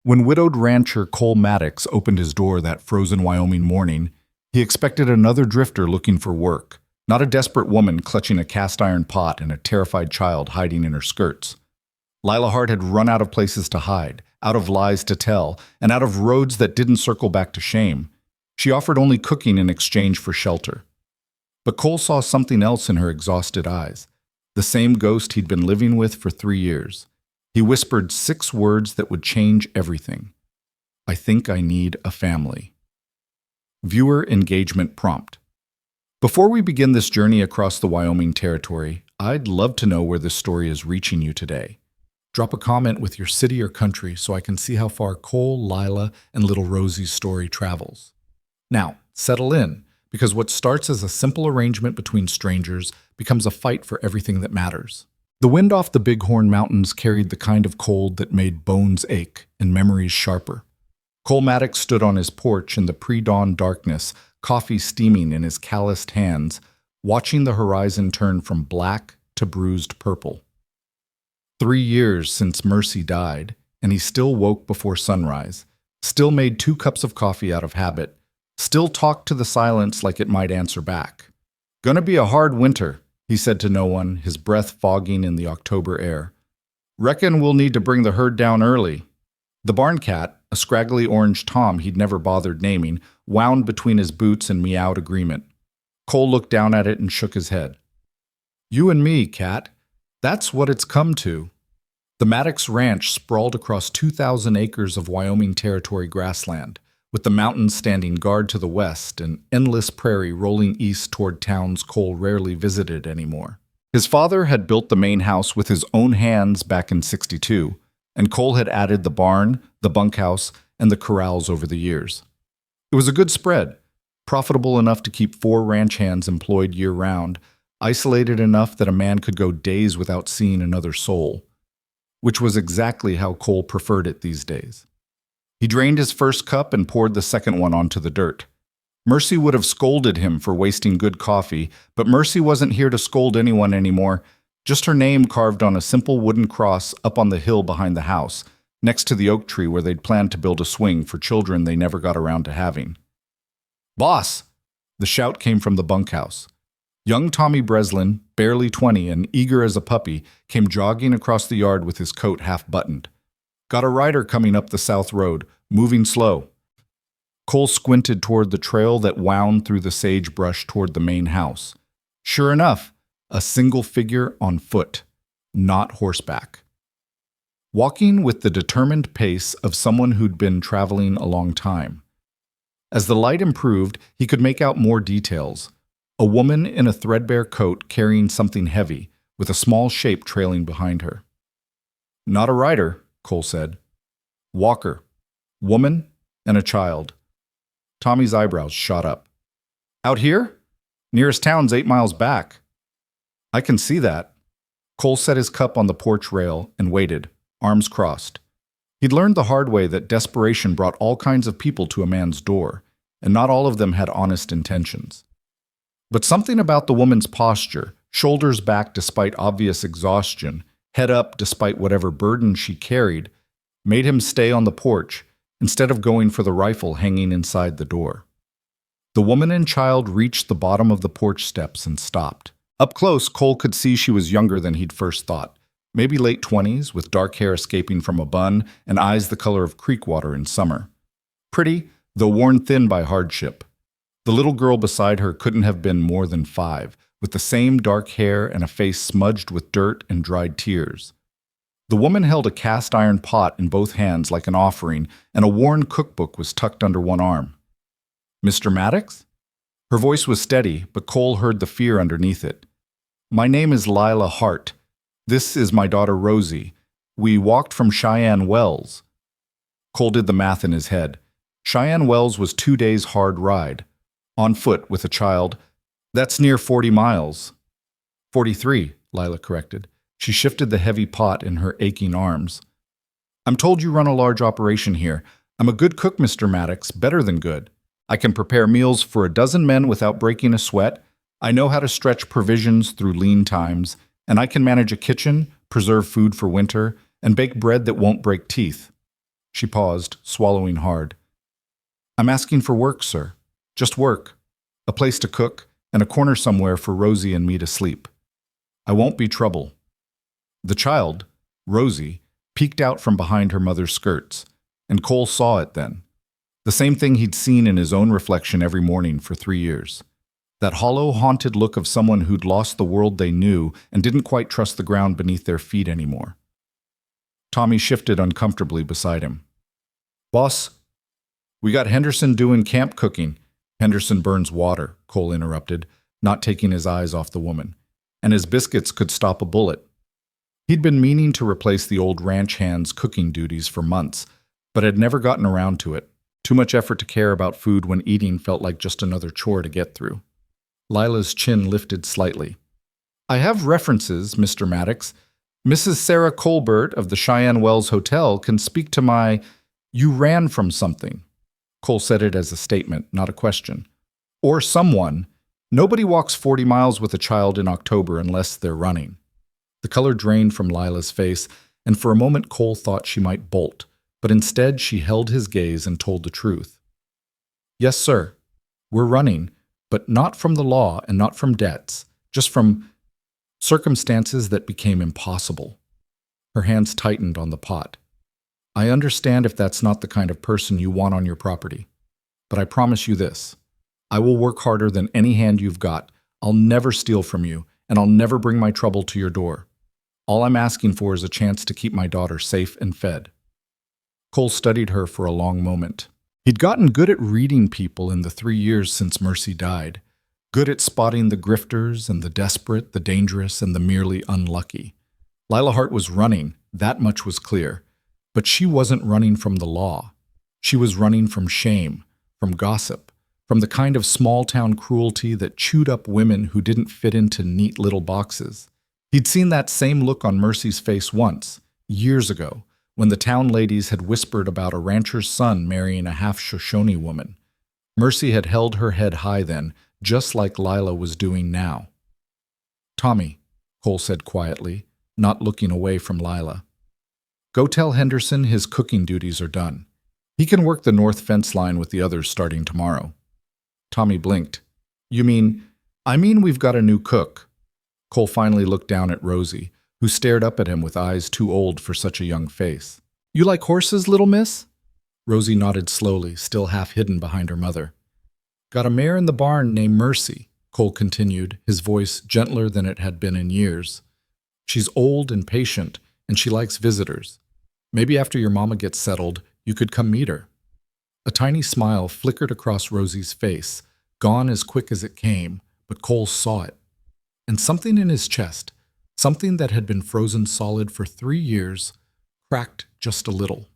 When widowed rancher Cole Maddox opened his door that frozen Wyoming morning, he expected another drifter looking for work, not a desperate woman clutching a cast iron pot and a terrified child hiding in her skirts. Lila Hart had run out of places to hide, out of lies to tell, and out of roads that didn't circle back to shame. She offered only cooking in exchange for shelter. But Cole saw something else in her exhausted eyes, the same ghost he'd been living with for 3 years. He whispered 6 words that would change everything. I think I need a family. Viewer engagement prompt. Before we begin this journey across the Wyoming territory, I'd love to know where this story is reaching you today. Drop a comment with your city or country so I can see how far Cole, Lila, and little Rosie's story travels. Now, settle in, because what starts as a simple arrangement between strangers becomes a fight for everything that matters. The wind off the Bighorn Mountains carried the kind of cold that made bones ache and memories sharper. Cole Maddox stood on his porch in the pre-dawn darkness, coffee steaming in his calloused hands, watching the horizon turn from black to bruised purple. 3 years since Mercy died, and he still woke before sunrise, still made 2 cups of coffee out of habit, still talked to the silence like it might answer back. Gonna be a hard winter, he said to no one, his breath fogging in the October air. Reckon we'll need to bring the herd down early. The barn cat, a scraggly orange tom he'd never bothered naming, wound between his boots and meowed agreement. Cole looked down at it and shook his head. You and me, cat. That's what it's come to. The Maddox Ranch sprawled across 2,000 acres of Wyoming Territory grassland, with the mountains standing guard to the west and endless prairie rolling east toward towns Cole rarely visited anymore. His father had built the main house with his own hands back in '62, and Cole had added the barn, the bunkhouse, and the corrals over the years. It was a good spread, profitable enough to keep 4 ranch hands employed year-round, isolated enough that a man could go days without seeing another soul, which was exactly how Cole preferred it these days. He drained his first cup and poured the second one onto the dirt. Mercy would have scolded him for wasting good coffee, but Mercy wasn't here to scold anyone anymore, just her name carved on a simple wooden cross up on the hill behind the house, next to the oak tree where they'd planned to build a swing for children they never got around to having. Boss! The shout came from the bunkhouse. Young Tommy Breslin, barely 20 and eager as a puppy, came jogging across the yard with his coat half-buttoned. Got a rider coming up the south road, moving slow. Cole squinted toward the trail that wound through the sagebrush toward the main house. Sure enough, a single figure on foot, not horseback. Walking with the determined pace of someone who'd been traveling a long time. As the light improved, he could make out more details. A woman in a threadbare coat carrying something heavy, with a small shape trailing behind her. Not a rider, Cole said. Walker. Woman and a child. Tommy's eyebrows shot up. Out here? Nearest town's 8 miles back. I can see that. Cole set his cup on the porch rail and waited, arms crossed. He'd learned the hard way that desperation brought all kinds of people to a man's door, and not all of them had honest intentions. But something about the woman's posture, shoulders back despite obvious exhaustion, head up despite whatever burden she carried, made him stay on the porch instead of going for the rifle hanging inside the door. The woman and child reached the bottom of the porch steps and stopped. Up close, Cole could see she was younger than he'd first thought, maybe late 20s, with dark hair escaping from a bun and eyes the color of creek water in summer. Pretty, though worn thin by hardship. The little girl beside her couldn't have been more than 5, with the same dark hair and a face smudged with dirt and dried tears. The woman held a cast iron pot in both hands like an offering, and a worn cookbook was tucked under one arm. Mr. Maddox? Her voice was steady, but Cole heard the fear underneath it. My name is Lila Hart. This is my daughter Rosie. We walked from Cheyenne Wells. Cole did the math in his head. Cheyenne Wells was 2 days' hard ride. On foot with a child. That's near 40 miles. 43, Lila corrected. She shifted the heavy pot in her aching arms. I'm told you run a large operation here. I'm a good cook, Mr. Maddox, better than good. I can prepare meals for a dozen men without breaking a sweat. I know how to stretch provisions through lean times, and I can manage a kitchen, preserve food for winter, and bake bread that won't break teeth. She paused, swallowing hard. I'm asking for work, sir. Just work. A place to cook, and a corner somewhere for Rosie and me to sleep. I won't be trouble. The child, Rosie, peeked out from behind her mother's skirts, and Cole saw it then. The same thing he'd seen in his own reflection every morning for 3 years. That hollow, haunted look of someone who'd lost the world they knew and didn't quite trust the ground beneath their feet anymore. Tommy shifted uncomfortably beside him. Boss, we got Henderson doing camp cooking. Henderson burns water, Cole interrupted, not taking his eyes off the woman. And his biscuits could stop a bullet. He'd been meaning to replace the old ranch hand's cooking duties for months, but had never gotten around to it. Too much effort to care about food when eating felt like just another chore to get through. Lila's chin lifted slightly. I have references, Mr. Maddox. Mrs. Sarah Colbert of the Cheyenne Wells Hotel can speak to my, you ran from something. Cole said it as a statement, not a question. Or someone. Nobody walks 40 miles with a child in October unless they're running. The color drained from Lila's face, and for a moment Cole thought she might bolt, but instead she held his gaze and told the truth. Yes, sir. We're running, but not from the law and not from debts, just from circumstances that became impossible. Her hands tightened on the pot. I understand if that's not the kind of person you want on your property, but I promise you this. I will work harder than any hand you've got. I'll never steal from you, and I'll never bring my trouble to your door. All I'm asking for is a chance to keep my daughter safe and fed. Cole studied her for a long moment. He'd gotten good at reading people in the 3 years since Mercy died, good at spotting the grifters and the desperate, the dangerous, and the merely unlucky. Lila Hart was running, that much was clear, but she wasn't running from the law. She was running from shame, from gossip, from the kind of small-town cruelty that chewed up women who didn't fit into neat little boxes. He'd seen that same look on Mercy's face once, years ago, when the town ladies had whispered about a rancher's son marrying a half-Shoshone woman. Mercy had held her head high then, just like Lila was doing now. Tommy, Cole said quietly, not looking away from Lila. Go tell Henderson his cooking duties are done. He can work the north fence line with the others starting tomorrow. Tommy blinked. You mean, I mean we've got a new cook. Cole finally looked down at Rosie, who stared up at him with eyes too old for such a young face. You like horses, little miss? Rosie nodded slowly, still half hidden behind her mother. Got a mare in the barn named Mercy, Cole continued, his voice gentler than it had been in years. She's old and patient, and she likes visitors. Maybe after your mama gets settled, you could come meet her. A tiny smile flickered across Rosie's face, gone as quick as it came, but Cole saw it. And something in his chest, something that had been frozen solid for 3 years, cracked just a little.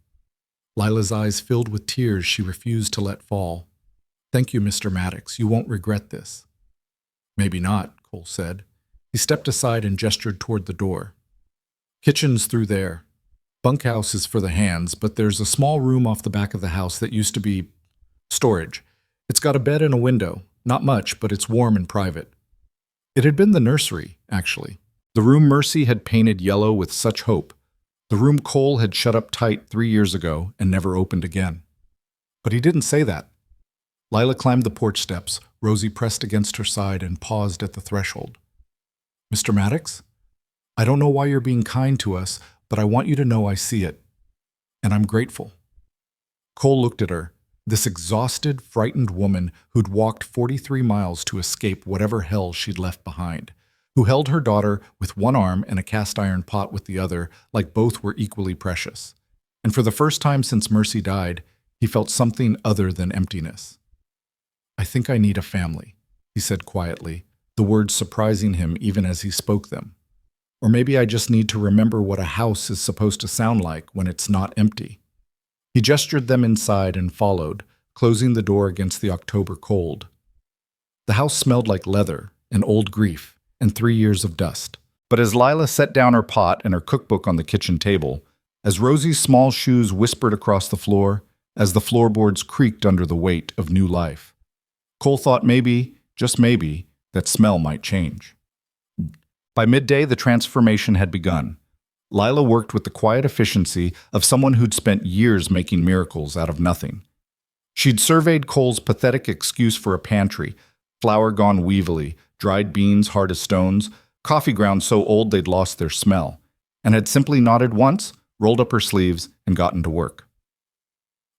Lila's eyes filled with tears she refused to let fall. Thank you, Mr. Maddox. You won't regret this. Maybe not, Cole said. He stepped aside and gestured toward the door. Kitchen's through there. Bunkhouse is for the hands, but there's a small room off the back of the house that used to be storage. It's got a bed and a window. Not much, but it's warm and private. It had been the nursery, actually. The room Mercy had painted yellow with such hope. The room Cole had shut up tight 3 years ago and never opened again. But he didn't say that. Lila climbed the porch steps. Rosie pressed against her side and paused at the threshold. Mr. Maddox? I don't know why you're being kind to us, but I want you to know I see it. And I'm grateful. Cole looked at her, this exhausted, frightened woman who'd walked 43 miles to escape whatever hell she'd left behind, who held her daughter with one arm and a cast-iron pot with the other like both were equally precious. And for the first time since Mercy died, he felt something other than emptiness. I think I need a family, he said quietly, the words surprising him even as he spoke them. Or maybe I just need to remember what a house is supposed to sound like when it's not empty. He gestured them inside and followed, closing the door against the October cold. The house smelled like leather and old grief and 3 years of dust. But as Lila set down her pot and her cookbook on the kitchen table, as Rosie's small shoes whispered across the floor, as the floorboards creaked under the weight of new life, Cole thought maybe, just maybe, that smell might change. By midday, the transformation had begun. Lila worked with the quiet efficiency of someone who'd spent years making miracles out of nothing. She'd surveyed Cole's pathetic excuse for a pantry, flour gone weevily, dried beans hard as stones, coffee grounds so old they'd lost their smell, and had simply nodded once, rolled up her sleeves, and gotten to work.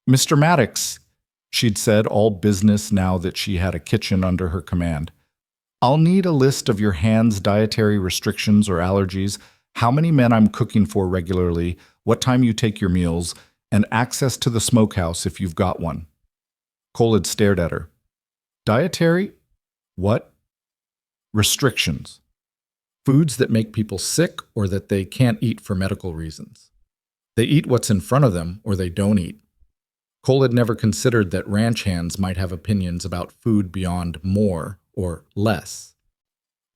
"Mr. Maddox," she'd said, all business now that she had a kitchen under her command, "I'll need a list of your hands' dietary restrictions or allergies, how many men I'm cooking for regularly, what time you take your meals, and access to the smokehouse if you've got one." Cole had stared at her. "Dietary? What?" "Restrictions. Foods that make people sick or that they can't eat for medical reasons. They eat what's in front of them or they don't eat." Cole had never considered that ranch hands might have opinions about food beyond more or less.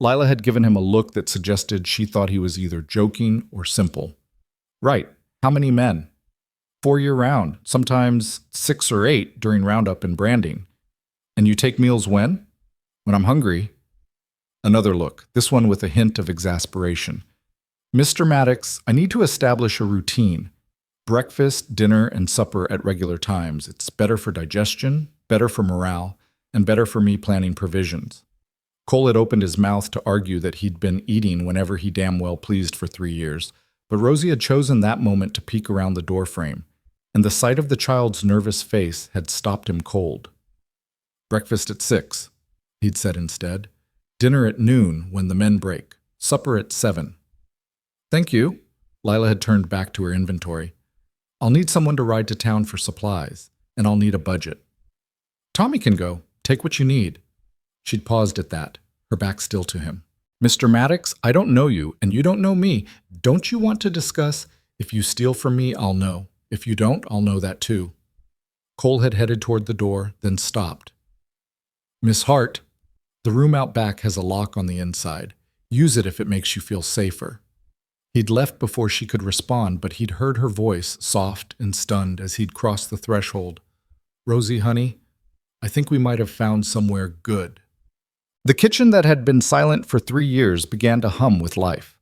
Lila had given him a look that suggested she thought he was either joking or simple. "Right. How many men?" "4 year-round, sometimes 6 or 8 during roundup and branding." "And you take meals when?" "When I'm hungry." Another look, this one with a hint of exasperation. "Mr. Maddox, I need to establish a routine. Breakfast, dinner, and supper at regular times. It's better for digestion, better for morale, and better for me planning provisions." Cole had opened his mouth to argue that he'd been eating whenever he damn well pleased for 3 years, but Rosie had chosen that moment to peek around the doorframe, and the sight of the child's nervous face had stopped him cold. "Breakfast at 6, he'd said instead. "Dinner at noon when the men break. Supper at 7. "Thank you." Lila had turned back to her inventory. "I'll need someone to ride to town for supplies, and I'll need a budget." "Tommy can go. Take what you need." She'd paused at that, her back still to him. "Mr. Maddox, I don't know you, and you don't know me. Don't you want to discuss? If you steal from me, I'll know. If you don't, I'll know that too." Cole had headed toward the door, then stopped. "Miss Hart, the room out back has a lock on the inside. Use it if it makes you feel safer." He'd left before she could respond, but he'd heard her voice, soft and stunned, as he'd crossed the threshold. "Rosie, honey, I think we might have found somewhere good." The kitchen that had been silent for 3 years began to hum with life.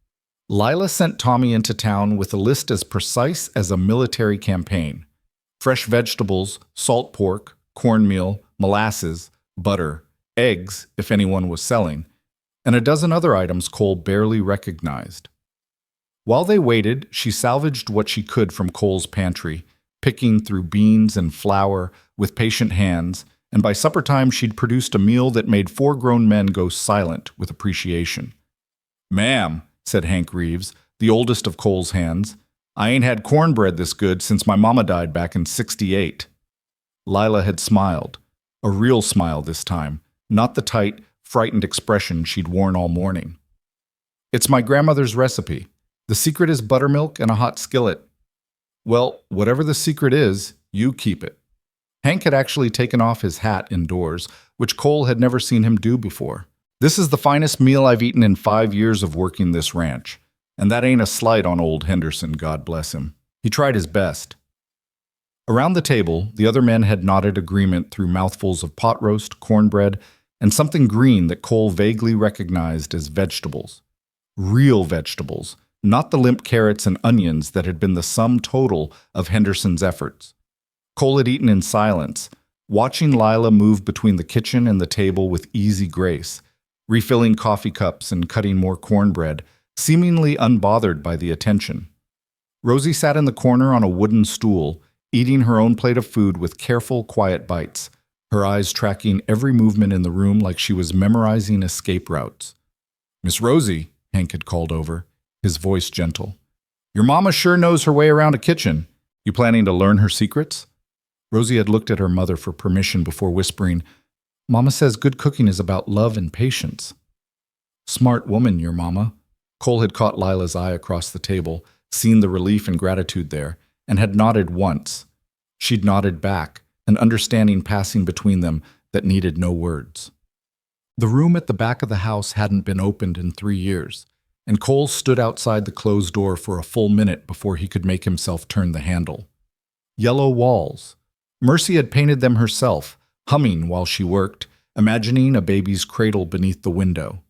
Lila sent Tommy into town with a list as precise as a military campaign. Fresh vegetables, salt pork, cornmeal, molasses, butter, eggs, if anyone was selling, and a dozen other items Cole barely recognized. While they waited, she salvaged what she could from Cole's pantry, picking through beans and flour with patient hands, and by supper time she'd produced a meal that made 4 grown men go silent with appreciation. "Ma'am," said Hank Reeves, the oldest of Cole's hands, "I ain't had cornbread this good since my mama died back in '68. Lila had smiled, a real smile this time, not the tight, frightened expression she'd worn all morning. "It's my grandmother's recipe. The secret is buttermilk and a hot skillet." "Well, whatever the secret is, you keep it." Hank had actually taken off his hat indoors, which Cole had never seen him do before. "This is the finest meal I've eaten in 5 years of working this ranch. And that ain't a slight on old Henderson, God bless him. He tried his best." Around the table, the other men had nodded agreement through mouthfuls of pot roast, cornbread, and something green that Cole vaguely recognized as vegetables. Real vegetables, not the limp carrots and onions that had been the sum total of Henderson's efforts. Cole had eaten in silence, watching Lila move between the kitchen and the table with easy grace, refilling coffee cups and cutting more cornbread, seemingly unbothered by the attention. Rosie sat in the corner on a wooden stool, eating her own plate of food with careful, quiet bites, her eyes tracking every movement in the room like she was memorizing escape routes. "Miss Rosie," Hank had called over, his voice gentle, "your mama sure knows her way around a kitchen. You planning to learn her secrets?" Rosie had looked at her mother for permission before whispering, "Mama says good cooking is about love and patience." "Smart woman, your mama." Cole had caught Lila's eye across the table, seen the relief and gratitude there, and had nodded once. She'd nodded back, an understanding passing between them that needed no words. The room at the back of the house hadn't been opened in 3 years, and Cole stood outside the closed door for a full minute before he could make himself turn the handle. Yellow walls. Mercy had painted them herself, humming while she worked, imagining a baby's cradle beneath the window.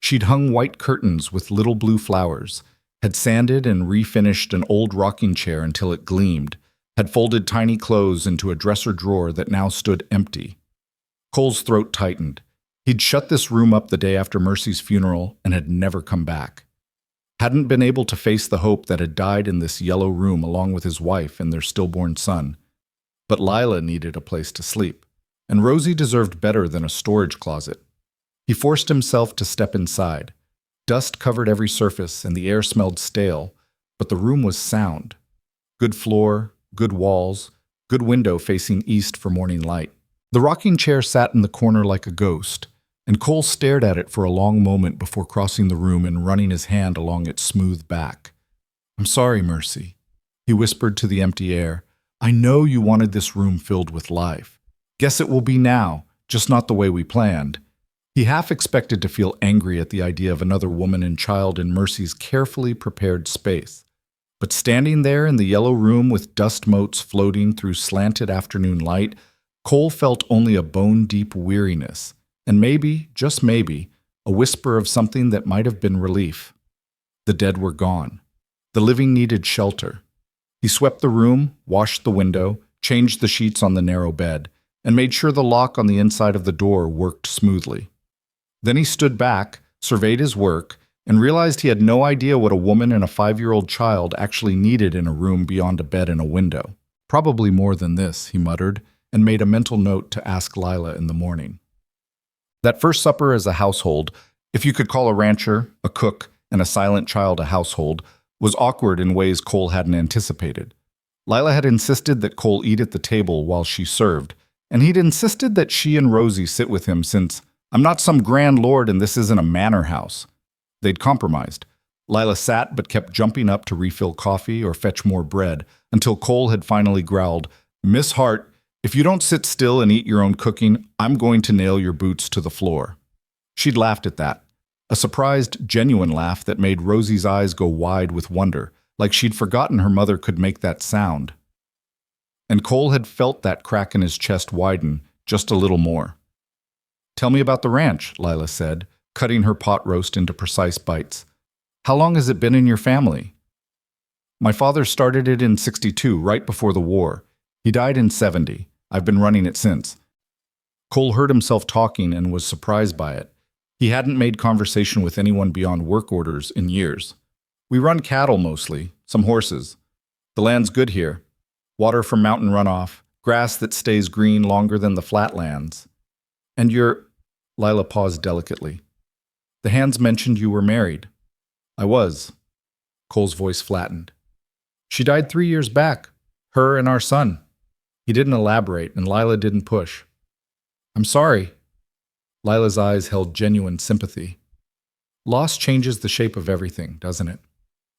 She'd hung white curtains with little blue flowers, had sanded and refinished an old rocking chair until it gleamed, had folded tiny clothes into a dresser drawer that now stood empty. Cole's throat tightened. He'd shut this room up the day after Mercy's funeral and had never come back. Hadn't been able to face the hope that had died in this yellow room along with his wife and their stillborn son. But Lila needed a place to sleep, and Rosie deserved better than a storage closet. He forced himself to step inside. Dust covered every surface and the air smelled stale, but the room was sound. Good floor, good walls, good window facing east for morning light. The rocking chair sat in the corner like a ghost, and Cole stared at it for a long moment before crossing the room and running his hand along its smooth back. "I'm sorry, Mercy," he whispered to the empty air. "I know you wanted this room filled with life. Guess it will be now, just not the way we planned." He half expected to feel angry at the idea of another woman and child in Mercy's carefully prepared space. But standing there in the yellow room with dust motes floating through slanted afternoon light, Cole felt only a bone-deep weariness, and maybe, just maybe, a whisper of something that might have been relief. The dead were gone. The living needed shelter. He swept the room, washed the window, changed the sheets on the narrow bed, and made sure the lock on the inside of the door worked smoothly. Then he stood back, surveyed his work, and realized he had no idea what a woman and a 5-year-old child actually needed in a room beyond a bed and a window. "Probably more than this," he muttered, and made a mental note to ask Lila in the morning. That first supper as a household, if you could call a rancher, a cook, and a silent child a household, was awkward in ways Cole hadn't anticipated. Lila had insisted that Cole eat at the table while she served, and he'd insisted that she and Rosie sit with him since, "I'm not some grand lord and this isn't a manor house." They'd compromised. Lila sat but kept jumping up to refill coffee or fetch more bread until Cole had finally growled, "Miss Hart, if you don't sit still and eat your own cooking, I'm going to nail your boots to the floor." She'd laughed at that, a surprised, genuine laugh that made Rosie's eyes go wide with wonder, like she'd forgotten her mother could make that sound. And Cole had felt that crack in his chest widen just a little more. "Tell me about the ranch," Lila said, cutting her pot roast into precise bites. "How long has it been in your family?" "My father started it in '62, right before the war. He died in '70. I've been running it since." Cole heard himself talking and was surprised by it. He hadn't made conversation with anyone beyond work orders in years. "We run cattle mostly, some horses. The land's good here. Water from mountain runoff, grass that stays green longer than the flatlands. And you're—" Lila paused delicately. "The hands mentioned you were married." "I was." Cole's voice flattened. "She died 3 years back. Her and our son." He didn't elaborate, and Lila didn't push. "I'm sorry." Lila's eyes held genuine sympathy. "Loss changes the shape of everything, doesn't it?"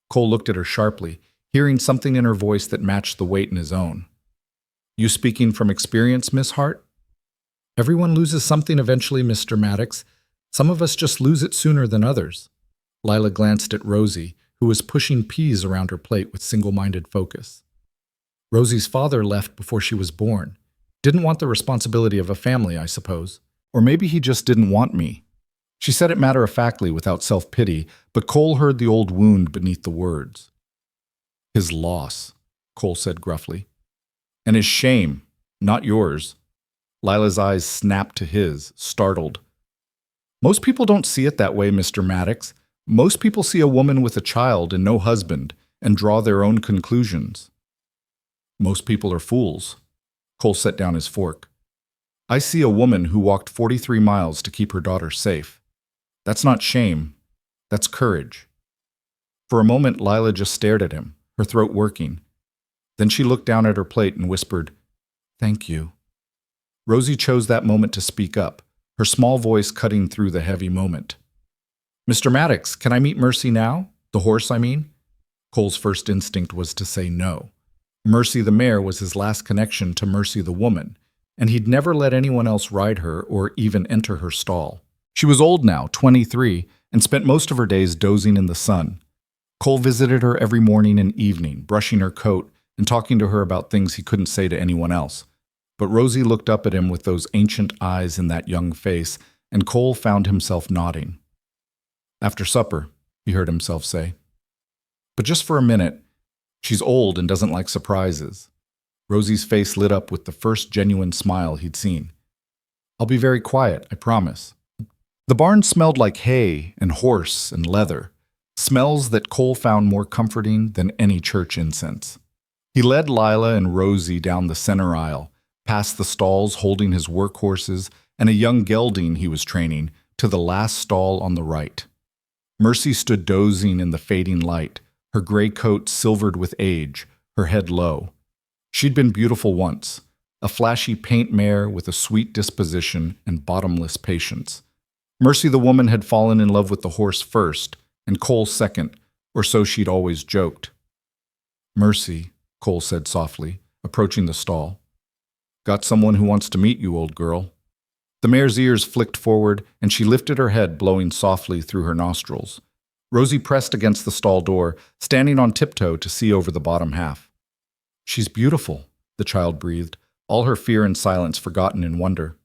Cole looked at her sharply, hearing something in her voice that matched the weight in his own. "You speaking from experience, Miss Hart?" "Everyone loses something eventually, Mr. Maddox. Some of us just lose it sooner than others." Lila glanced at Rosie, who was pushing peas around her plate with single-minded focus. "Rosie's father left before she was born. Didn't want the responsibility of a family, I suppose. Or maybe he just didn't want me." She said it matter-of-factly without self-pity, but Cole heard the old wound beneath the words. "His loss," Cole said gruffly. "And his shame, not yours." Lila's eyes snapped to his, startled. "Most people don't see it that way, Mr. Maddox. Most people see a woman with a child and no husband and draw their own conclusions." "Most people are fools." Cole set down his fork. "I see a woman who walked 43 miles to keep her daughter safe. That's not shame. That's courage." For a moment, Lila just stared at him, her throat working. Then she looked down at her plate and whispered, "Thank you." Rosie chose that moment to speak up, her small voice cutting through the heavy moment. "Mr. Maddox, can I meet Mercy now? The horse, I mean?" Cole's first instinct was to say no. Mercy the mare was his last connection to Mercy the woman, and he'd never let anyone else ride her or even enter her stall. She was old now, 23, and spent most of her days dozing in the sun. Cole visited her every morning and evening, brushing her coat and talking to her about things he couldn't say to anyone else. But Rosie looked up at him with those ancient eyes in that young face, and Cole found himself nodding. "After supper," he heard himself say. But just for a minute, she's old and doesn't like surprises. Rosie's face lit up with the first genuine smile he'd seen. I'll be very quiet, I promise. The barn smelled like hay and horse and leather, smells that Cole found more comforting than any church incense. He led Lila and Rosie down the center aisle, past the stalls holding his workhorses and a young gelding he was training, to the last stall on the right. Mercy stood dozing in the fading light, her gray coat silvered with age, her head low. She'd been beautiful once, a flashy paint mare with a sweet disposition and bottomless patience. Mercy the woman had fallen in love with the horse first, and Cole second, or so she'd always joked. Mercy, Cole said softly, approaching the stall. Got someone who wants to meet you, old girl. The mare's ears flicked forward, and she lifted her head, blowing softly through her nostrils. Rosie pressed against the stall door, standing on tiptoe to see over the bottom half. She's beautiful, the child breathed, all her fear and silence forgotten in wonder.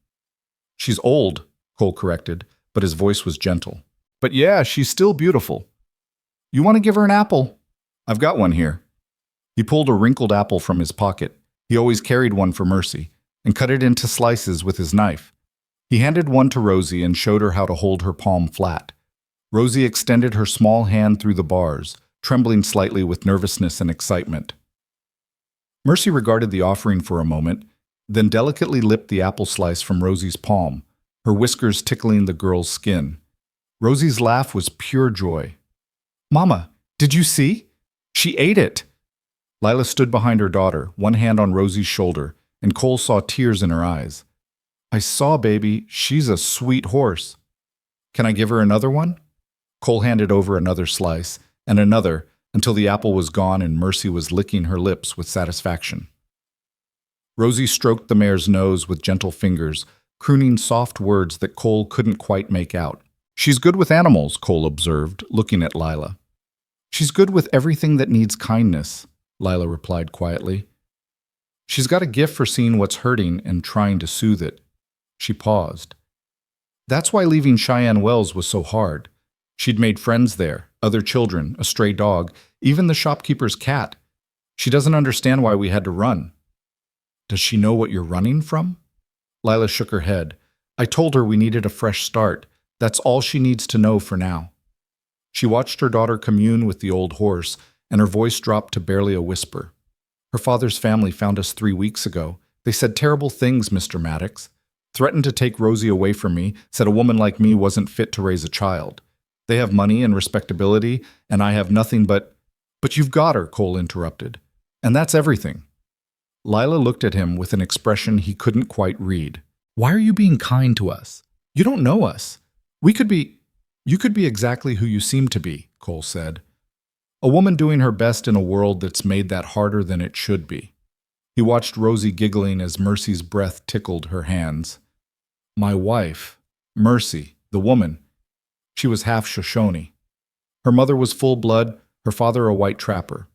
She's old, Cole corrected, but his voice was gentle. But yeah, she's still beautiful. You want to give her an apple? I've got one here. He pulled a wrinkled apple from his pocket. He always carried one for Mercy, and cut it into slices with his knife. He handed one to Rosie and showed her how to hold her palm flat. Rosie extended her small hand through the bars, trembling slightly with nervousness and excitement. Mercy regarded the offering for a moment, then delicately lipped the apple slice from Rosie's palm, her whiskers tickling the girl's skin. Rosie's laugh was pure joy. Mama, did you see? She ate it! Lila stood behind her daughter, one hand on Rosie's shoulder, and Cole saw tears in her eyes. I saw, baby. She's a sweet horse. Can I give her another one? Cole handed over another slice, and another, until the apple was gone and Mercy was licking her lips with satisfaction. Rosie stroked the mare's nose with gentle fingers, crooning soft words that Cole couldn't quite make out. She's good with animals, Cole observed, looking at Lila. She's good with everything that needs kindness, Lila replied quietly. She's got a gift for seeing what's hurting and trying to soothe it. She paused. That's why leaving Cheyenne Wells was so hard. She'd made friends there, other children, a stray dog, even the shopkeeper's cat. She doesn't understand why we had to run. Does she know what you're running from? Lila shook her head. I told her we needed a fresh start. That's all she needs to know for now. She watched her daughter commune with the old horse, and her voice dropped to barely a whisper. Her father's family found us 3 weeks ago. They said terrible things, Mr. Maddox. Threatened to take Rosie away from me, said a woman like me wasn't fit to raise a child. They have money and respectability, and I have nothing but... But you've got her, Cole interrupted. And that's everything. Lila looked at him with an expression he couldn't quite read. Why are you being kind to us? You don't know us. You could be exactly who you seem to be, Cole said. A woman doing her best in a world that's made that harder than it should be. He watched Rosie giggling as Mercy's breath tickled her hands. My wife, Mercy, the woman. She was half Shoshone. Her mother was full blood, her father a white trapper.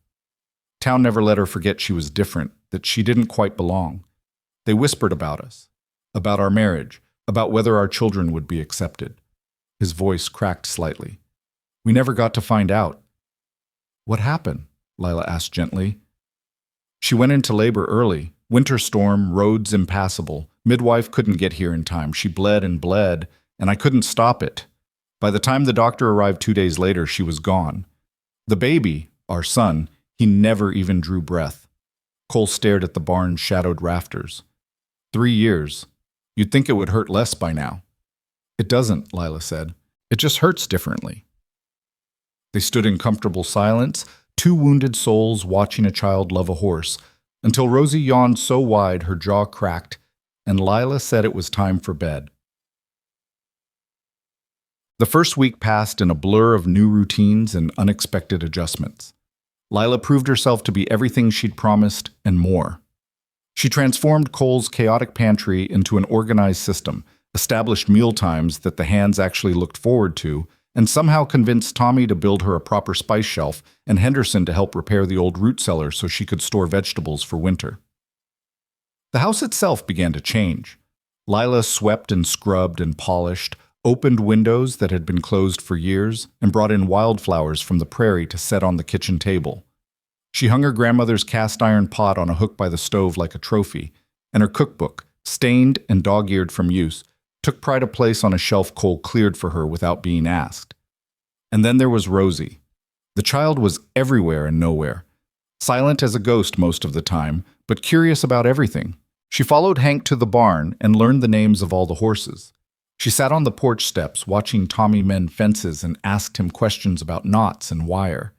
Town never let her forget she was different, that she didn't quite belong. They whispered about us, about our marriage, about whether our children would be accepted. His voice cracked slightly. We never got to find out. What happened? Lila asked gently. She went into labor early. Winter storm, roads impassable. Midwife couldn't get here in time. She bled, and I couldn't stop it. By the time the doctor arrived 2 days later, she was gone. The baby, our son, he never even drew breath. Cole stared at the barn's shadowed rafters. 3 years. You'd think it would hurt less by now. It doesn't, Lila said. It just hurts differently. They stood in comfortable silence, two wounded souls watching a child love a horse, until Rosie yawned so wide her jaw cracked, and Lila said it was time for bed. The first week passed in a blur of new routines and unexpected adjustments. Lila proved herself to be everything she'd promised and more. She transformed Cole's chaotic pantry into an organized system, established meal times that the hands actually looked forward to, and somehow convinced Tommy to build her a proper spice shelf and Henderson to help repair the old root cellar so she could store vegetables for winter. The house itself began to change. Lila swept and scrubbed and polished, opened windows that had been closed for years, and brought in wildflowers from the prairie to set on the kitchen table. She hung her grandmother's cast-iron pot on a hook by the stove like a trophy, and her cookbook, stained and dog-eared from use, took pride of place on a shelf Cole cleared for her without being asked. And then there was Rosie. The child was everywhere and nowhere, silent as a ghost most of the time, but curious about everything. She followed Hank to the barn and learned the names of all the horses. She sat on the porch steps watching Tommy mend fences and asked him questions about knots and wire.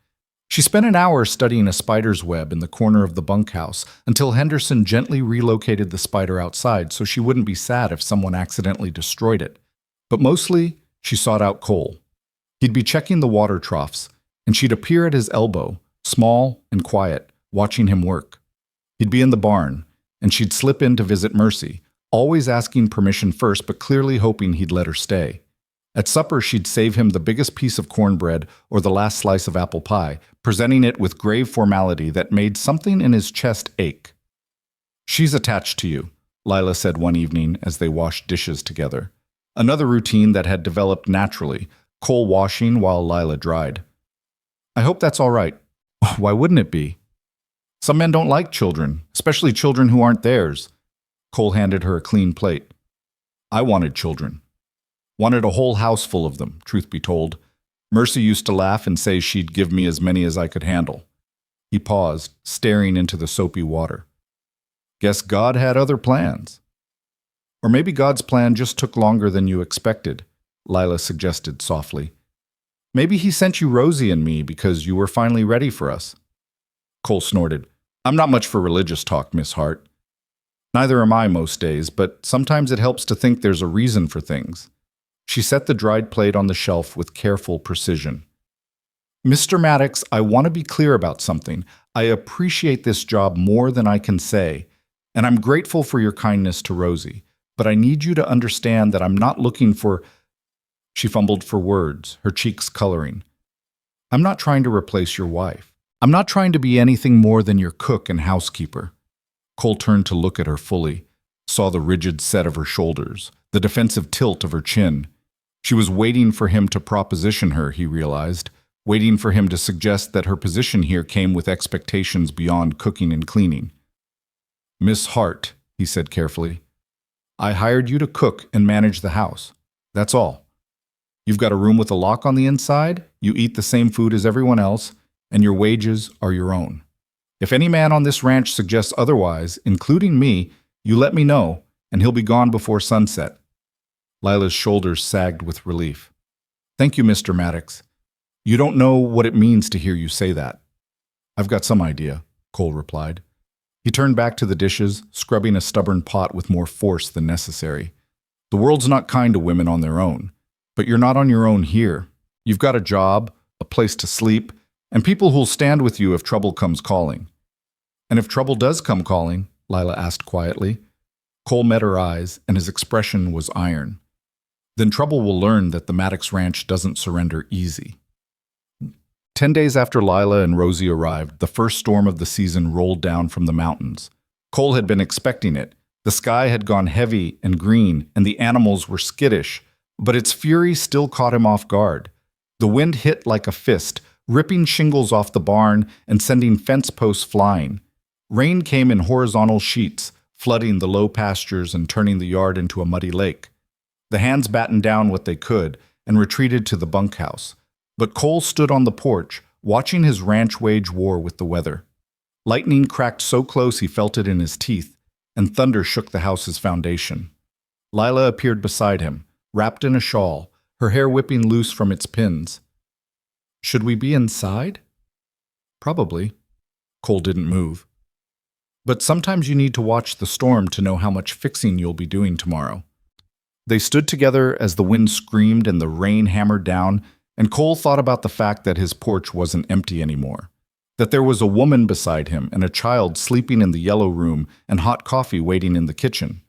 She spent an hour studying a spider's web in the corner of the bunkhouse until Henderson gently relocated the spider outside so she wouldn't be sad if someone accidentally destroyed it. But mostly, she sought out Cole. He'd be checking the water troughs, and she'd appear at his elbow, small and quiet, watching him work. He'd be in the barn, and she'd slip in to visit Mercy, always asking permission first but clearly hoping he'd let her stay. At supper, she'd save him the biggest piece of cornbread or the last slice of apple pie, presenting it with grave formality that made something in his chest ache. "She's attached to you," Lila said one evening as they washed dishes together. Another routine that had developed naturally, Cole washing while Lila dried. "I hope that's all right." "Why wouldn't it be?" "Some men don't like children, especially children who aren't theirs." Cole handed her a clean plate. "I wanted children. Wanted a whole house full of them, truth be told. Mercy used to laugh and say she'd give me as many as I could handle." He paused, staring into the soapy water. "Guess God had other plans." "Or maybe God's plan just took longer than you expected," Lila suggested softly. "Maybe he sent you Rosie and me because you were finally ready for us." Cole snorted. "I'm not much for religious talk, Miss Hart." "Neither am I most days, but sometimes it helps to think there's a reason for things." She set the dried plate on the shelf with careful precision. "Mr. Maddox, I want to be clear about something. I appreciate this job more than I can say, and I'm grateful for your kindness to Rosie, but I need you to understand that I'm not looking for—" She fumbled for words, her cheeks coloring. "I'm not trying to replace your wife. I'm not trying to be anything more than your cook and housekeeper." Cole turned to look at her fully, saw the rigid set of her shoulders, the defensive tilt of her chin. She was waiting for him to proposition her, he realized, waiting for him to suggest that her position here came with expectations beyond cooking and cleaning. "Miss Hart," he said carefully, "I hired you to cook and manage the house. That's all. You've got a room with a lock on the inside, you eat the same food as everyone else, and your wages are your own. If any man on this ranch suggests otherwise, including me, you let me know, and he'll be gone before sunset." Lila's shoulders sagged with relief. "Thank you, Mr. Maddox. You don't know what it means to hear you say that." "I've got some idea," Cole replied. He turned back to the dishes, scrubbing a stubborn pot with more force than necessary. "The world's not kind to women on their own, but you're not on your own here. You've got a job, a place to sleep, and people who'll stand with you if trouble comes calling." "And if trouble does come calling?" Lila asked quietly. Cole met her eyes, and his expression was iron. "Then trouble will learn that the Maddox Ranch doesn't surrender easy." 10 days after Lila and Rosie arrived, the first storm of the season rolled down from the mountains. Cole had been expecting it. The sky had gone heavy and green, and the animals were skittish, but its fury still caught him off guard. The wind hit like a fist, ripping shingles off the barn and sending fence posts flying. Rain came in horizontal sheets, flooding the low pastures and turning the yard into a muddy lake. The hands battened down what they could and retreated to the bunkhouse. But Cole stood on the porch, watching his ranch wage war with the weather. Lightning cracked so close he felt it in his teeth, and thunder shook the house's foundation. Lila appeared beside him, wrapped in a shawl, her hair whipping loose from its pins. "Should we be inside?" "Probably." Cole didn't move. "But sometimes you need to watch the storm to know how much fixing you'll be doing tomorrow." They stood together as the wind screamed and the rain hammered down, and Cole thought about the fact that his porch wasn't empty anymore, that there was a woman beside him and a child sleeping in the yellow room and hot coffee waiting in the kitchen.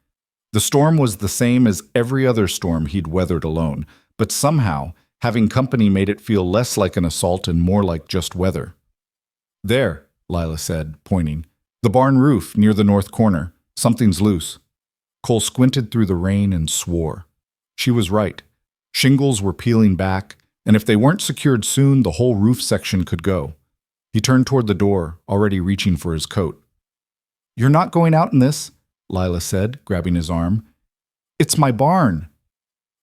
The storm was the same as every other storm he'd weathered alone, but somehow having company made it feel less like an assault and more like just weather. "There," Lila said, pointing. "The barn roof near the north corner. Something's loose." Cole squinted through the rain and swore. She was right. Shingles were peeling back, and if they weren't secured soon, the whole roof section could go. He turned toward the door, already reaching for his coat. "You're not going out in this," Lila said, grabbing his arm. "It's my barn."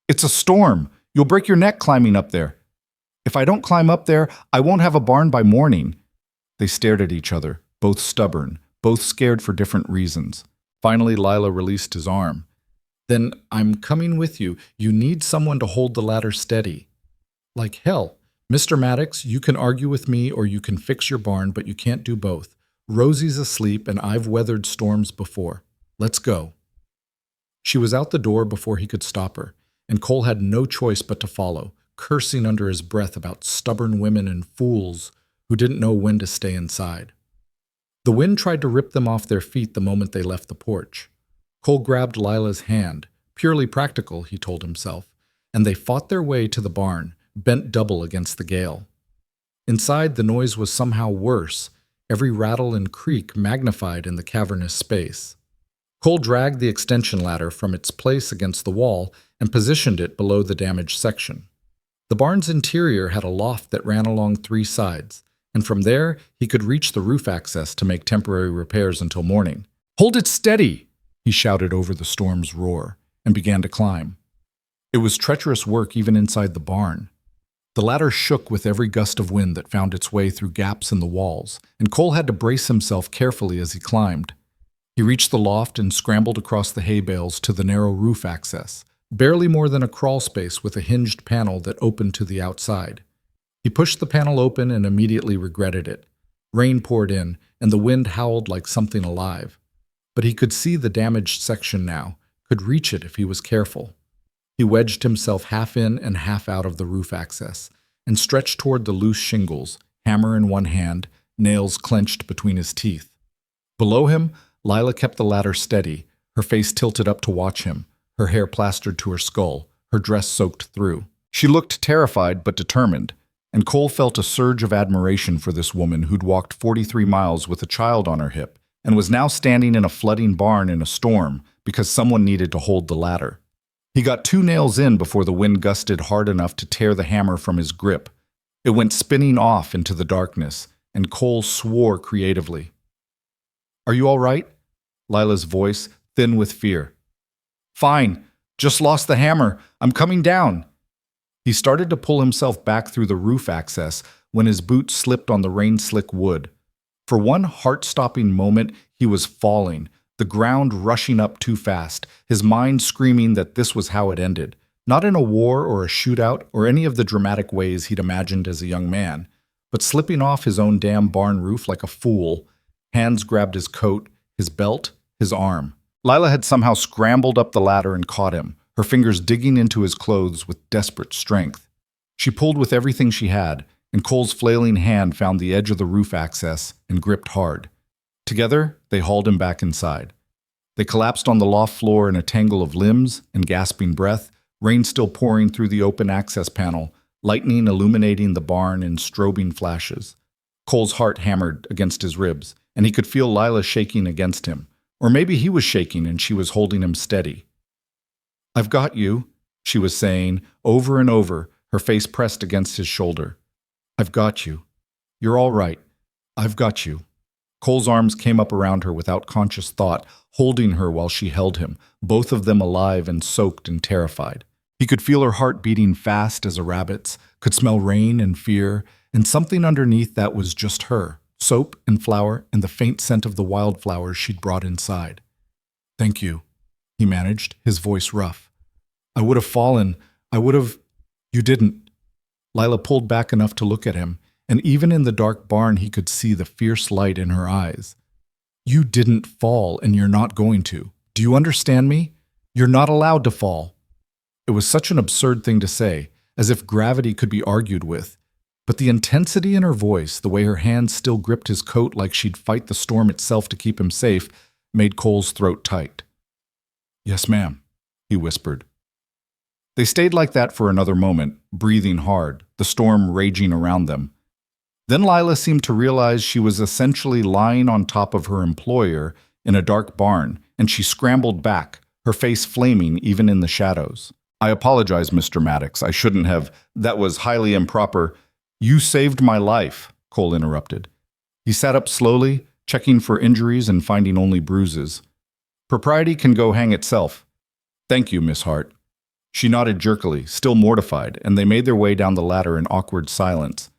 "It's a storm. You'll break your neck climbing up there." "If I don't climb up there, I won't have a barn by morning." They stared at each other, both stubborn, both scared for different reasons. Finally, Lila released his arm. "Then I'm coming with you. You need someone to hold the ladder steady." "Like hell. Mr. Maddox, you can argue with me or you can fix your barn, but you can't do both. Rosie's asleep and I've weathered storms before. Let's go." She was out the door before he could stop her, and Cole had no choice but to follow, cursing under his breath about stubborn women and fools who didn't know when to stay inside. The wind tried to rip them off their feet the moment they left the porch. Cole grabbed Lila's hand, purely practical, he told himself, and they fought their way to the barn, bent double against the gale. Inside, the noise was somehow worse, every rattle and creak magnified in the cavernous space. Cole dragged the extension ladder from its place against the wall and positioned it below the damaged section. The barn's interior had a loft that ran along 3 sides, and from there he could reach the roof access to make temporary repairs until morning. "Hold it steady!" he shouted over the storm's roar, and began to climb. It was treacherous work even inside the barn. The ladder shook with every gust of wind that found its way through gaps in the walls, and Cole had to brace himself carefully as he climbed. He reached the loft and scrambled across the hay bales to the narrow roof access, barely more than a crawl space with a hinged panel that opened to the outside. He pushed the panel open and immediately regretted it. Rain poured in, and the wind howled like something alive. But he could see the damaged section now, could reach it if he was careful. He wedged himself half in and half out of the roof access, and stretched toward the loose shingles, hammer in one hand, nails clenched between his teeth. Below him, Lila kept the ladder steady, her face tilted up to watch him, her hair plastered to her skull, her dress soaked through. She looked terrified but determined, and Cole felt a surge of admiration for this woman who'd walked 43 miles with a child on her hip and was now standing in a flooding barn in a storm because someone needed to hold the ladder. He got 2 nails in before the wind gusted hard enough to tear the hammer from his grip. It went spinning off into the darkness, and Cole swore creatively. "Are you all right?" Lila's voice, thin with fear. "Fine. Just lost the hammer. I'm coming down." He started to pull himself back through the roof access when his boot slipped on the rain-slick wood. For one heart-stopping moment, he was falling, the ground rushing up too fast, his mind screaming that this was how it ended, not in a war or a shootout or any of the dramatic ways he'd imagined as a young man, but slipping off his own damn barn roof like a fool. Hands grabbed his coat, his belt, his arm. Lila had somehow scrambled up the ladder and caught him, her fingers digging into his clothes with desperate strength. She pulled with everything she had, and Cole's flailing hand found the edge of the roof access and gripped hard. Together, they hauled him back inside. They collapsed on the loft floor in a tangle of limbs and gasping breath, rain still pouring through the open access panel, lightning illuminating the barn in strobing flashes. Cole's heart hammered against his ribs, and he could feel Lila shaking against him. Or maybe he was shaking and she was holding him steady. "I've got you," she was saying, over and over, her face pressed against his shoulder. "I've got you. You're all right. I've got you." Cole's arms came up around her without conscious thought, holding her while she held him, both of them alive and soaked and terrified. He could feel her heart beating fast as a rabbit's, could smell rain and fear, and something underneath that was just her, soap and flour and the faint scent of the wildflowers she'd brought inside. "Thank you," he managed, his voice rough. "I would have fallen. I would have—" "You didn't." Lila pulled back enough to look at him, and even in the dark barn he could see the fierce light in her eyes. "You didn't fall, and you're not going to. Do you understand me? You're not allowed to fall." It was such an absurd thing to say, as if gravity could be argued with. But the intensity in her voice, the way her hands still gripped his coat like she'd fight the storm itself to keep him safe, made Cole's throat tight. "Yes, ma'am," he whispered. They stayed like that for another moment, breathing hard, the storm raging around them. Then Lila seemed to realize she was essentially lying on top of her employer in a dark barn, and she scrambled back, her face flaming even in the shadows. I apologize, Mr. Maddox. I shouldn't have. That was highly improper. You saved my life, Cole interrupted. He sat up slowly, checking for injuries and finding only bruises. Propriety can go hang itself. Thank you, Miss Hart. She nodded jerkily, still mortified, and they made their way down the ladder in awkward silence.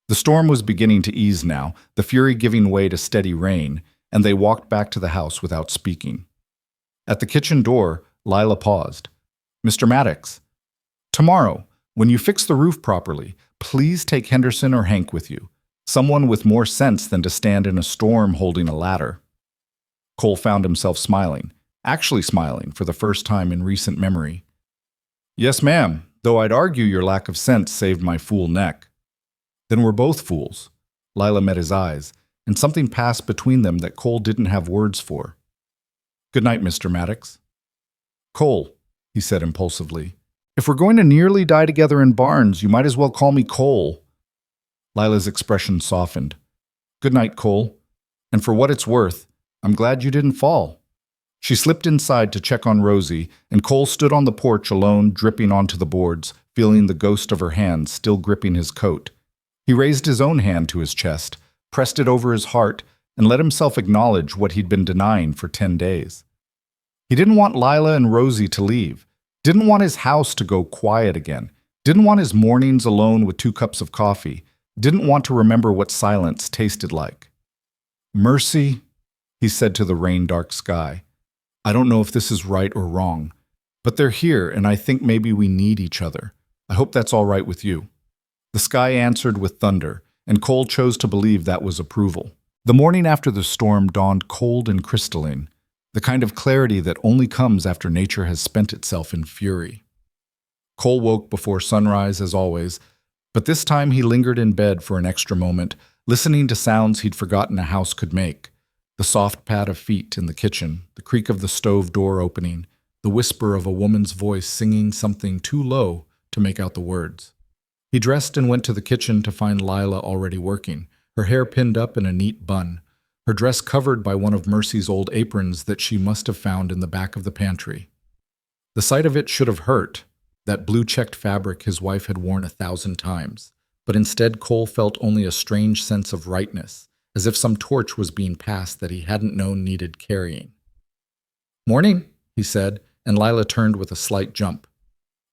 The storm was beginning to ease now, the fury giving way to steady rain, and they walked back to the house without speaking. At the kitchen door, Lila paused. Mr. Maddox, tomorrow, when you fix the roof properly, please take Henderson or Hank with you, someone with more sense than to stand in a storm holding a ladder. Cole found himself smiling, actually smiling for the first time in recent memory. Yes, ma'am, though I'd argue your lack of sense saved my fool neck. Then we're both fools. Lila met his eyes, and something passed between them that Cole didn't have words for. Good night, Mr. Maddox. Cole, he said impulsively, if we're going to nearly die together in barns, you might as well call me Cole. Lila's expression softened. Good night, Cole. And for what it's worth, I'm glad you didn't fall. She slipped inside to check on Rosie, and Cole stood on the porch alone, dripping onto the boards, feeling the ghost of her hand still gripping his coat. He raised his own hand to his chest, pressed it over his heart, and let himself acknowledge what he'd been denying for 10 days. He didn't want Lila and Rosie to leave, didn't want his house to go quiet again, didn't want his mornings alone with 2 cups of coffee, didn't want to remember what silence tasted like. Mercy, he said to the rain-dark sky. I don't know if this is right or wrong, but they're here, and I think maybe we need each other. I hope that's all right with you. The sky answered with thunder, and Cole chose to believe that was approval. The morning after the storm dawned cold and crystalline, the kind of clarity that only comes after nature has spent itself in fury. Cole woke before sunrise as always, but this time he lingered in bed for an extra moment, listening to sounds he'd forgotten a house could make. The soft pad of feet in the kitchen, the creak of the stove door opening, the whisper of a woman's voice singing something too low to make out the words. He dressed and went to the kitchen to find Lila already working, her hair pinned up in a neat bun, her dress covered by one of Mercy's old aprons that she must have found in the back of the pantry. The sight of it should have hurt, that blue-checked fabric his wife had worn 1,000 times, but instead Cole felt only a strange sense of rightness, as if some torch was being passed that he hadn't known needed carrying. Morning, he said, and Lila turned with a slight jump.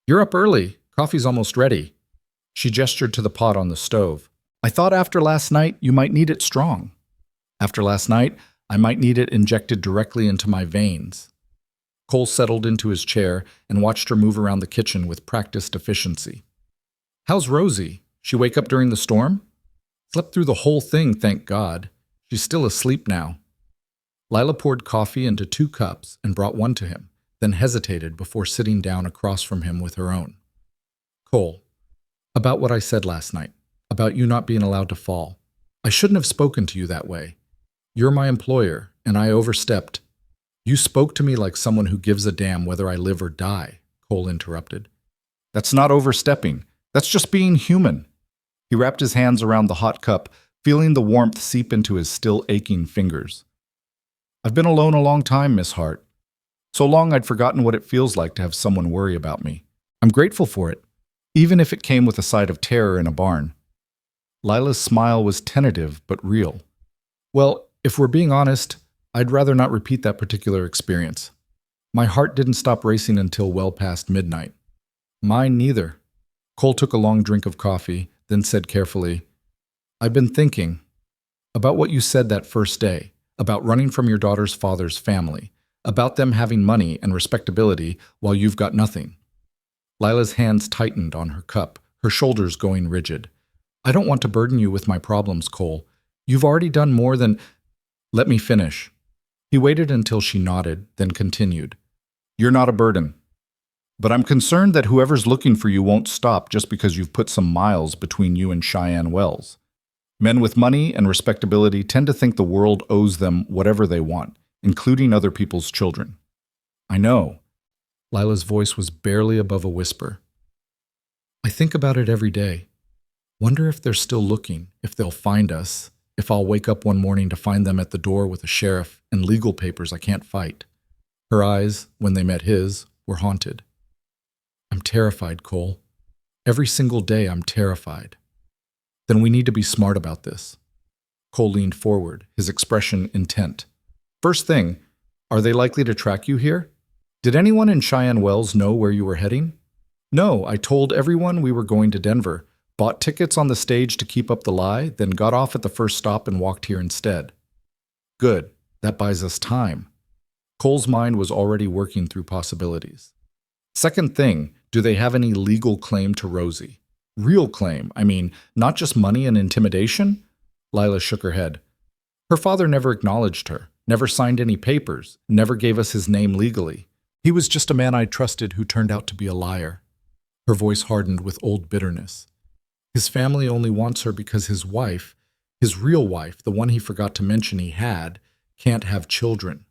You're up early. Coffee's almost ready. She gestured to the pot on the stove. I thought after last night you might need it strong. After last night, I might need it injected directly into my veins. Cole settled into his chair and watched her move around the kitchen with practiced efficiency. How's Rosie? She wake up during the storm? Slept through the whole thing, thank God. She's still asleep now. Lila poured coffee into 2 cups and brought one to him, then hesitated before sitting down across from him with her own. Cole, about what I said last night, about you not being allowed to fall. I shouldn't have spoken to you that way. You're my employer, and I overstepped. You spoke to me like someone who gives a damn whether I live or die, Cole interrupted. That's not overstepping. That's just being human. He wrapped his hands around the hot cup, feeling the warmth seep into his still aching fingers. I've been alone a long time, Miss Hart. So long I'd forgotten what it feels like to have someone worry about me. I'm grateful for it, even if it came with a side of terror in a barn. Lila's smile was tentative but real. Well, if we're being honest, I'd rather not repeat that particular experience. My heart didn't stop racing until well past midnight. Mine neither. Cole took a long drink of coffee, then said carefully, I've been thinking about what you said that first day, about running from your daughter's father's family, about them having money and respectability while you've got nothing. Lila's hands tightened on her cup, her shoulders going rigid. I don't want to burden you with my problems, Cole. You've already done more than... Let me finish. He waited until she nodded, then continued. You're not a burden. But I'm concerned that whoever's looking for you won't stop just because you've put some miles between you and Cheyenne Wells. Men with money and respectability tend to think the world owes them whatever they want, including other people's children. I know. Lila's voice was barely above a whisper. I think about it every day. Wonder if they're still looking, if they'll find us, if I'll wake up one morning to find them at the door with a sheriff and legal papers I can't fight. Her eyes, when they met his, were haunted. I'm terrified, Cole. Every single day I'm terrified. Then we need to be smart about this. Cole leaned forward, his expression intent. First thing, are they likely to track you here? Did anyone in Cheyenne Wells know where you were heading? No, I told everyone we were going to Denver, bought tickets on the stage to keep up the lie, then got off at the first stop and walked here instead. Good, that buys us time. Cole's mind was already working through possibilities. Second thing, do they have any legal claim to Rosie? Real claim, I mean, not just money and intimidation? Lila shook her head. Her father never acknowledged her, never signed any papers, never gave us his name legally. He was just a man I trusted who turned out to be a liar. Her voice hardened with old bitterness. His family only wants her because his wife, his real wife, the one he forgot to mention he had, can't have children.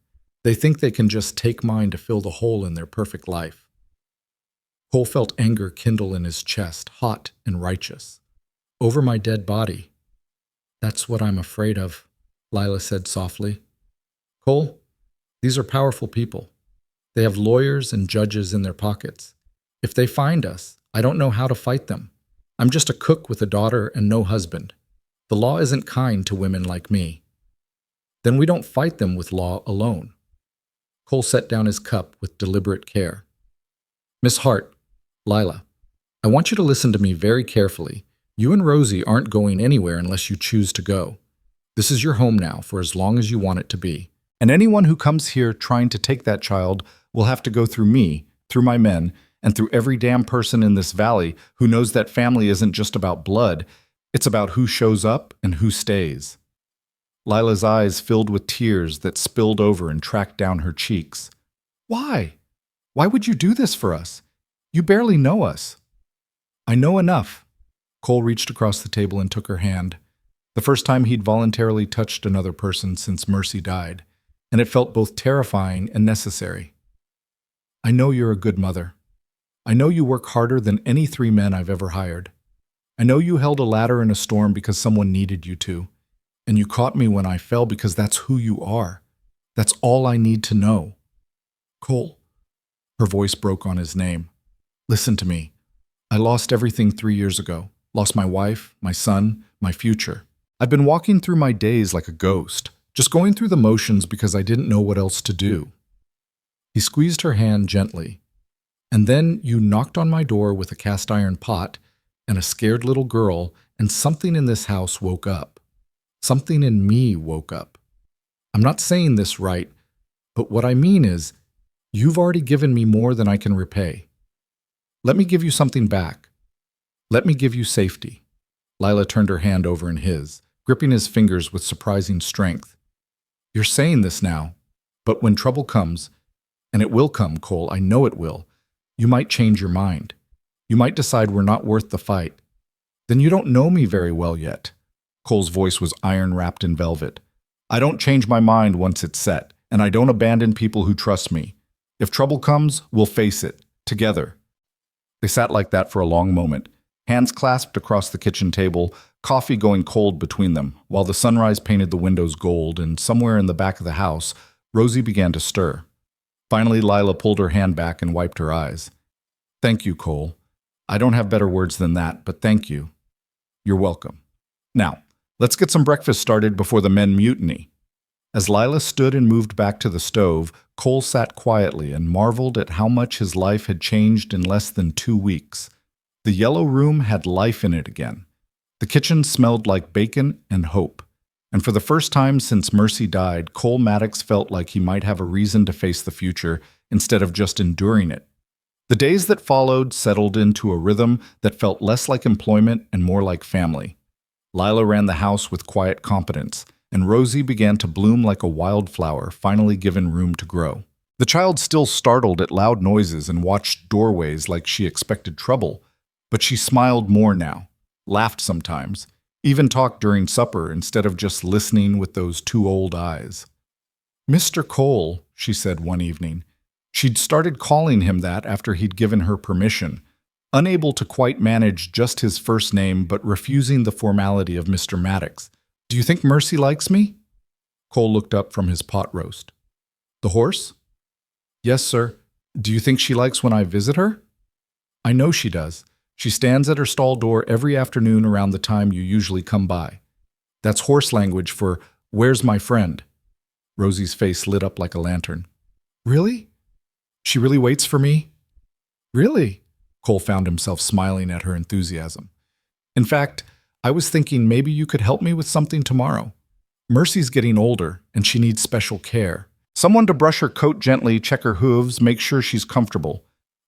They think they can just take mine to fill the hole in their perfect life. Cole felt anger kindle in his chest, hot and righteous. Over my dead body. That's what I'm afraid of, Lila said softly. Cole, these are powerful people. They have lawyers and judges in their pockets. If they find us, I don't know how to fight them. I'm just a cook with a daughter and no husband. The law isn't kind to women like me. Then we don't fight them with law alone. Cole set down his cup with deliberate care. Miss Hart, Lila, I want you to listen to me very carefully. You and Rosie aren't going anywhere unless you choose to go. This is your home now for as long as you want it to be. And anyone who comes here trying to take that child will have to go through me, through my men, and through every damn person in this valley who knows that family isn't just about blood, it's about who shows up and who stays. Lila's eyes filled with tears that spilled over and tracked down her cheeks. Why? Why would you do this for us? You barely know us. I know enough. Cole reached across the table and took her hand. The first time he'd voluntarily touched another person since Mercy died, and it felt both terrifying and necessary. I know you're a good mother. I know you work harder than any 3 men I've ever hired. I know you held a ladder in a storm because someone needed you to, and you caught me when I fell because that's who you are. That's all I need to know. Cole. Her voice broke on his name. Listen to me. I lost everything 3 years ago. Lost my wife, my son, my future. I've been walking through my days like a ghost, just going through the motions because I didn't know what else to do. He squeezed her hand gently. And then you knocked on my door with a cast iron pot and a scared little girl, and something in this house woke up. Something in me woke up. I'm not saying this right, but what I mean is, you've already given me more than I can repay. Let me give you something back. Let me give you safety. Lila turned her hand over in his, gripping his fingers with surprising strength. You're saying this now, but when trouble comes, and it will come, Cole, I know it will, you might change your mind. You might decide we're not worth the fight. Then you don't know me very well yet. Cole's voice was iron wrapped in velvet. I don't change my mind once it's set, and I don't abandon people who trust me. If trouble comes, we'll face it, together. They sat like that for a long moment, hands clasped across the kitchen table, coffee going cold between them, while the sunrise painted the windows gold, and somewhere in the back of the house, Rosie began to stir. Finally, Lila pulled her hand back and wiped her eyes. Thank you, Cole. I don't have better words than that, but thank you. You're welcome. Now, let's get some breakfast started before the men mutiny. As Lila stood and moved back to the stove, Cole sat quietly and marveled at how much his life had changed in less than 2 weeks. The yellow room had life in it again. The kitchen smelled like bacon and hope. And for the first time since Mercy died, Cole Maddox felt like he might have a reason to face the future instead of just enduring it. The days that followed settled into a rhythm that felt less like employment and more like family. Lila ran the house with quiet competence, and Rosie began to bloom like a wildflower, finally given room to grow. The child still startled at loud noises and watched doorways like she expected trouble, but she smiled more now, laughed sometimes, even talked during supper instead of just listening with those 2 old eyes. Mr. Cole, she said one evening. She'd started calling him that after he'd given her permission, unable to quite manage just his first name but refusing the formality of Mr. Maddox. Do you think Mercy likes me? Cole looked up from his pot roast. The horse? Yes, sir. Do you think she likes when I visit her? I know she does. She stands at her stall door every afternoon around the time you usually come by. That's horse language for, "Where's my friend?" Rosie's face lit up like a lantern. Really? She really waits for me? Really? Cole found himself smiling at her enthusiasm. In fact, I was thinking maybe you could help me with something tomorrow. Mercy's getting older, and she needs special care. Someone to brush her coat gently, check her hooves, make sure she's comfortable.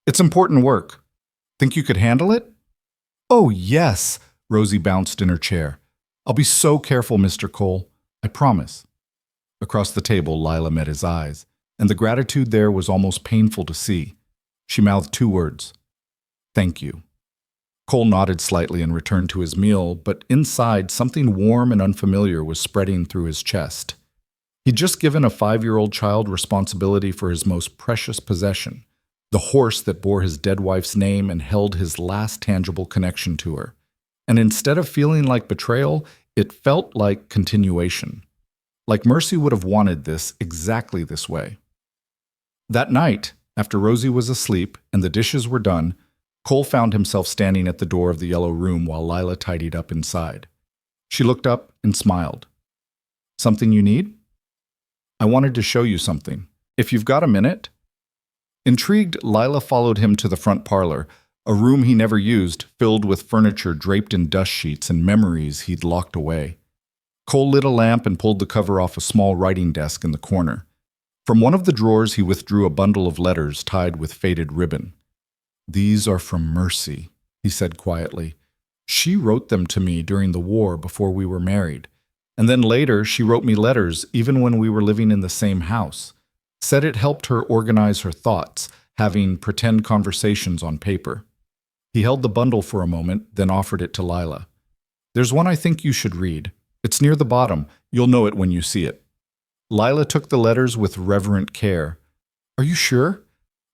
It's important work. Think you could handle it? Oh, yes, Rosie bounced in her chair. I'll be so careful, Mr. Cole. I promise. Across the table, Lila met his eyes, and the gratitude there was almost painful to see. She mouthed 2 words. Thank you. Cole nodded slightly and returned to his meal, but inside something warm and unfamiliar was spreading through his chest. He'd just given a 5-year-old child responsibility for his most precious possession, the horse that bore his dead wife's name and held his last tangible connection to her. And instead of feeling like betrayal, it felt like continuation. Like Mercy would have wanted this exactly this way. That night, after Rosie was asleep and the dishes were done, Cole found himself standing at the door of the yellow room while Lila tidied up inside. She looked up and smiled. Something you need? I wanted to show you something. If you've got a minute. Intrigued, Lila followed him to the front parlor, a room he never used, filled with furniture draped in dust sheets and memories he'd locked away. Cole lit a lamp and pulled the cover off a small writing desk in the corner. From one of the drawers, he withdrew a bundle of letters tied with faded ribbon. These are from Mercy, he said quietly. She wrote them to me during the war before we were married. And then later, she wrote me letters even when we were living in the same house. Said it helped her organize her thoughts, having pretend conversations on paper. He held the bundle for a moment, then offered it to Lila. There's one I think you should read. It's near the bottom. You'll know it when you see it. Lila took the letters with reverent care. Are you sure?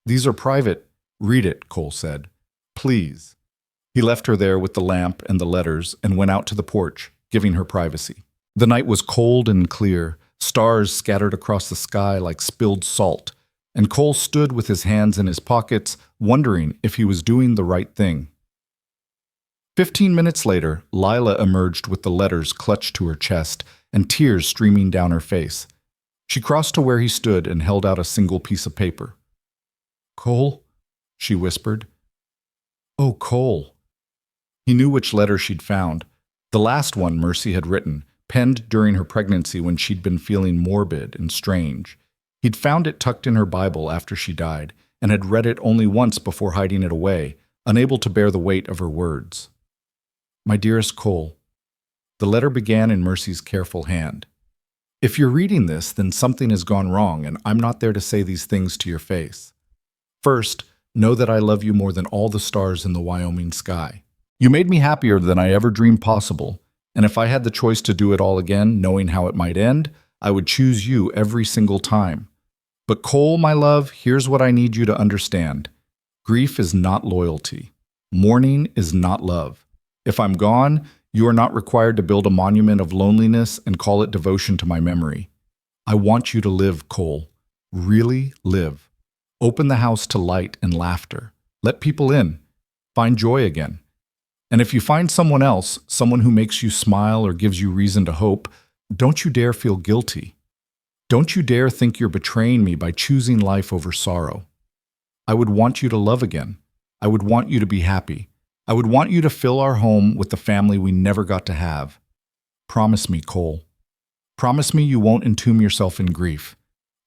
These are private. Read it, Cole said. Please. He left her there with the lamp and the letters and went out to the porch, giving her privacy. The night was cold and clear, stars scattered across the sky like spilled salt, and Cole stood with his hands in his pockets, wondering if he was doing the right thing. 15 minutes later, Lila emerged with the letters clutched to her chest and tears streaming down her face. She crossed to where he stood and held out a single piece of paper. Cole? She whispered. Oh, Cole. He knew which letter she'd found. The last one Mercy had written, penned during her pregnancy when she'd been feeling morbid and strange. He'd found it tucked in her Bible after she died, and had read it only once before hiding it away, unable to bear the weight of her words. My dearest Cole. The letter began in Mercy's careful hand. If you're reading this, then something has gone wrong, and I'm not there to say these things to your face. First, know that I love you more than all the stars in the Wyoming sky. You made me happier than I ever dreamed possible, and if I had the choice to do it all again, knowing how it might end, I would choose you every single time. But Cole, my love, here's what I need you to understand. Grief is not loyalty. Mourning is not love. If I'm gone, you are not required to build a monument of loneliness and call it devotion to my memory. I want you to live, Cole. Really live. Open the house to light and laughter. Let people in. Find joy again. And if you find someone else, someone who makes you smile or gives you reason to hope, don't you dare feel guilty. Don't you dare think you're betraying me by choosing life over sorrow. I would want you to love again. I would want you to be happy. I would want you to fill our home with the family we never got to have. Promise me, Cole. Promise me you won't entomb yourself in grief.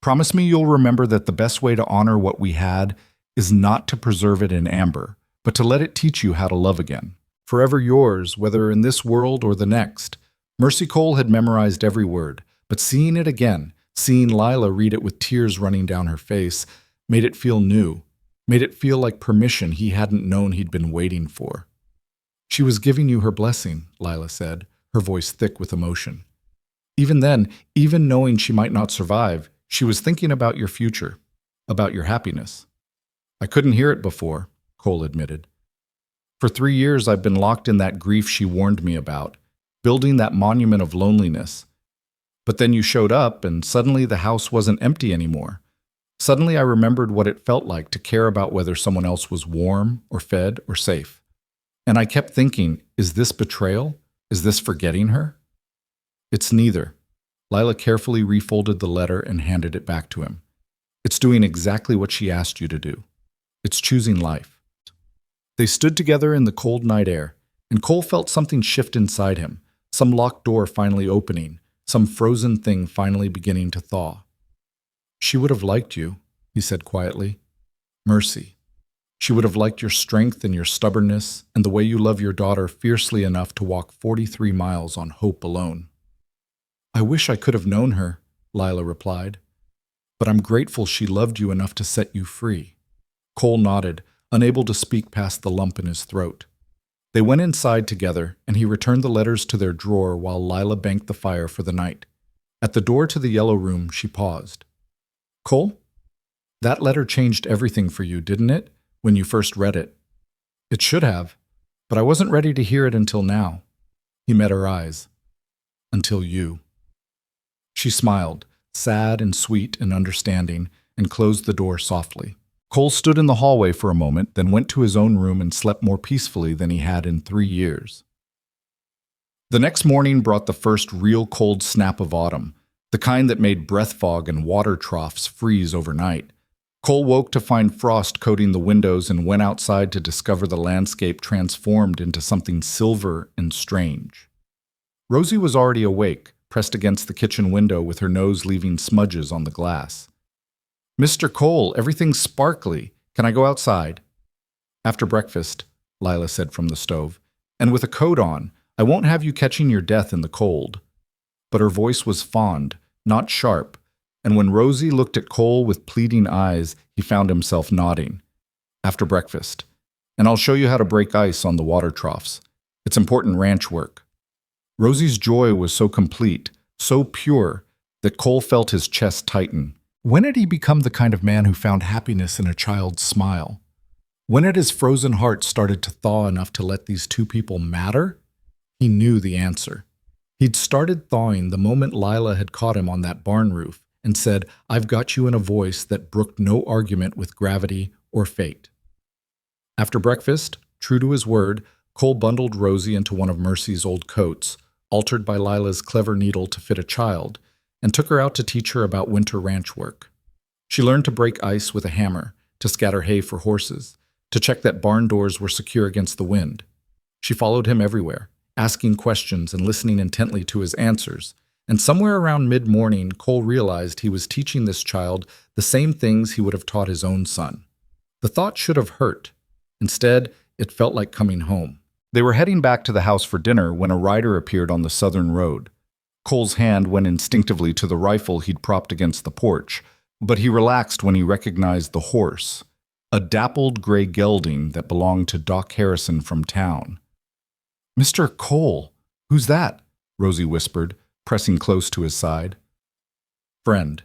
Promise me you'll remember that the best way to honor what we had is not to preserve it in amber, but to let it teach you how to love again. Forever yours, whether in this world or the next. Mercy Cole had memorized every word, but seeing it again, seeing Lila read it with tears running down her face, made it feel new, made it feel like permission he hadn't known he'd been waiting for. She was giving you her blessing, Lila said, her voice thick with emotion. Even then, even knowing she might not survive, she was thinking about your future, about your happiness. I couldn't hear it before, Cole admitted. For 3 years, I've been locked in that grief she warned me about, building that monument of loneliness. But then you showed up, and suddenly the house wasn't empty anymore. Suddenly I remembered what it felt like to care about whether someone else was warm or fed or safe. And I kept thinking, is this betrayal? Is this forgetting her? It's neither. Lila carefully refolded the letter and handed it back to him. It's doing exactly what she asked you to do. It's choosing life. They stood together in the cold night air, and Cole felt something shift inside him, some locked door finally opening, some frozen thing finally beginning to thaw. She would have liked you, he said quietly. Mercy. She would have liked your strength and your stubbornness and the way you love your daughter fiercely enough to walk 43 miles on hope alone. I wish I could have known her, Lila replied. But I'm grateful she loved you enough to set you free. Cole nodded, unable to speak past the lump in his throat. They went inside together, and he returned the letters to their drawer while Lila banked the fire for the night. At the door to the yellow room, she paused. Cole, that letter changed everything for you, didn't it, when you first read it? It should have, but I wasn't ready to hear it until now. He met her eyes. Until you. She smiled, sad and sweet and understanding, and closed the door softly. Cole stood in the hallway for a moment, then went to his own room and slept more peacefully than he had in 3 years. The next morning brought the first real cold snap of autumn, the kind that made breath fog and water troughs freeze overnight. Cole woke to find frost coating the windows and went outside to discover the landscape transformed into something silver and strange. Rosie was already awake, pressed against the kitchen window with her nose leaving smudges on the glass. Mr. Cole, everything's sparkly. Can I go outside? After breakfast, Lila said from the stove, and with a coat on, I won't have you catching your death in the cold. But her voice was fond, not sharp, and when Rosie looked at Cole with pleading eyes, he found himself nodding. After breakfast. And I'll show you how to break ice on the water troughs. It's important ranch work. Rosie's joy was so complete, so pure, that Cole felt his chest tighten. When had he become the kind of man who found happiness in a child's smile? When had his frozen heart started to thaw enough to let these two people matter? He knew the answer. He'd started thawing the moment Lila had caught him on that barn roof and said, I've got you in a voice that brooked no argument with gravity or fate. After breakfast, true to his word, Cole bundled Rosie into one of Mercy's old coats, altered by Lila's clever needle to fit a child, and took her out to teach her about winter ranch work. She learned to break ice with a hammer, to scatter hay for horses, to check that barn doors were secure against the wind. She followed him everywhere, asking questions and listening intently to his answers, and somewhere around mid-morning, Cole realized he was teaching this child the same things he would have taught his own son. The thought should have hurt. Instead, it felt like coming home. They were heading back to the house for dinner when a rider appeared on the southern road. Cole's hand went instinctively to the rifle he'd propped against the porch, but he relaxed when he recognized the horse, a dappled gray gelding that belonged to Doc Harrison from town. Mr. Cole, who's that? Rosie whispered, pressing close to his side. Friend,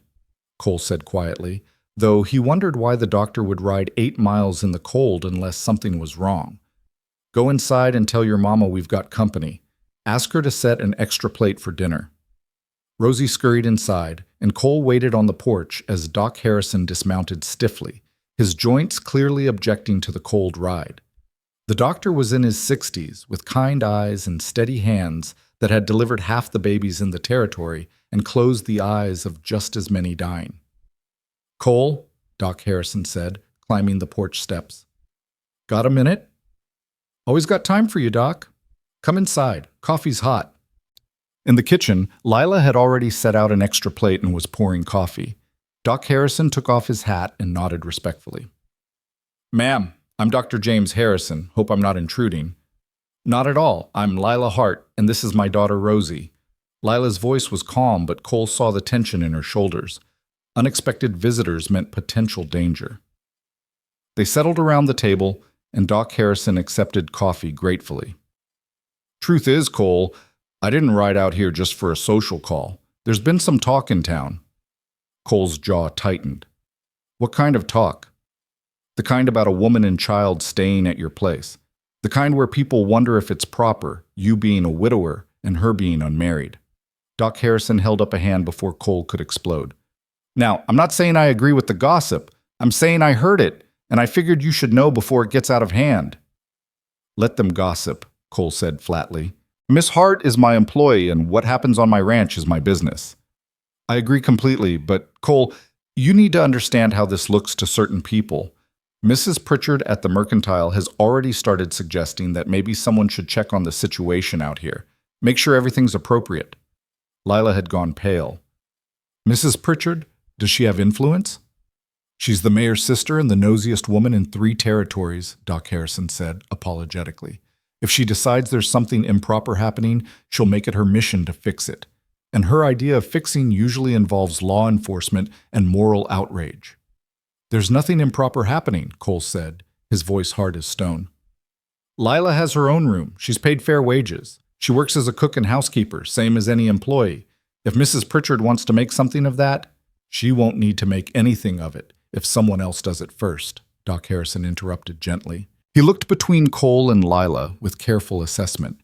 Cole said quietly, though he wondered why the doctor would ride 8 miles in the cold unless something was wrong. Go inside and tell your mama we've got company. Ask her to set an extra plate for dinner. Rosie scurried inside, and Cole waited on the porch as Doc Harrison dismounted stiffly, his joints clearly objecting to the cold ride. The doctor was in his 60s, with kind eyes and steady hands that had delivered half the babies in the territory and closed the eyes of just as many dying. Cole, Doc Harrison said, climbing the porch steps. Got a minute? Always got time for you, Doc. Come inside. Coffee's hot. In the kitchen, Lila had already set out an extra plate and was pouring coffee. Doc Harrison took off his hat and nodded respectfully. Ma'am, I'm Dr. James Harrison. Hope I'm not intruding. Not at all. I'm Lila Hart, and this is my daughter Rosie. Lila's voice was calm, but Cole saw the tension in her shoulders. Unexpected visitors meant potential danger. They settled around the table, and Doc Harrison accepted coffee gratefully. Truth is, Cole, I didn't ride out here just for a social call. There's been some talk in town. Cole's jaw tightened. What kind of talk? The kind about a woman and child staying at your place. The kind where people wonder if it's proper, you being a widower and her being unmarried. Doc Harrison held up a hand before Cole could explode. Now, I'm not saying I agree with the gossip. I'm saying I heard it, and I figured you should know before it gets out of hand. Let them gossip, Cole said flatly. Miss Hart is my employee, and what happens on my ranch is my business. I agree completely, but Cole, you need to understand how this looks to certain people. Mrs. Pritchard at the Mercantile has already started suggesting that maybe someone should check on the situation out here. Make sure everything's appropriate. Lila had gone pale. Mrs. Pritchard? Does she have influence? She's the mayor's sister and the nosiest woman in 3 territories, Doc Harrison said, apologetically. If she decides there's something improper happening, she'll make it her mission to fix it. And her idea of fixing usually involves law enforcement and moral outrage. There's nothing improper happening, Cole said, his voice hard as stone. Lila has her own room. She's paid fair wages. She works as a cook and housekeeper, same as any employee. If Mrs. Pritchard wants to make something of that, she won't need to make anything of it if someone else does it first, Doc Harrison interrupted gently. He looked between Cole and Lila with careful assessment.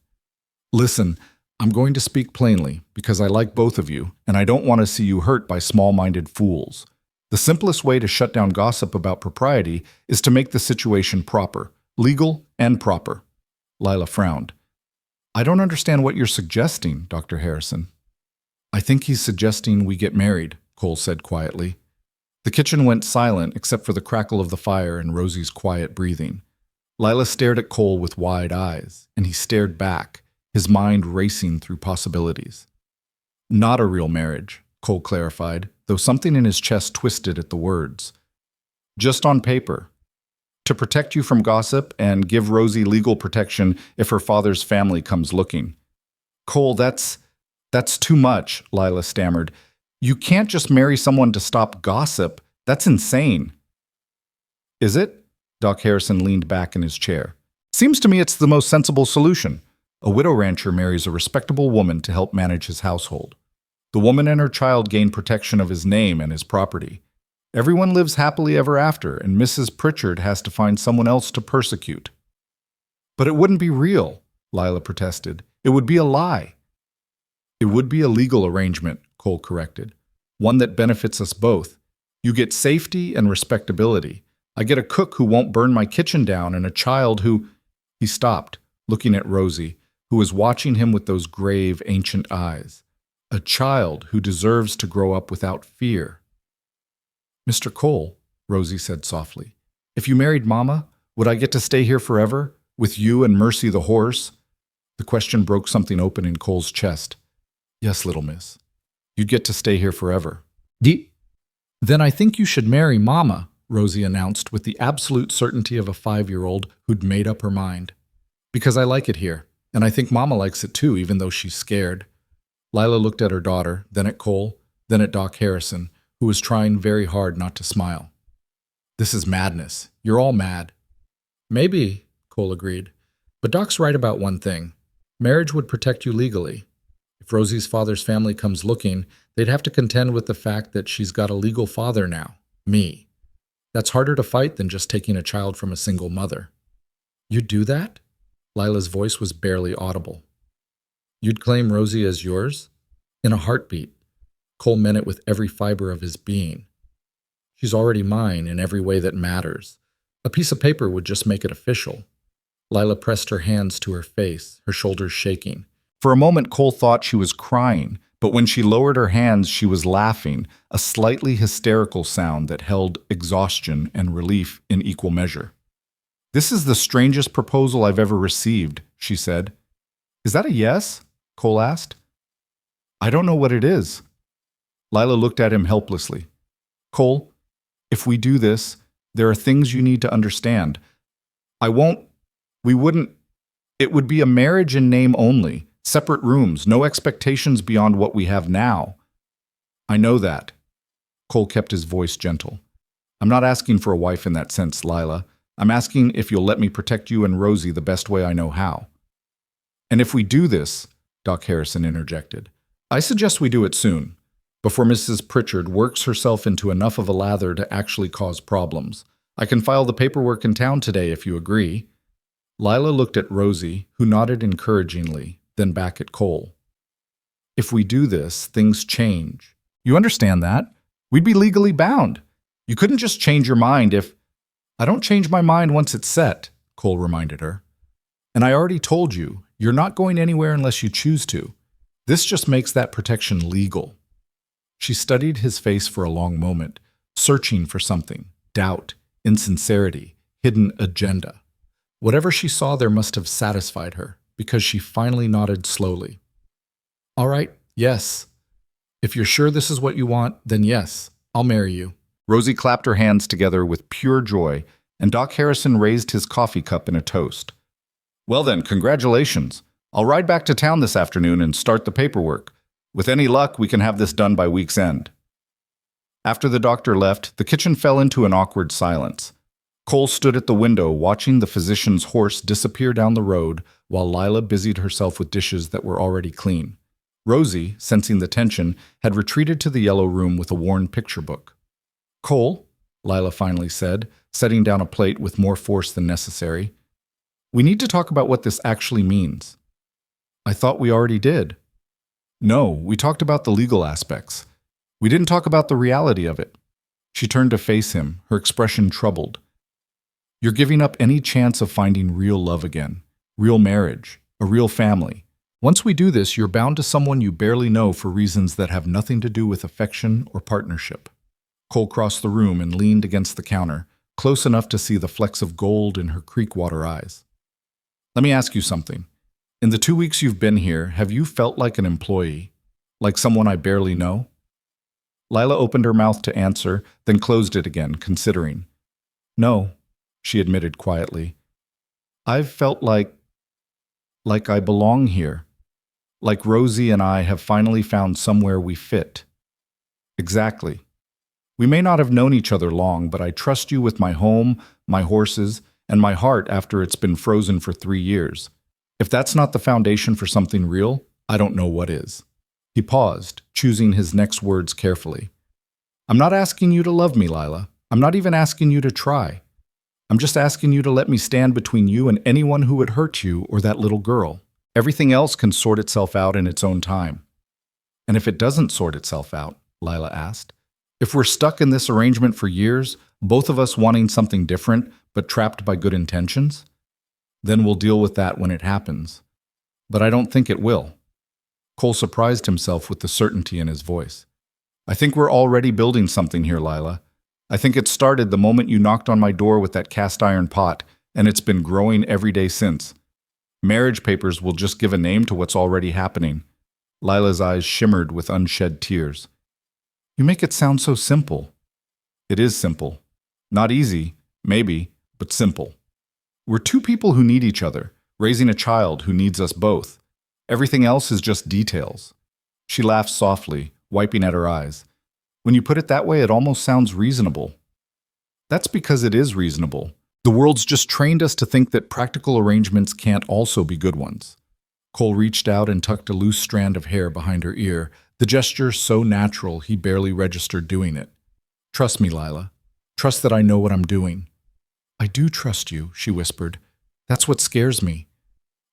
Listen, I'm going to speak plainly because I like both of you, and I don't want to see you hurt by small-minded fools. The simplest way to shut down gossip about propriety is to make the situation proper, legal and proper. Lila frowned. I don't understand what you're suggesting, Dr. Harrison. I think he's suggesting we get married, Cole said quietly. The kitchen went silent except for the crackle of the fire and Rosie's quiet breathing. Lila stared at Cole with wide eyes, and he stared back, his mind racing through possibilities. Not a real marriage, Cole clarified, though something in his chest twisted at the words. Just on paper. To protect you from gossip and give Rosie legal protection if her father's family comes looking. Cole, that's too much, Lila stammered. You can't just marry someone to stop gossip. That's insane. Is it? Doc Harrison leaned back in his chair. Seems to me it's the most sensible solution. A widow rancher marries a respectable woman to help manage his household. The woman and her child gain protection of his name and his property. Everyone lives happily ever after, and Mrs. Pritchard has to find someone else to persecute. But it wouldn't be real, Lila protested. It would be a lie. It would be a legal arrangement, Cole corrected. One that benefits us both. You get safety and respectability. I get a cook who won't burn my kitchen down and a child who... He stopped, looking at Rosie, who was watching him with those grave, ancient eyes. A child who deserves to grow up without fear. Mr. Cole, Rosie said softly, if you married Mama, would I get to stay here forever, with you and Mercy the horse? The question broke something open in Cole's chest. Yes, little miss. You'd get to stay here forever. Then I think you should marry Mama, Rosie announced with the absolute certainty of a 5-year-old who'd made up her mind. Because I like it here, and I think Mama likes it too, even though she's scared. Lila looked at her daughter, then at Cole, then at Doc Harrison, who was trying very hard not to smile. This is madness. You're all mad. Maybe, Cole agreed. But Doc's right about one thing. Marriage would protect you legally. If Rosie's father's family comes looking, they'd have to contend with the fact that she's got a legal father now, me. That's harder to fight than just taking a child from a single mother. You'd do that? Lila's voice was barely audible. You'd claim Rosie as yours? In a heartbeat. Cole meant it with every fiber of his being. She's already mine in every way that matters. A piece of paper would just make it official. Lila pressed her hands to her face, her shoulders shaking. For a moment, Cole thought she was crying, but when she lowered her hands, she was laughing, a slightly hysterical sound that held exhaustion and relief in equal measure. This is the strangest proposal I've ever received, she said. Is that a yes? Cole asked. I don't know what it is. Lila looked at him helplessly. Cole, if we do this, there are things you need to understand. It would be a marriage in name only, separate rooms, no expectations beyond what we have now. I know that. Cole kept his voice gentle. I'm not asking for a wife in that sense, Lila. I'm asking if you'll let me protect you and Rosie the best way I know how. And if we do this, Doc Harrison interjected, I suggest we do it soon, before Mrs. Pritchard works herself into enough of a lather to actually cause problems. I can file the paperwork in town today if you agree. Lila looked at Rosie, who nodded encouragingly, then back at Cole. If we do this, things change. You understand that? We'd be legally bound. You couldn't just change your mind if— I don't change my mind once it's set, Cole reminded her. And I already told you, you're not going anywhere unless you choose to. This just makes that protection legal. She studied his face for a long moment, searching for something— doubt, insincerity, hidden agenda. Whatever she saw there must have satisfied her, because she finally nodded slowly. All right, yes. If you're sure this is what you want, then yes, I'll marry you. Rosie clapped her hands together with pure joy, and Doc Harrison raised his coffee cup in a toast. Well then, congratulations. I'll ride back to town this afternoon and start the paperwork. With any luck, we can have this done by week's end. After the doctor left, the kitchen fell into an awkward silence. Cole stood at the window watching the physician's horse disappear down the road while Lila busied herself with dishes that were already clean. Rosie, sensing the tension, had retreated to the yellow room with a worn picture book. Cole, Lila finally said, setting down a plate with more force than necessary, we need to talk about what this actually means. I thought we already did. No, we talked about the legal aspects. We didn't talk about the reality of it. She turned to face him, her expression troubled. You're giving up any chance of finding real love again, real marriage, a real family. Once we do this, you're bound to someone you barely know for reasons that have nothing to do with affection or partnership. Cole crossed the room and leaned against the counter, close enough to see the flecks of gold in her creek-water eyes. Let me ask you something. In the 2 weeks you've been here, have you felt like an employee? Like someone I barely know? Lila opened her mouth to answer, then closed it again, considering. No, she admitted quietly. I've felt like I belong here. Like Rosie and I have finally found somewhere we fit. Exactly. We may not have known each other long, but I trust you with my home, my horses, and my heart after it's been frozen for 3 years. If that's not the foundation for something real, I don't know what is. He paused, choosing his next words carefully. I'm not asking you to love me, Lila. I'm not even asking you to try. I'm just asking you to let me stand between you and anyone who would hurt you or that little girl. Everything else can sort itself out in its own time. And if it doesn't sort itself out, Lila asked, if we're stuck in this arrangement for years, both of us wanting something different but trapped by good intentions, then we'll deal with that when it happens. But I don't think it will. Cole surprised himself with the certainty in his voice. I think we're already building something here, Lila. I think it started the moment you knocked on my door with that cast iron pot, and it's been growing every day since. Marriage papers will just give a name to what's already happening. Lila's eyes shimmered with unshed tears. You make it sound so simple. It is simple. Not easy, maybe, but simple. We're two people who need each other, raising a child who needs us both. Everything else is just details. She laughed softly, wiping at her eyes. When you put it that way, it almost sounds reasonable. That's because it is reasonable. The world's just trained us to think that practical arrangements can't also be good ones. Cole reached out and tucked a loose strand of hair behind her ear, the gesture so natural he barely registered doing it. Trust me, Lila. Trust that I know what I'm doing. I do trust you, she whispered. That's what scares me.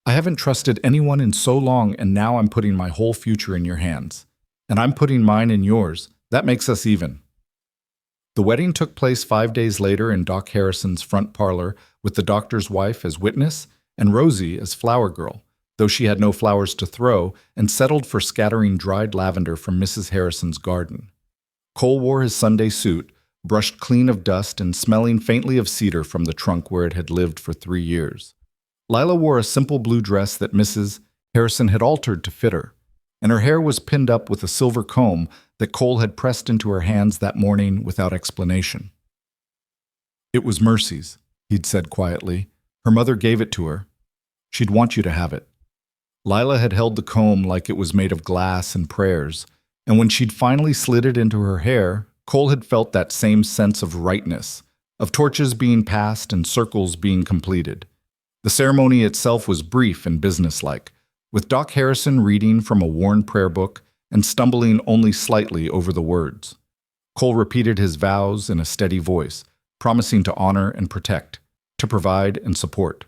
I haven't trusted anyone in so long, and now I'm putting my whole future in your hands. And I'm putting mine in yours. That makes us even. The wedding took place 5 days later in Doc Harrison's front parlor with the doctor's wife as witness and Rosie as flower girl, though she had no flowers to throw and settled for scattering dried lavender from Mrs. Harrison's garden. Cole wore his Sunday suit, brushed clean of dust and smelling faintly of cedar from the trunk where it had lived for 3 years. Lila wore a simple blue dress that Mrs. Harrison had altered to fit her, and her hair was pinned up with a silver comb that Cole had pressed into her hands that morning without explanation. It was Mercy's, he'd said quietly. Her mother gave it to her. She'd want you to have it. Lila had held the comb like it was made of glass and prayers, and when she'd finally slid it into her hair, Cole had felt that same sense of rightness, of torches being passed and circles being completed. The ceremony itself was brief and businesslike, with Doc Harrison reading from a worn prayer book and stumbling only slightly over the words. Cole repeated his vows in a steady voice, promising to honor and protect, to provide and support.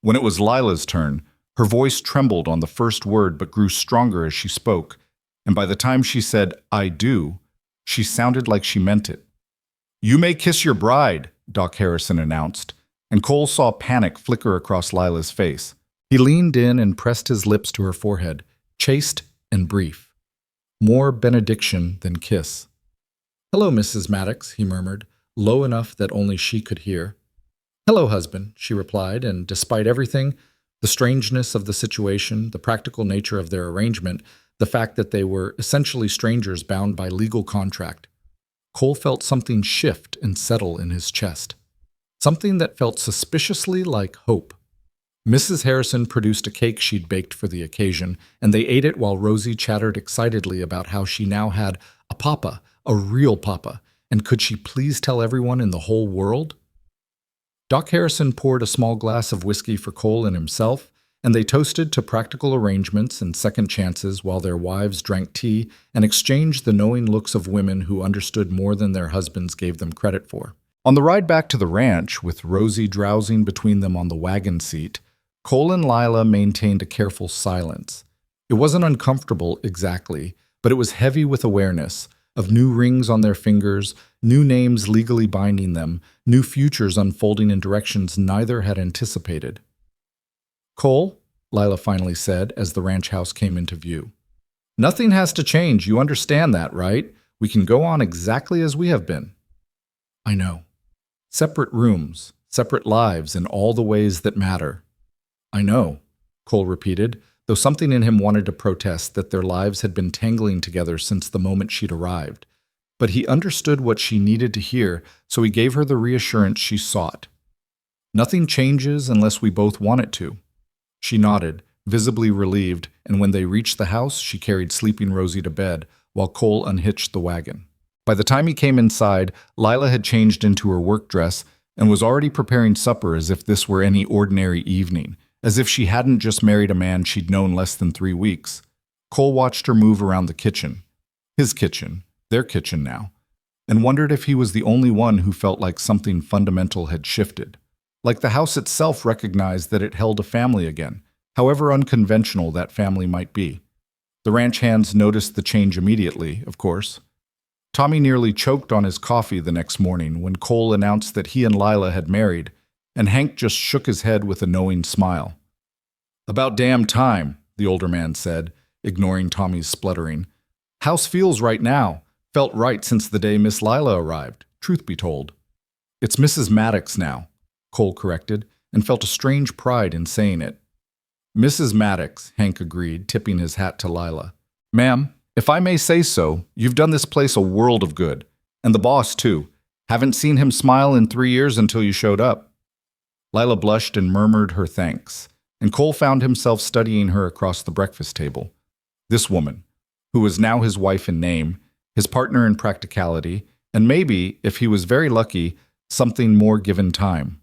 When it was Lila's turn, her voice trembled on the first word but grew stronger as she spoke, and by the time she said, "I do," She sounded like she meant it. "You may kiss your bride," Doc Harrison announced, and Cole saw panic flicker across Lila's face. He leaned in and pressed his lips to her forehead, chaste and brief. More benediction than kiss. "Hello, Mrs. Maddox," he murmured, low enough that only she could hear. "Hello, husband," she replied, and despite everything, the strangeness of the situation, the practical nature of their arrangement, the fact that they were essentially strangers bound by legal contract, Cole felt something shift and settle in his chest. Something that felt suspiciously like hope. Mrs. Harrison produced a cake she'd baked for the occasion, and they ate it while Rosie chattered excitedly about how she now had a papa, a real papa, and could she please tell everyone in the whole world? Doc Harrison poured a small glass of whiskey for Cole and himself, and they toasted to practical arrangements and second chances while their wives drank tea and exchanged the knowing looks of women who understood more than their husbands gave them credit for. On the ride back to the ranch, with Rosie drowsing between them on the wagon seat, Cole and Lila maintained a careful silence. It wasn't uncomfortable exactly, but it was heavy with awareness of new rings on their fingers, new names legally binding them, new futures unfolding in directions neither had anticipated. "Cole," Lila finally said as the ranch house came into view. "Nothing has to change, you understand that, right? We can go on exactly as we have been." "I know. Separate rooms, separate lives in all the ways that matter." "I know," Cole repeated, though something in him wanted to protest that their lives had been tangling together since the moment she'd arrived. But he understood what she needed to hear, so he gave her the reassurance she sought. "Nothing changes unless we both want it to." She nodded, visibly relieved, and when they reached the house, she carried sleeping Rosie to bed, while Cole unhitched the wagon. By the time he came inside, Lila had changed into her work dress and was already preparing supper as if this were any ordinary evening, as if she hadn't just married a man she'd known less than 3 weeks. Cole watched her move around the kitchen. His kitchen, their kitchen now, and wondered if he was the only one who felt like something fundamental had shifted. Like the house itself recognized that it held a family again, however unconventional that family might be. The ranch hands noticed the change immediately, of course. Tommy nearly choked on his coffee the next morning when Cole announced that he and Lila had married, and Hank just shook his head with a knowing smile. "About damn time," the older man said, ignoring Tommy's spluttering. "House feels right now. Felt right since the day Miss Lila arrived, truth be told." "It's Mrs. Maddox now," Cole corrected, and felt a strange pride in saying it. "Mrs. Maddox," Hank agreed, tipping his hat to Lila. "Ma'am, if I may say so, you've done this place a world of good. And the boss, too. Haven't seen him smile in 3 years until you showed up." Lila blushed and murmured her thanks, and Cole found himself studying her across the breakfast table. This woman, who was now his wife in name, his partner in practicality, and maybe, if he was very lucky, something more given time.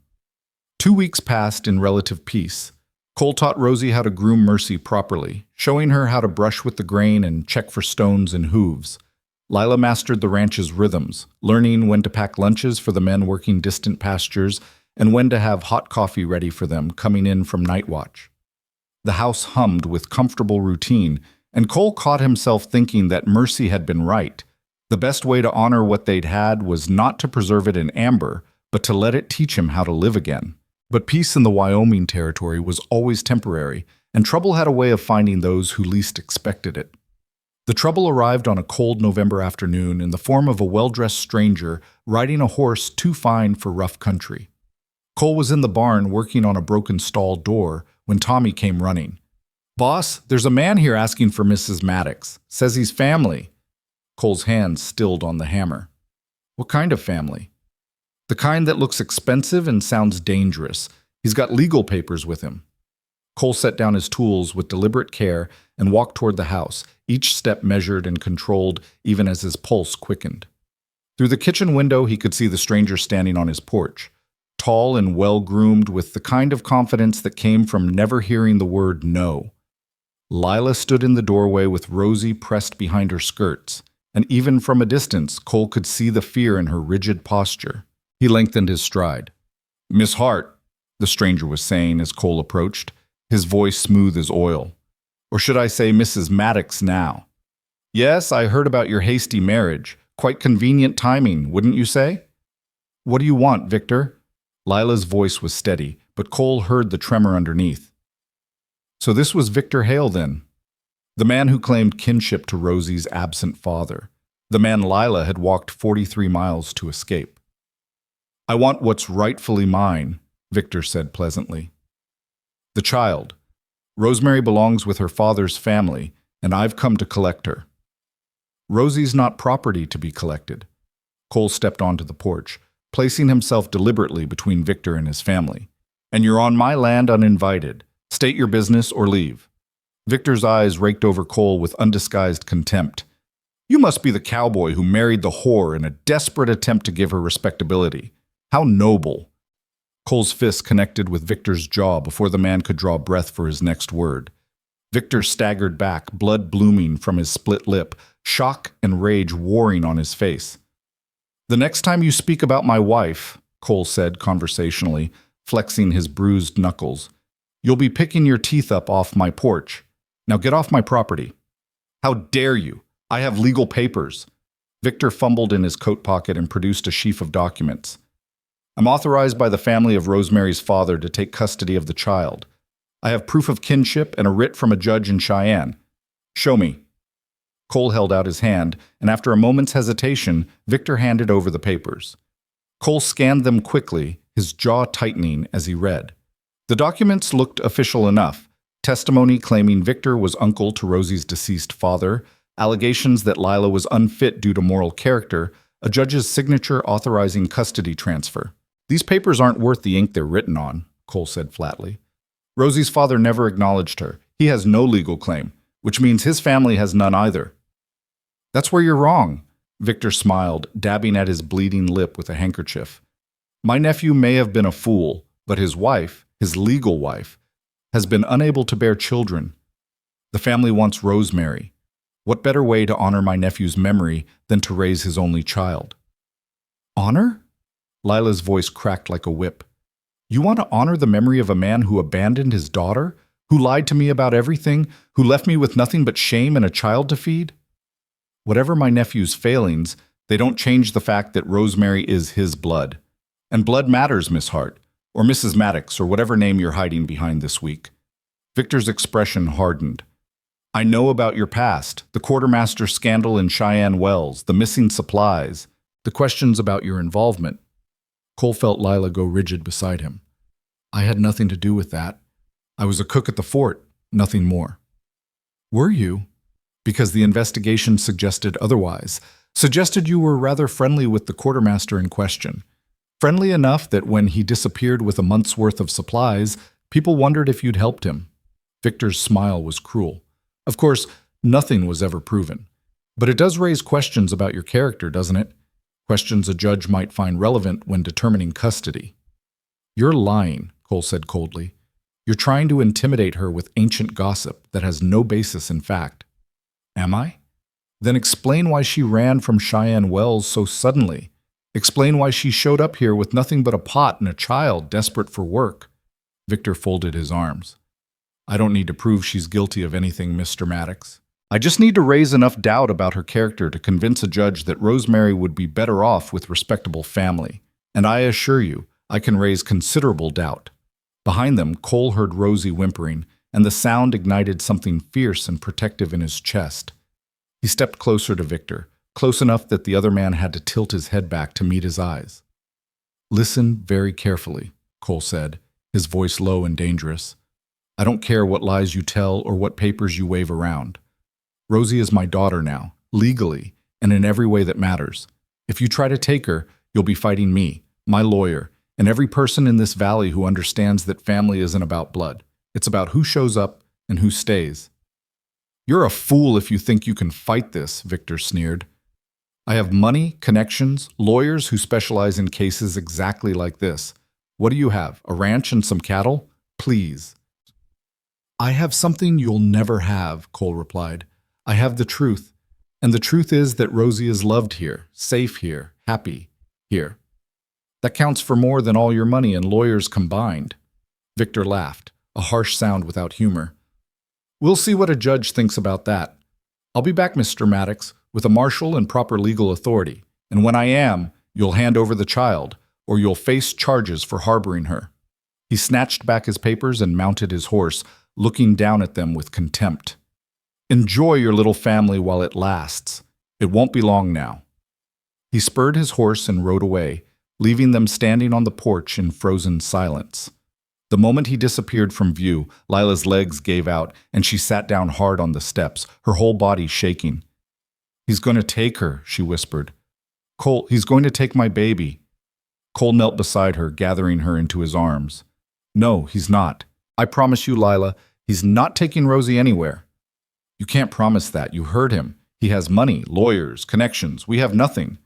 2 weeks passed in relative peace. Cole taught Rosie how to groom Mercy properly, showing her how to brush with the grain and check for stones and hooves. Lila mastered the ranch's rhythms, learning when to pack lunches for the men working distant pastures and when to have hot coffee ready for them coming in from night watch. The house hummed with comfortable routine, and Cole caught himself thinking that Mercy had been right. The best way to honor what they'd had was not to preserve it in amber, but to let it teach him how to live again. But peace in the Wyoming territory was always temporary, and trouble had a way of finding those who least expected it. The trouble arrived on a cold November afternoon in the form of a well-dressed stranger riding a horse too fine for rough country. Cole was in the barn working on a broken stall door when Tommy came running. "Boss, there's a man here asking for Mrs. Maddox. Says he's family." Cole's hands stilled on the hammer. "What kind of family?" "The kind that looks expensive and sounds dangerous. He's got legal papers with him." Cole set down his tools with deliberate care and walked toward the house, each step measured and controlled even as his pulse quickened. Through the kitchen window he could see the stranger standing on his porch, tall and well-groomed with the kind of confidence that came from never hearing the word no. Lila stood in the doorway with Rosie pressed behind her skirts, and even from a distance Cole could see the fear in her rigid posture. He lengthened his stride. "Miss Hart," the stranger was saying as Cole approached, his voice smooth as oil. "Or should I say Mrs. Maddox now?" "Yes, I heard about your hasty marriage. Quite convenient timing, wouldn't you say? What do you want, Victor? Lila's voice was steady, but Cole heard the tremor underneath. So this was Victor Hale then, the man who claimed kinship to Rosie's absent father, the man Lila had walked 43 miles to escape. I want what's rightfully mine, Victor said pleasantly. The child. Rosemary belongs with her father's family, and I've come to collect her. Rosie's not property to be collected. Cole stepped onto the porch, placing himself deliberately between Victor and his family. And you're on my land uninvited. State your business or leave. Victor's eyes raked over Cole with undisguised contempt. You must be the cowboy who married the whore in a desperate attempt to give her respectability. How noble. Cole's fist connected with Victor's jaw before the man could draw breath for his next word. Victor staggered back, blood blooming from his split lip, shock and rage warring on his face. The next time you speak about my wife, Cole said conversationally, flexing his bruised knuckles, you'll be picking your teeth up off my porch. Now get off my property. How dare you? I have legal papers. Victor fumbled in his coat pocket and produced a sheaf of documents. I'm authorized by the family of Rosemary's father to take custody of the child. I have proof of kinship and a writ from a judge in Cheyenne. Show me. Cole held out his hand, and after a moment's hesitation, Victor handed over the papers. Cole scanned them quickly, his jaw tightening as he read. The documents looked official enough. Testimony claiming Victor was uncle to Rosie's deceased father, allegations that Lila was unfit due to moral character, a judge's signature authorizing custody transfer. These papers aren't worth the ink they're written on, Cole said flatly. Rosie's father never acknowledged her. He has no legal claim, which means his family has none either. That's where you're wrong, Victor smiled, dabbing at his bleeding lip with a handkerchief. My nephew may have been a fool, but his wife, his legal wife, has been unable to bear children. The family wants Rosemary. What better way to honor my nephew's memory than to raise his only child? Honor? Lila's voice cracked like a whip. You want to honor the memory of a man who abandoned his daughter, who lied to me about everything, who left me with nothing but shame and a child to feed? Whatever my nephew's failings, they don't change the fact that Rosemary is his blood. And blood matters, Miss Hart, or Mrs. Maddox, or whatever name you're hiding behind this week. Victor's expression hardened. I know about your past, the quartermaster scandal in Cheyenne Wells, the missing supplies, the questions about your involvement. Cole felt Lila go rigid beside him. I had nothing to do with that. I was a cook at the fort, nothing more. Were you? Because the investigation suggested otherwise, suggested you were rather friendly with the quartermaster in question. Friendly enough that when he disappeared with a month's worth of supplies, people wondered if you'd helped him. Victor's smile was cruel. Of course, nothing was ever proven. But it does raise questions about your character, doesn't it? Questions a judge might find relevant when determining custody. You're lying, Cole said coldly. You're trying to intimidate her with ancient gossip that has no basis in fact. Am I? Then explain why she ran from Cheyenne Wells so suddenly. Explain why she showed up here with nothing but a pot and a child desperate for work. Victor folded his arms. I don't need to prove she's guilty of anything, Mr. Maddox. I just need to raise enough doubt about her character to convince a judge that Rosemary would be better off with respectable family. And I assure you, I can raise considerable doubt. Behind them, Cole heard Rosie whimpering, and the sound ignited something fierce and protective in his chest. He stepped closer to Victor, close enough that the other man had to tilt his head back to meet his eyes. Listen very carefully, Cole said, his voice low and dangerous. I don't care what lies you tell or what papers you wave around. Rosie is my daughter now, legally, and in every way that matters. If you try to take her, you'll be fighting me, my lawyer, and every person in this valley who understands that family isn't about blood. It's about who shows up and who stays. You're a fool if you think you can fight this, Victor sneered. I have money, connections, lawyers who specialize in cases exactly like this. What do you have, a ranch and some cattle? Please. I have something you'll never have, Cole replied. I have the truth. And the truth is that Rosie is loved here, safe here, happy here. That counts for more than all your money and lawyers combined. Victor laughed, a harsh sound without humor. We'll see what a judge thinks about that. I'll be back, Mr. Maddox. with a marshal and proper legal authority. And when I am, you'll hand over the child, or you'll face charges for harboring her." He snatched back his papers and mounted his horse, looking down at them with contempt. "Enjoy your little family while it lasts. It won't be long now." He spurred his horse and rode away, leaving them standing on the porch in frozen silence. The moment he disappeared from view, Lila's legs gave out, and she sat down hard on the steps, her whole body shaking. "He's going to take her," she whispered. "Cole, he's going to take my baby." Cole knelt beside her, gathering her into his arms. "No, he's not. I promise you, Lila, he's not taking Rosie anywhere." "You can't promise that. You heard him. He has money, lawyers, connections. We have nothing."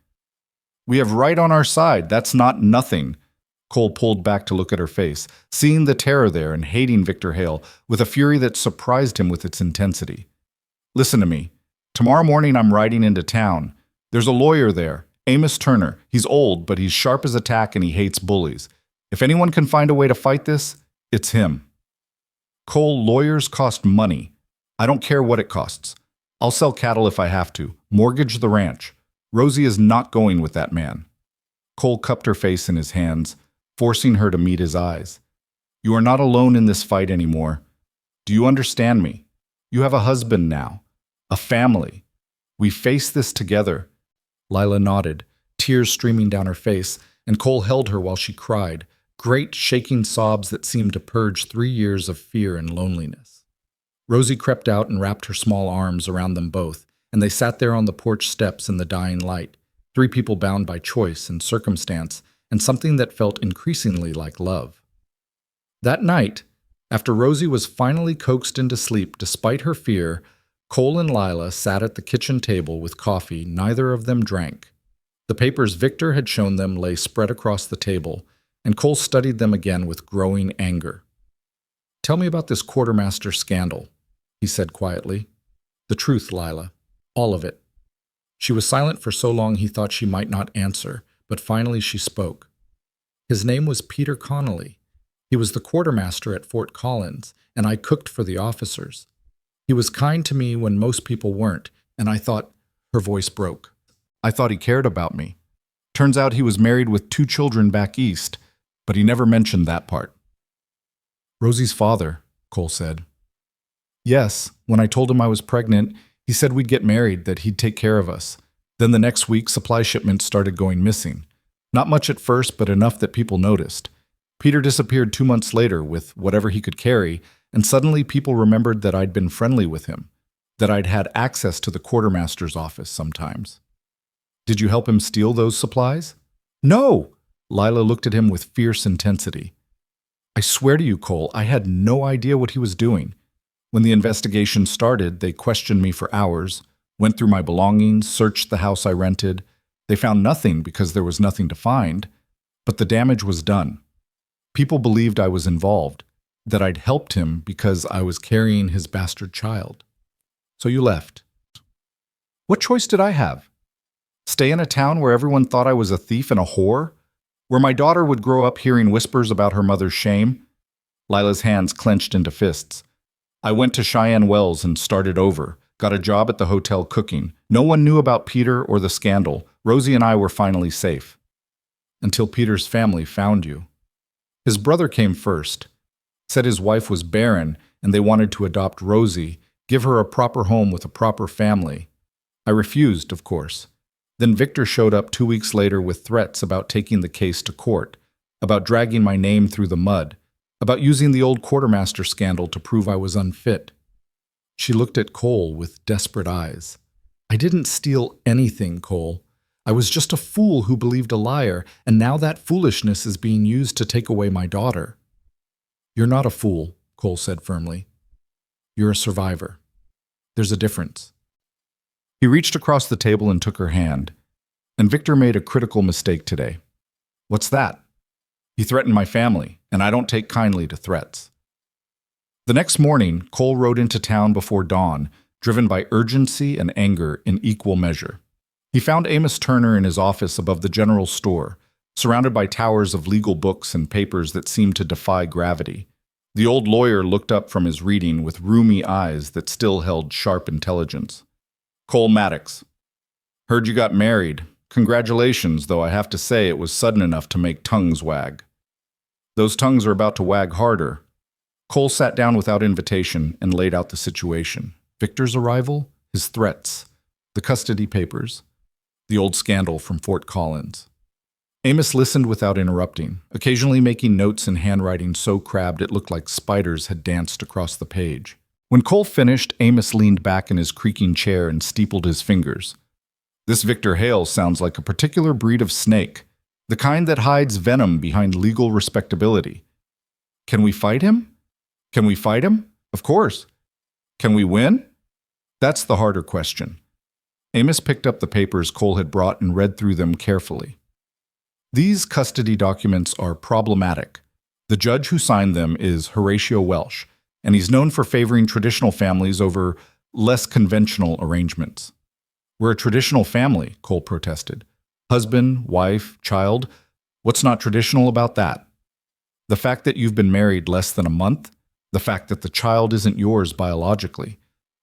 "We have right on our side. That's not nothing." Cole pulled back to look at her face, seeing the terror there and hating Victor Hale with a fury that surprised him with its intensity. "Listen to me. Tomorrow morning I'm riding into town. There's a lawyer there, Amos Turner. He's old, but he's sharp as a tack and he hates bullies. If anyone can find a way to fight this, it's him." "Cole, lawyers cost money. I don't care what it costs. I'll sell cattle if I have to, mortgage the ranch. Rosie is not going with that man." Cole cupped her face in his hands, forcing her to meet his eyes. "You are not alone in this fight anymore. Do you understand me? You have a husband now, a family. We face this together." Lila nodded, tears streaming down her face, and Cole held her while she cried, great shaking sobs that seemed to purge 3 years of fear and loneliness. Rosie crept out and wrapped her small arms around them both, and they sat there on the porch steps in the dying light, 3 people bound by choice and circumstance, and something that felt increasingly like love. That night, after Rosie was finally coaxed into sleep despite her fear, Cole and Lila sat at the kitchen table with coffee neither of them drank. The papers Victor had shown them lay spread across the table, and Cole studied them again with growing anger. "Tell me about this quartermaster scandal," he said quietly. "The truth, Lila. All of it." She was silent for so long he thought she might not answer, but finally she spoke. "His name was Peter Connolly. He was the quartermaster at Fort Collins, and I cooked for the officers. He was kind to me when most people weren't, and I thought—" Her voice broke. "I thought he cared about me. Turns out he was married with 2 children back east, but he never mentioned that part." "Rosie's father," Cole said. "Yes, when I told him I was pregnant, he said we'd get married, that he'd take care of us. Then the next week, supply shipments started going missing. Not much at first, but enough that people noticed. Peter disappeared 2 months later with whatever he could carry, and suddenly people remembered that I'd been friendly with him, that I'd had access to the quartermaster's office sometimes." "Did you help him steal those supplies?" "No!" Lila looked at him with fierce intensity. "I swear to you, Cole, I had no idea what he was doing. When the investigation started, they questioned me for hours, went through my belongings, searched the house I rented. They found nothing because there was nothing to find, but the damage was done. People believed I was involved, that I'd helped him because I was carrying his bastard child. So you left. What choice did I have? Stay in a town where everyone thought I was a thief and a whore? Where my daughter would grow up hearing whispers about her mother's shame?" Lila's hands clenched into fists. "I went to Cheyenne Wells and started over, got a job at the hotel cooking. No one knew about Peter or the scandal. Rosie and I were finally safe. Until Peter's family found you. His brother came first, said his wife was barren and they wanted to adopt Rosie, give her a proper home with a proper family. I refused, of course. Then Victor showed up 2 weeks later with threats about taking the case to court, about dragging my name through the mud, about using the old quartermaster scandal to prove I was unfit." She looked at Cole with desperate eyes. "I didn't steal anything, Cole. I was just a fool who believed a liar, and now that foolishness is being used to take away my daughter." "You're not a fool," Cole said firmly. "You're a survivor. There's a difference." He reached across the table and took her hand. "And Victor made a critical mistake today." "What's that?" "He threatened my family, and I don't take kindly to threats." The next morning, Cole rode into town before dawn, driven by urgency and anger in equal measure. He found Amos Turner in his office above the general store, surrounded by towers of legal books and papers that seemed to defy gravity. The old lawyer looked up from his reading with rheumy eyes that still held sharp intelligence. "Cole Maddox, Heard you got married. Congratulations, though I have to say it was sudden enough to make tongues wag. Those tongues are about to wag harder. Cole sat down without invitation and laid out the situation. Victor's arrival, his threats, the custody papers, the old scandal from Fort Collins. Amos listened without interrupting, occasionally making notes in handwriting so crabbed it looked like spiders had danced across the page. When Cole finished, Amos leaned back in his creaking chair and steepled his fingers. This Victor Hale sounds like a particular breed of snake, the kind that hides venom behind legal respectability. Can we fight him? Can we fight him? Of course. Can we win? That's the harder question. Amos picked up the papers Cole had brought and read through them carefully. These custody documents are problematic. The judge who signed them is Horatio Welsh, and he's known for favoring traditional families over less conventional arrangements. We're a traditional family, Cole protested. Husband, wife, child. What's not traditional about that? The fact that you've been married less than a month, the fact that the child isn't yours biologically,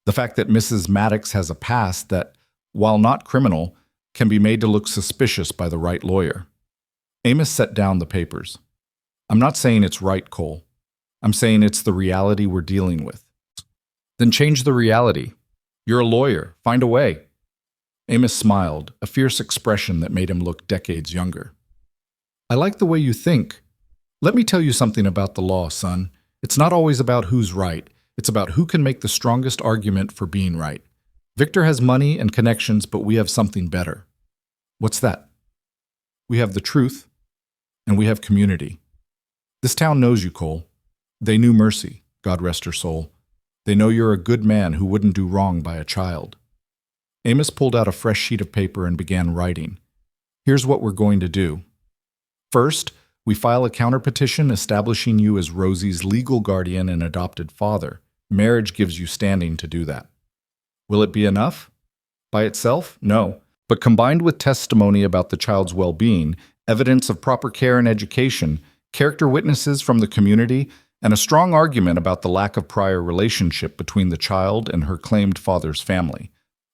the fact that Mrs. Maddox has a past that, while not criminal, can be made to look suspicious by the right lawyer. Amos set down the papers. I'm not saying it's right, Cole. I'm saying it's the reality we're dealing with. Then change the reality. You're a lawyer. Find a way. Amos smiled, a fierce expression that made him look decades younger. I like the way you think. Let me tell you something about the law, son. It's not always about who's right. It's about who can make the strongest argument for being right. Victor has money and connections, but we have something better. What's that? We have the truth, and we have community. This town knows you, Cole. They knew Mercy, God rest her soul. They know you're a good man who wouldn't do wrong by a child. Amos pulled out a fresh sheet of paper and began writing. Here's what we're going to do. First, we file a counterpetition establishing you as Rosie's legal guardian and adopted father. Marriage gives you standing to do that. Will it be enough? By itself? No. But combined with testimony about the child's well-being, evidence of proper care and education, character witnesses from the community, and a strong argument about the lack of prior relationship between the child and her claimed father's family.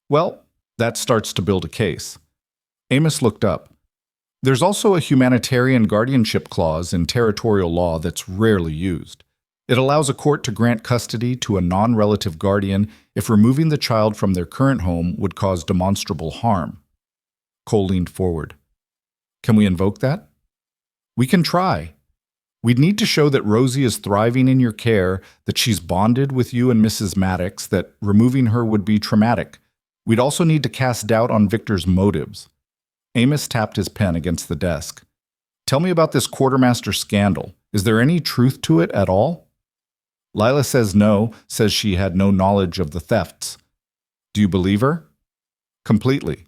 Well, that starts to build a case. Amos looked up. There's also a humanitarian guardianship clause in territorial law that's rarely used. It allows a court to grant custody to a non-relative guardian if removing the child from their current home would cause demonstrable harm. Cole leaned forward. Can we invoke that? We can try. We'd need to show that Rosie is thriving in your care, that she's bonded with you and Mrs. Maddox, that removing her would be traumatic. We'd also need to cast doubt on Victor's motives. Amos tapped his pen against the desk. Tell me about this quartermaster scandal. Is there any truth to it at all? Lila says no, says she had no knowledge of the thefts. Do you believe her? Completely.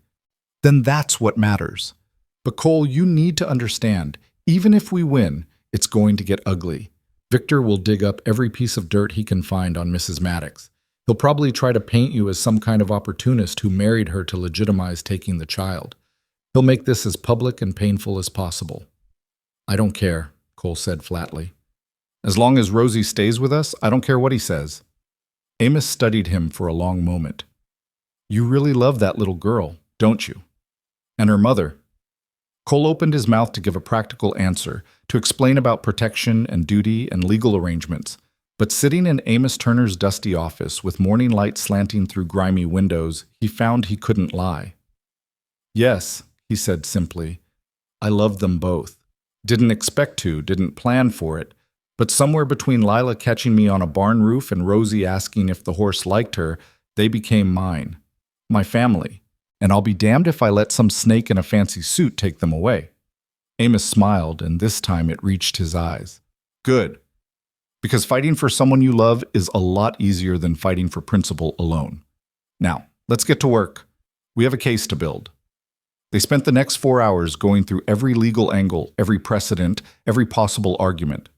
Then that's what matters. But Cole, you need to understand, even if we win, it's going to get ugly. Victor will dig up every piece of dirt he can find on Mrs. Maddox. He'll probably try to paint you as some kind of opportunist who married her to legitimize taking the child. He'll make this as public and painful as possible. I don't care, Cole said flatly. As long as Rosie stays with us, I don't care what he says. Amos studied him for a long moment. You really love that little girl, don't you? And her mother. Cole opened his mouth to give a practical answer, to explain about protection and duty and legal arrangements, but sitting in Amos Turner's dusty office with morning light slanting through grimy windows, he found he couldn't lie. Yes, he said simply, I loved them both. Didn't expect to, didn't plan for it, but somewhere between Lila catching me on a barn roof and Rosie asking if the horse liked her, they became mine, my family, and I'll be damned if I let some snake in a fancy suit take them away. Amos smiled, and this time it reached his eyes. Good. Because fighting for someone you love is a lot easier than fighting for principle alone. Now, let's get to work. We have a case to build. They spent the next 4 hours going through every legal angle, every precedent, every possible argument.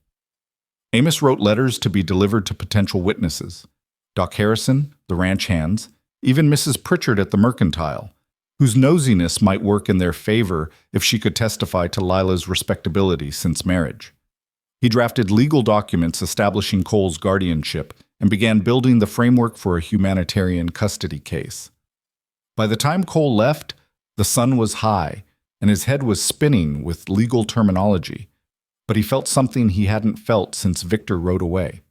Amos wrote letters to be delivered to potential witnesses. Doc Harrison, the ranch hands, even Mrs. Pritchard at the Mercantile, whose nosiness might work in their favor if she could testify to Lila's respectability since marriage. He drafted legal documents establishing Cole's guardianship and began building the framework for a humanitarian custody case. By the time Cole left, The sun was high, and his head was spinning with legal terminology, but he felt something he hadn't felt since Victor rode away.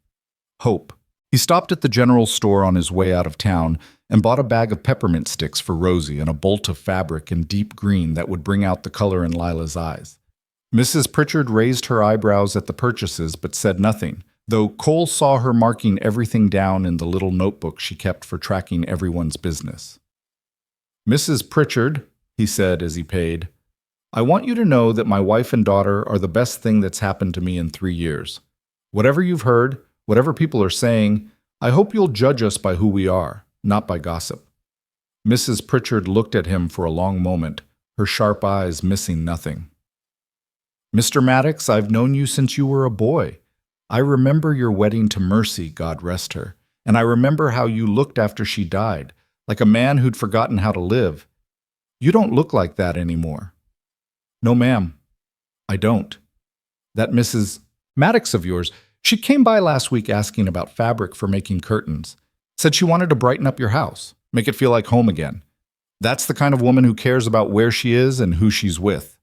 Hope. He stopped at the general store on his way out of town and bought a bag of peppermint sticks for Rosie and a bolt of fabric in deep green that would bring out the color in Lila's eyes. Mrs. Pritchard raised her eyebrows at the purchases but said nothing, though Cole saw her marking everything down in the little notebook she kept for tracking everyone's business. "Mrs. Pritchard," he said as he paid, "I want you to know that my wife and daughter are the best thing that's happened to me in 3 years. Whatever you've heard, whatever people are saying, I hope you'll judge us by who we are, not by gossip." Mrs. Pritchard looked at him for a long moment, her sharp eyes missing nothing. "Mr. Maddox, I've known you since you were a boy. I remember your wedding to Mercy, God rest her, and I remember how you looked after she died, like a man who'd forgotten how to live. You don't look like that anymore." "No, ma'am, I don't. That Mrs. Maddox of yours, she came by last week asking about fabric for making curtains. Said she wanted to brighten up your house, make it feel like home again. That's the kind of woman who cares about where she is and who she's with."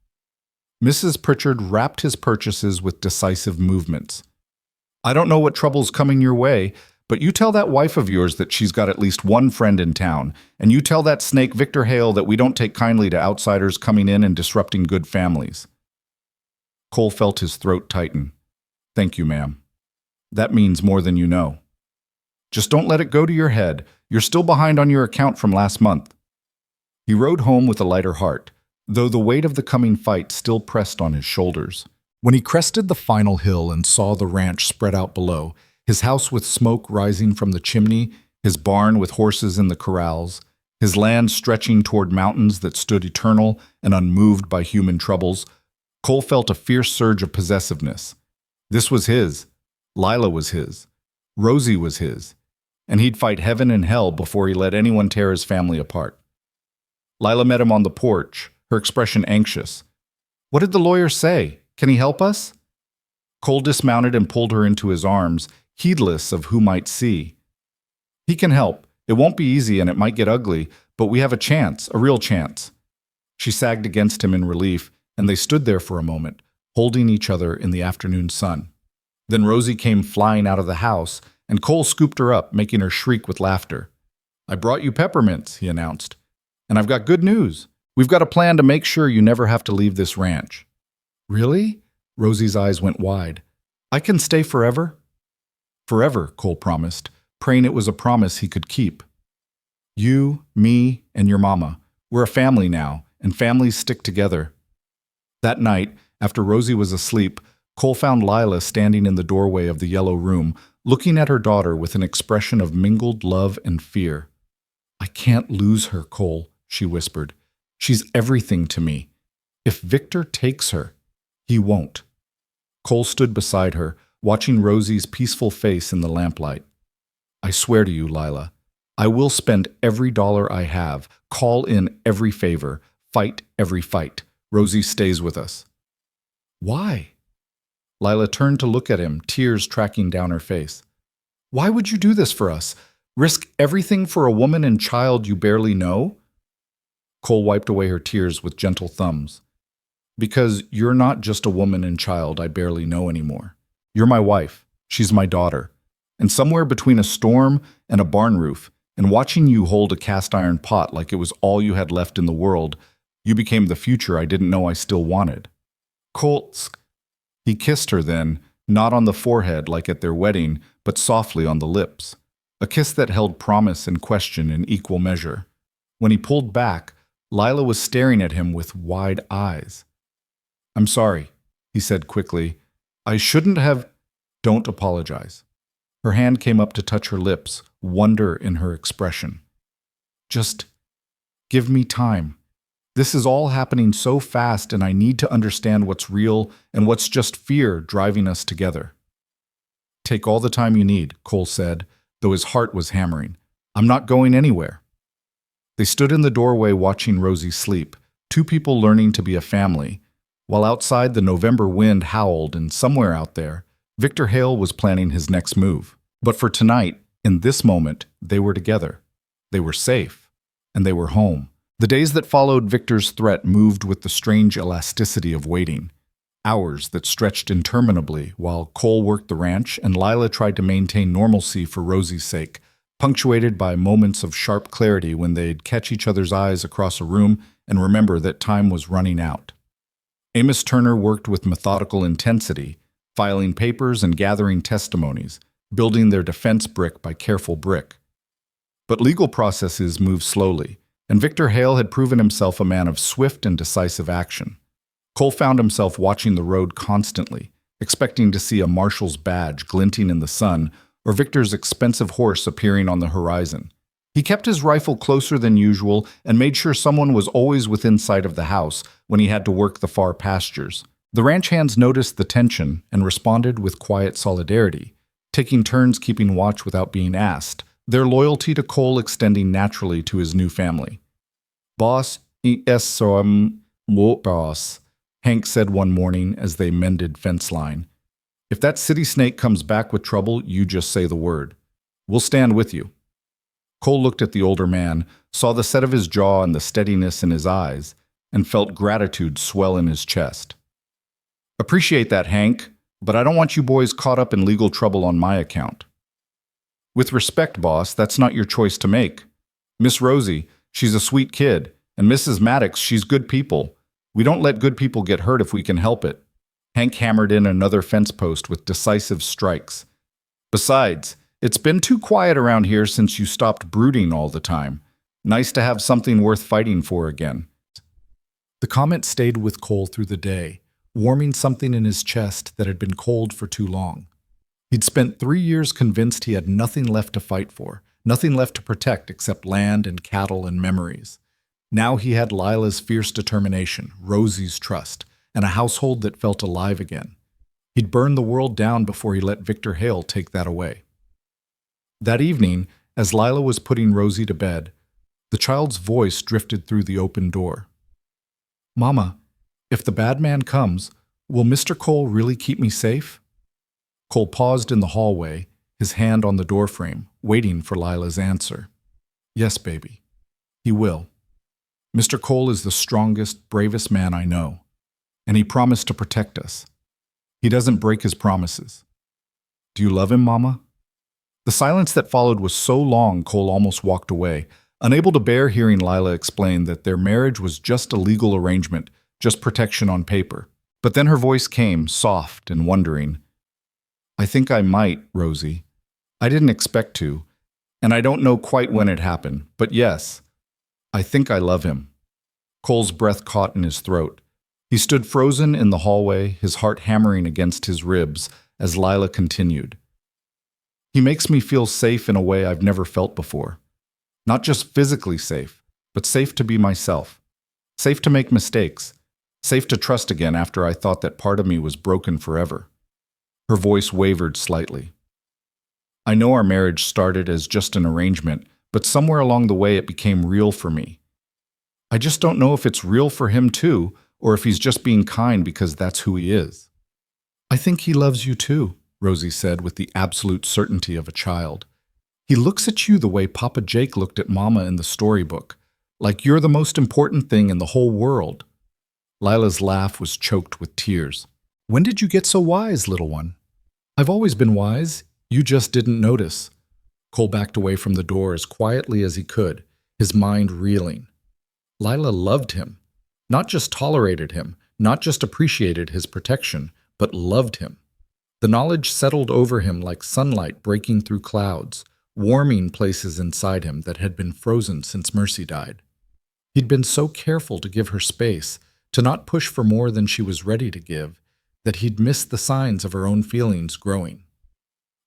Mrs. Pritchard wrapped his purchases with decisive movements. "I don't know what trouble's coming your way, but you tell that wife of yours that she's got at least one friend in town, and you tell that snake Victor Hale that we don't take kindly to outsiders coming in and disrupting good families." Cole felt his throat tighten. "Thank you, ma'am. That means more than you know. Just don't let it go to your head. You're still behind on your account from last month." He rode home with a lighter heart, though the weight of the coming fight still pressed on his shoulders. When he crested the final hill and saw the ranch spread out below, his house with smoke rising from the chimney, his barn with horses in the corrals, his land stretching toward mountains that stood eternal and unmoved by human troubles, Cole felt a fierce surge of possessiveness. This was his. Lila was his. Rosie was his. And he'd fight heaven and hell before he let anyone tear his family apart. Lila met him on the porch, her expression anxious. "What did the lawyer say? Can he help us?" Cole dismounted and pulled her into his arms, heedless of who might see. "He can help. It won't be easy and it might get ugly, but we have a chance, a real chance." She sagged against him in relief, and they stood there for a moment, holding each other in the afternoon sun. Then Rosie came flying out of the house, and Cole scooped her up, making her shriek with laughter. "I brought you peppermints," he announced. "And I've got good news. We've got a plan to make sure you never have to leave this ranch." "Really?" Rosie's eyes went wide. "I can stay forever?" "Forever," Cole promised, praying it was a promise he could keep. "You, me, and your mama. We're a family now, and families stick together." That night, after Rosie was asleep, Cole found Lila standing in the doorway of the yellow room, looking at her daughter with an expression of mingled love and fear. "I can't lose her, Cole," she whispered. "She's everything to me. If Victor takes her, he won't." Cole stood beside her, watching Rosie's peaceful face in the lamplight. "I swear to you, Lila, I will spend every dollar I have, call in every favor, fight every fight. Rosie stays with us." "Why?" Lila turned to look at him, tears tracking down her face. "Why would you do this for us? Risk everything for a woman and child you barely know?" Cole wiped away her tears with gentle thumbs. "Because you're not just a woman and child I barely know anymore. You're my wife. She's my daughter. And somewhere between a storm and a barn roof, and watching you hold a cast iron pot like it was all you had left in the world, you became the future I didn't know I still wanted." Cole... He kissed her then, not on the forehead like at their wedding, but softly on the lips. A kiss that held promise and question in equal measure. When he pulled back, Lila was staring at him with wide eyes. "I'm sorry," he said quickly. "I shouldn't have—" "Don't apologize." Her hand came up to touch her lips, wonder in her expression. "Just give me time. This is all happening so fast, and I need to understand what's real and what's just fear driving us together." "Take all the time you need," Cole said, though his heart was hammering. "I'm not going anywhere." They stood in the doorway watching Rosie sleep, two people learning to be a family, while outside the November wind howled, and somewhere out there, Victor Hale was planning his next move. But for tonight, in this moment, they were together. They were safe, and they were home, The days that followed Victor's threat moved with the strange elasticity of waiting. Hours that stretched interminably while Cole worked the ranch and Lila tried to maintain normalcy for Rosie's sake, punctuated by moments of sharp clarity when they'd catch each other's eyes across a room and remember that time was running out. Amos Turner worked with methodical intensity, filing papers and gathering testimonies, building their defense brick by careful brick. But legal processes moved slowly, and Victor Hale had proven himself a man of swift and decisive action. Cole found himself watching the road constantly, expecting to see a marshal's badge glinting in the sun or Victor's expensive horse appearing on the horizon. He kept his rifle closer than usual and made sure someone was always within sight of the house when he had to work the far pastures. The ranch hands noticed the tension and responded with quiet solidarity, taking turns keeping watch without being asked, their loyalty to Cole extending naturally to his new family. "Boss, boss," Hank said one morning as they mended fence line. "If that city snake comes back with trouble, you just say the word. We'll stand with you." Cole looked at the older man, saw the set of his jaw and the steadiness in his eyes, and felt gratitude swell in his chest. "Appreciate that, Hank, but I don't want you boys caught up in legal trouble on my account." "With respect, boss, that's not your choice to make. Miss Rosie, she's a sweet kid, and Mrs. Maddox, she's good people. We don't let good people get hurt if we can help it." Hank hammered in another fence post with decisive strikes. "Besides, it's been too quiet around here since you stopped brooding all the time. Nice to have something worth fighting for again." The comment stayed with Cole through the day, warming something in his chest that had been cold for too long. He'd spent 3 years convinced he had nothing left to fight for, nothing left to protect except land and cattle and memories. Now he had Lila's fierce determination, Rosie's trust, and a household that felt alive again. He'd burn the world down before he let Victor Hale take that away. That evening, as Lila was putting Rosie to bed, the child's voice drifted through the open door. "Mama, if the bad man comes, will Mr. Cole really keep me safe?" Cole paused in the hallway, his hand on the doorframe, waiting for Lila's answer. "Yes, baby. He will. Mr. Cole is the strongest, bravest man I know, and he promised to protect us. He doesn't break his promises. Do you love him, Mama?" The silence that followed was so long Cole almost walked away, unable to bear hearing Lila explain that their marriage was just a legal arrangement, just protection on paper. But then her voice came, soft and wondering. "I think I might, Rosie. I didn't expect to, and I don't know quite when it happened, but yes, I think I love him." Cole's breath caught in his throat. He stood frozen in the hallway, his heart hammering against his ribs as Lila continued. "He makes me feel safe in a way I've never felt before. Not just physically safe, but safe to be myself. Safe to make mistakes. Safe to trust again after I thought that part of me was broken forever." Her voice wavered slightly. "I know our marriage started as just an arrangement, but somewhere along the way it became real for me. I just don't know if it's real for him too, or if he's just being kind because that's who he is." "I think he loves you too," Rosie said with the absolute certainty of a child. "He looks at you the way Papa Jake looked at Mama in the storybook, like you're the most important thing in the whole world." Lila's laugh was choked with tears. "When did you get so wise, little one?" "I've always been wise. You just didn't notice." Cole backed away from the door as quietly as he could, his mind reeling. Lila loved him. Not just tolerated him, not just appreciated his protection, but loved him. The knowledge settled over him like sunlight breaking through clouds, warming places inside him that had been frozen since Mercy died. He'd been so careful to give her space, to not push for more than she was ready to give, that he'd missed the signs of her own feelings growing.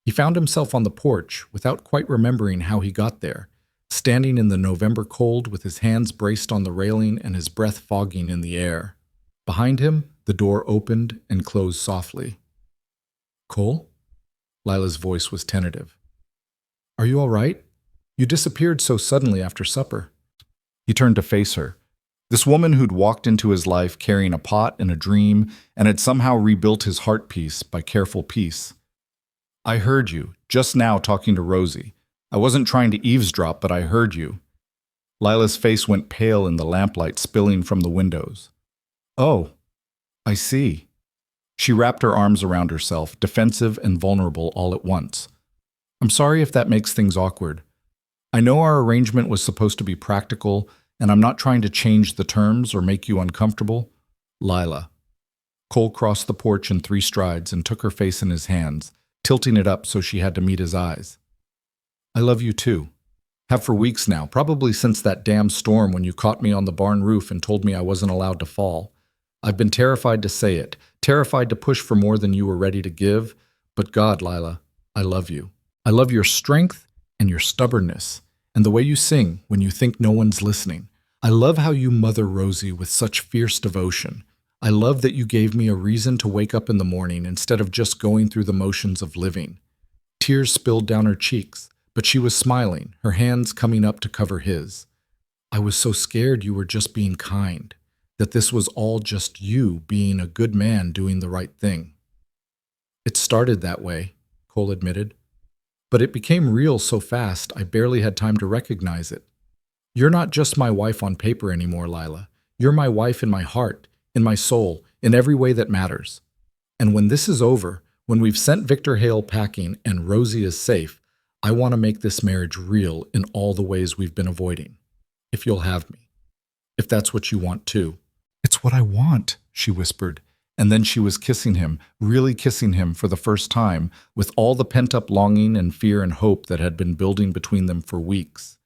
He found himself on the porch without quite remembering how he got there, standing in the November cold with his hands braced on the railing and his breath fogging in the air. Behind him, the door opened and closed softly. "Cole?" Lila's voice was tentative. "Are you all right? You disappeared so suddenly after supper." He turned to face her. This woman who'd walked into his life carrying a pot and a dream and had somehow rebuilt his heart piece by careful piece. "I heard you, just now talking to Rosie. I wasn't trying to eavesdrop, but I heard you." Lila's face went pale in the lamplight spilling from the windows. "Oh, I see." She wrapped her arms around herself, defensive and vulnerable all at once. "I'm sorry if that makes things awkward. I know our arrangement was supposed to be practical, and I'm not trying to change the terms or make you uncomfortable. Lila." Cole crossed the porch in 3 strides and took her face in his hands, tilting it up so she had to meet his eyes. "I love you too. Have for weeks now, probably since that damn storm when you caught me on the barn roof and told me I wasn't allowed to fall. I've been terrified to say it, terrified to push for more than you were ready to give, but God, Lila, I love you. I love your strength and your stubbornness, and the way you sing when you think no one's listening. I love how you mother Rosie with such fierce devotion. I love that you gave me a reason to wake up in the morning instead of just going through the motions of living." Tears spilled down her cheeks, but she was smiling, her hands coming up to cover his. "I was so scared you were just being kind, that this was all just you being a good man doing the right thing." "It started that way," Cole admitted. "But it became real so fast I barely had time to recognize it. You're not just my wife on paper anymore, Lila. You're my wife in my heart, in my soul, in every way that matters. And when this is over, when we've sent Victor Hale packing and Rosie is safe, I want to make this marriage real in all the ways we've been avoiding. If you'll have me. If that's what you want too." "It's what I want," she whispered. And then she was kissing him, really kissing him for the first time, with all the pent-up longing and fear and hope that had been building between them for weeks.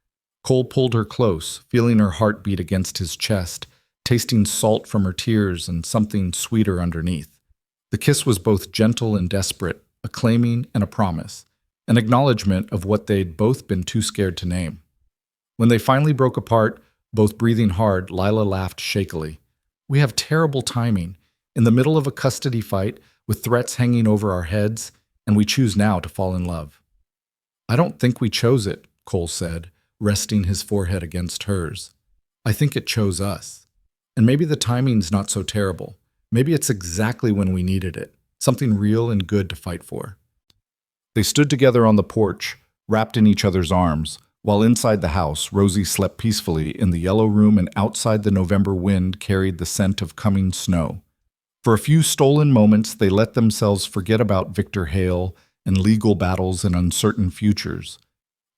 Cole pulled her close, feeling her heart beat against his chest, tasting salt from her tears and something sweeter underneath. The kiss was both gentle and desperate, a claiming and a promise, an acknowledgement of what they'd both been too scared to name. When they finally broke apart, both breathing hard, Lila laughed shakily. "We have terrible timing, in the middle of a custody fight, with threats hanging over our heads, and we choose now to fall in love." "I don't think we chose it," Cole said, resting his forehead against hers. "I think it chose us. And maybe the timing's not so terrible. Maybe it's exactly when we needed it, something real and good to fight for." They stood together on the porch, wrapped in each other's arms, while inside the house, Rosie slept peacefully in the yellow room, and outside the November wind carried the scent of coming snow. For a few stolen moments, they let themselves forget about Victor Hale and legal battles and uncertain futures.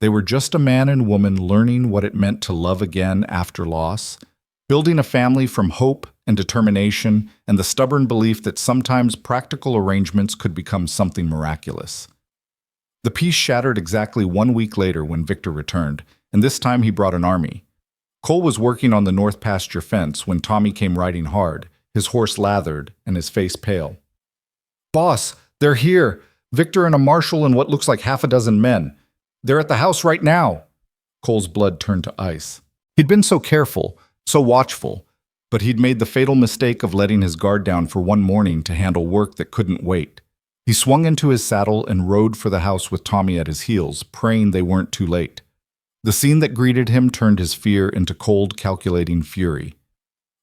They were just a man and woman learning what it meant to love again after loss, building a family from hope and determination and the stubborn belief that sometimes practical arrangements could become something miraculous. The peace shattered exactly 1 week later when Victor returned, and this time he brought an army. Cole was working on the north pasture fence when Tommy came riding hard, his horse lathered and his face pale. "Boss, they're here! Victor and a marshal and what looks like half a dozen men. They're at the house right now!" Cole's blood turned to ice. He'd been so careful, so watchful, but he'd made the fatal mistake of letting his guard down for one morning to handle work that couldn't wait. He swung into his saddle and rode for the house with Tommy at his heels, praying they weren't too late. The scene that greeted him turned his fear into cold, calculating fury.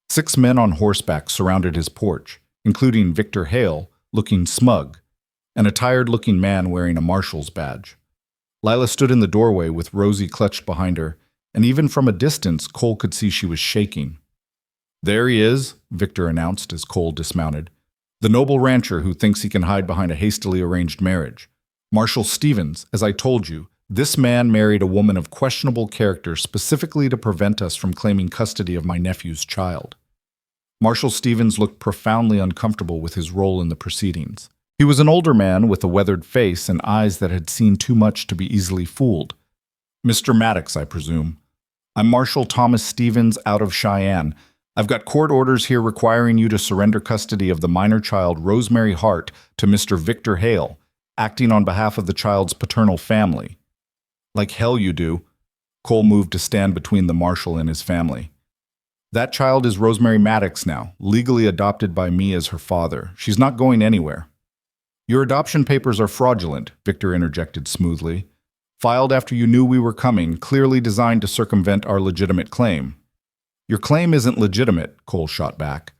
6 men on horseback surrounded his porch, including Victor Hale, looking smug, and a tired-looking man wearing a marshal's badge. Lila stood in the doorway with Rosie clutched behind her, and even from a distance, Cole could see she was shaking. "There he is," Victor announced as Cole dismounted. "The noble rancher who thinks he can hide behind a hastily arranged marriage. Marshal Stevens, as I told you, this man married a woman of questionable character specifically to prevent us from claiming custody of my nephew's child." Marshal Stevens looked profoundly uncomfortable with his role in the proceedings. He was an older man with a weathered face and eyes that had seen too much to be easily fooled. "Mr. Maddox, I presume. I'm Marshal Thomas Stevens out of Cheyenne. I've got court orders here requiring you to surrender custody of the minor child Rosemary Hart to Mr. Victor Hale, acting on behalf of the child's paternal family." "Like hell you do." Cole moved to stand between the marshal and his family. "That child is Rosemary Maddox now, legally adopted by me as her father. She's not going anywhere." "Your adoption papers are fraudulent," Victor interjected smoothly. "Filed after you knew we were coming, clearly designed to circumvent our legitimate claim." "Your claim isn't legitimate," Cole shot back.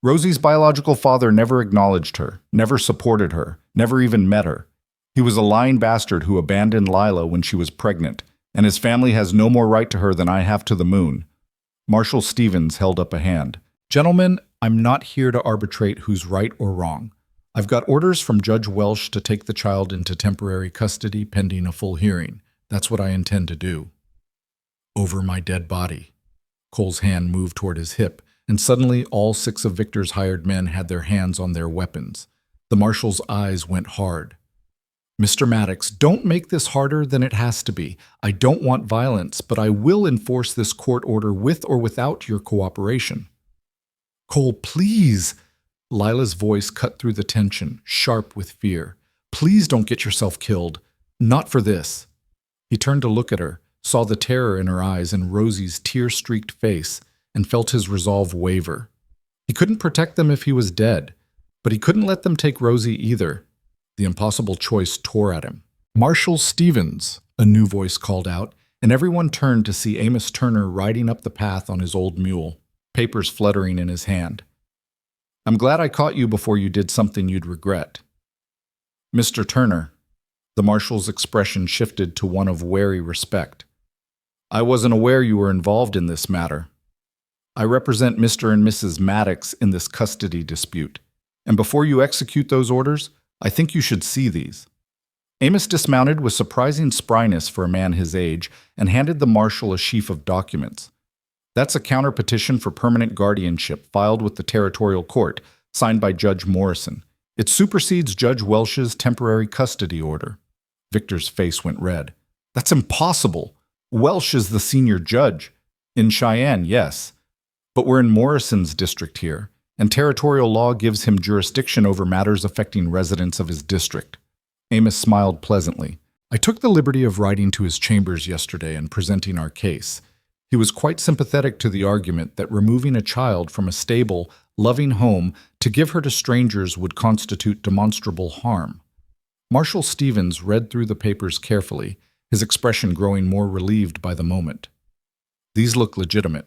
"Rosie's biological father never acknowledged her, never supported her, never even met her. He was a lying bastard who abandoned Lila when she was pregnant, and his family has no more right to her than I have to the moon. Marshal Stevens held up a hand. Gentlemen, I'm not here to arbitrate who's right or wrong. I've got orders from Judge Welsh to take the child into temporary custody pending a full hearing. That's what I intend to do. Over my dead body. Cole's hand moved toward his hip, and suddenly all 6 of Victor's hired men had their hands on their weapons. The marshal's eyes went hard. Mr. Maddox, don't make this harder than it has to be. I don't want violence, but I will enforce this court order with or without your cooperation. Cole, please. Lila's voice cut through the tension, sharp with fear. Please don't get yourself killed. Not for this. He turned to look at her, saw the terror in her eyes and Rosie's tear-streaked face, and felt his resolve waver. He couldn't protect them if he was dead, but he couldn't let them take Rosie either. The impossible choice tore at him. Marshal Stevens, a new voice called out, and everyone turned to see Amos Turner riding up the path on his old mule, papers fluttering in his hand. I'm glad I caught you before you did something you'd regret. Mr. Turner, the marshal's expression shifted to one of wary respect. I wasn't aware you were involved in this matter. I represent Mr. and Mrs. Maddox in this custody dispute, and before you execute those orders, I think you should see these. Amos dismounted with surprising spryness for a man his age and handed the marshal a sheaf of documents. That's a counter-petition for permanent guardianship filed with the territorial court, signed by Judge Morrison. It supersedes Judge Welsh's temporary custody order. Victor's face went red. That's impossible. Welsh is the senior judge. In Cheyenne, yes. But we're in Morrison's district here, and territorial law gives him jurisdiction over matters affecting residents of his district. Amos smiled pleasantly. I took the liberty of writing to his chambers yesterday and presenting our case. He was quite sympathetic to the argument that removing a child from a stable, loving home to give her to strangers would constitute demonstrable harm. Marshal Stevens read through the papers carefully, his expression growing more relieved by the moment. These look legitimate.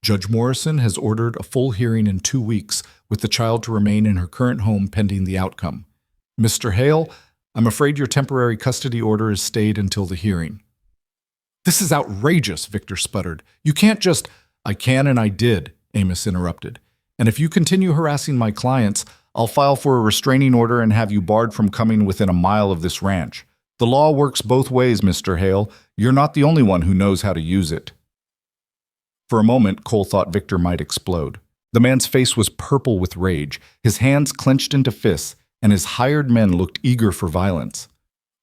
Judge Morrison has ordered a full hearing in 2 weeks, with the child to remain in her current home pending the outcome. Mr. Hale, I'm afraid your temporary custody order is stayed until the hearing. This is outrageous, Victor sputtered. You can't just— I can and I did, Amos interrupted. And if you continue harassing my clients, I'll file for a restraining order and have you barred from coming within a mile of this ranch. The law works both ways, Mr. Hale. You're not the only one who knows how to use it. For a moment, Cole thought Victor might explode. The man's face was purple with rage, his hands clenched into fists, and his hired men looked eager for violence.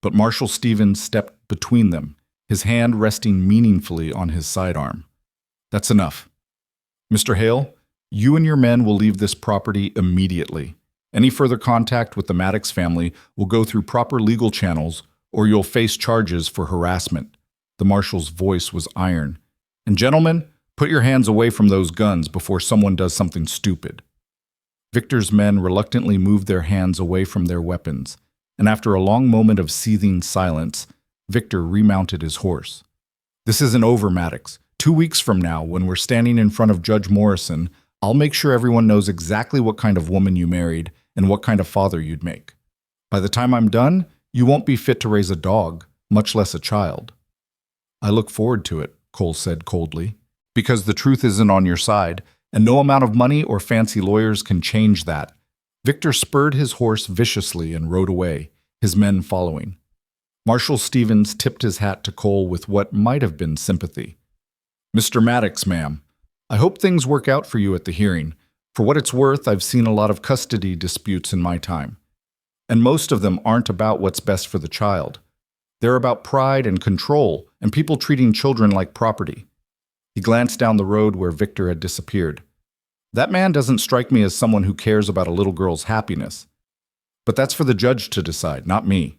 But Marshal Stevens stepped between them, his hand resting meaningfully on his sidearm. That's enough. Mr. Hale, you and your men will leave this property immediately. Any further contact with the Maddox family will go through proper legal channels, or you'll face charges for harassment. The marshal's voice was iron. And gentlemen, put your hands away from those guns before someone does something stupid. Victor's men reluctantly moved their hands away from their weapons, and after a long moment of seething silence, Victor remounted his horse. This isn't over, Maddox. 2 weeks from now, when we're standing in front of Judge Morrison, I'll make sure everyone knows exactly what kind of woman you married and what kind of father you'd make. By the time I'm done, you won't be fit to raise a dog, much less a child. I look forward to it, Cole said coldly, because the truth isn't on your side, and no amount of money or fancy lawyers can change that. Victor spurred his horse viciously and rode away, his men following. Marshal Stevens tipped his hat to Cole with what might have been sympathy. Mr. Maddox, ma'am, I hope things work out for you at the hearing. For what it's worth, I've seen a lot of custody disputes in my time. And most of them aren't about what's best for the child. They're about pride and control and people treating children like property. He glanced down the road where Victor had disappeared. That man doesn't strike me as someone who cares about a little girl's happiness. But that's for the judge to decide, not me.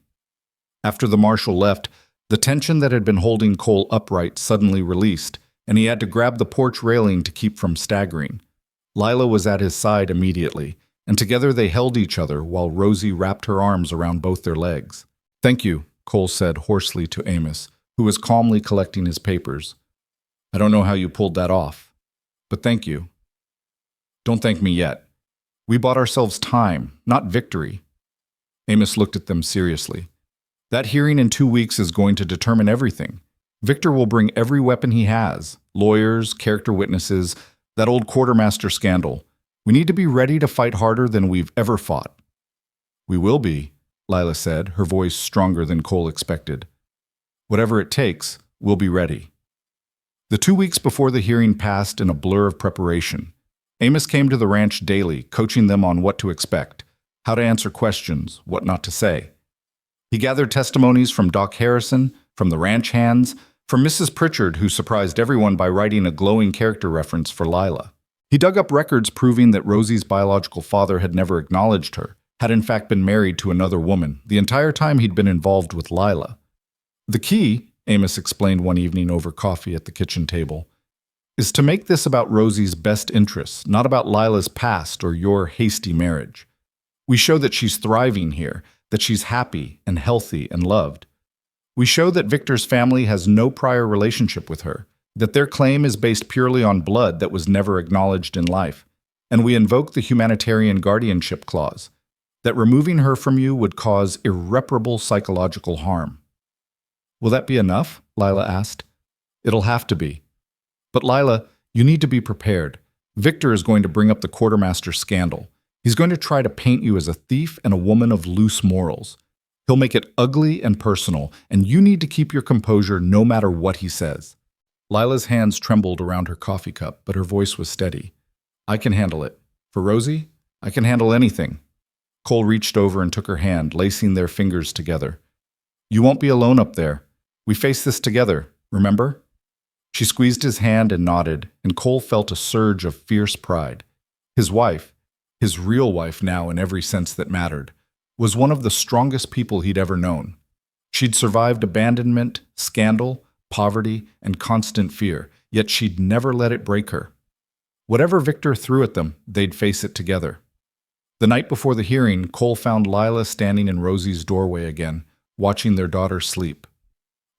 After the marshal left, the tension that had been holding Cole upright suddenly released, and he had to grab the porch railing to keep from staggering. Lila was at his side immediately, and together they held each other while Rosie wrapped her arms around both their legs. Thank you, Cole said hoarsely to Amos, who was calmly collecting his papers. I don't know how you pulled that off, but thank you. Don't thank me yet. We bought ourselves time, not victory. Amos looked at them seriously. That hearing in 2 weeks is going to determine everything. Victor will bring every weapon he has, lawyers, character witnesses, that old quartermaster scandal. We need to be ready to fight harder than we've ever fought." "We will be," Lila said, her voice stronger than Cole expected. "Whatever it takes, we'll be ready." The 2 weeks before the hearing passed in a blur of preparation. Amos came to the ranch daily, coaching them on what to expect, how to answer questions, what not to say. He gathered testimonies from Doc Harrison, from the ranch hands, from Mrs. Pritchard, who surprised everyone by writing a glowing character reference for Lila. He dug up records proving that Rosie's biological father had never acknowledged her, had in fact been married to another woman the entire time he'd been involved with Lila. "The key," Amos explained one evening over coffee at the kitchen table, "is to make this about Rosie's best interests, not about Lila's past or your hasty marriage. We show that she's thriving here, that she's happy and healthy and loved. We show that Victor's family has no prior relationship with her, that their claim is based purely on blood that was never acknowledged in life, and we invoke the humanitarian guardianship clause, that removing her from you would cause irreparable psychological harm." "Will that be enough?" Lila asked. "It'll have to be. But Lila, you need to be prepared. Victor is going to bring up the quartermaster scandal. He's going to try to paint you as a thief and a woman of loose morals. He'll make it ugly and personal, and you need to keep your composure no matter what he says." Lila's hands trembled around her coffee cup, but her voice was steady. "I can handle it. For Rosie, I can handle anything." Cole reached over and took her hand, lacing their fingers together. "You won't be alone up there. We face this together, remember?" She squeezed his hand and nodded, and Cole felt a surge of fierce pride. His wife, his real wife now in every sense that mattered, was one of the strongest people he'd ever known. She'd survived abandonment, scandal, poverty, and constant fear, yet she'd never let it break her. Whatever Victor threw at them, they'd face it together. The night before the hearing, Cole found Lila standing in Rosie's doorway again, watching their daughter sleep.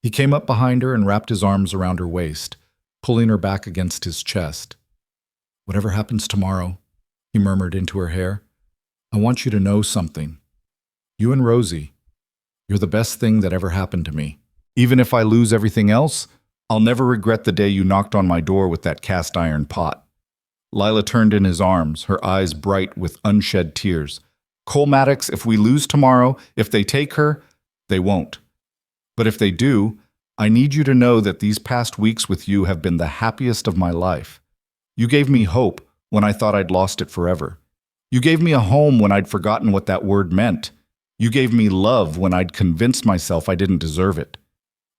He came up behind her and wrapped his arms around her waist, pulling her back against his chest. "Whatever happens tomorrow," he murmured into her hair, "I want you to know something. You and Rosie, you're the best thing that ever happened to me. Even if I lose everything else, I'll never regret the day you knocked on my door with that cast iron pot." Lila turned in his arms, her eyes bright with unshed tears. "Cole Maddox, if we lose tomorrow, if they take her, they won't. But if they do, I need you to know that these past weeks with you have been the happiest of my life. You gave me hope when I thought I'd lost it forever. You gave me a home when I'd forgotten what that word meant. You gave me love when I'd convinced myself I didn't deserve it."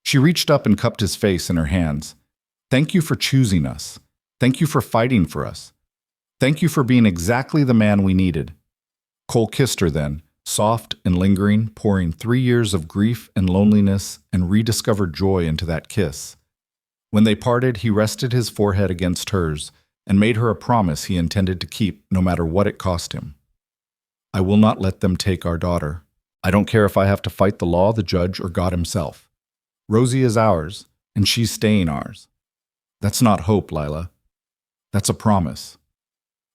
She reached up and cupped his face in her hands. "Thank you for choosing us. Thank you for fighting for us. Thank you for being exactly the man we needed." Cole kissed her then, soft and lingering, pouring 3 years of grief and loneliness and rediscovered joy into that kiss. When they parted, he rested his forehead against hers and made her a promise he intended to keep no matter what it cost him. "I will not let them take our daughter. I don't care if I have to fight the law, the judge, or God himself. Rosie is ours, and she's staying ours. That's not hope, Lila. That's a promise."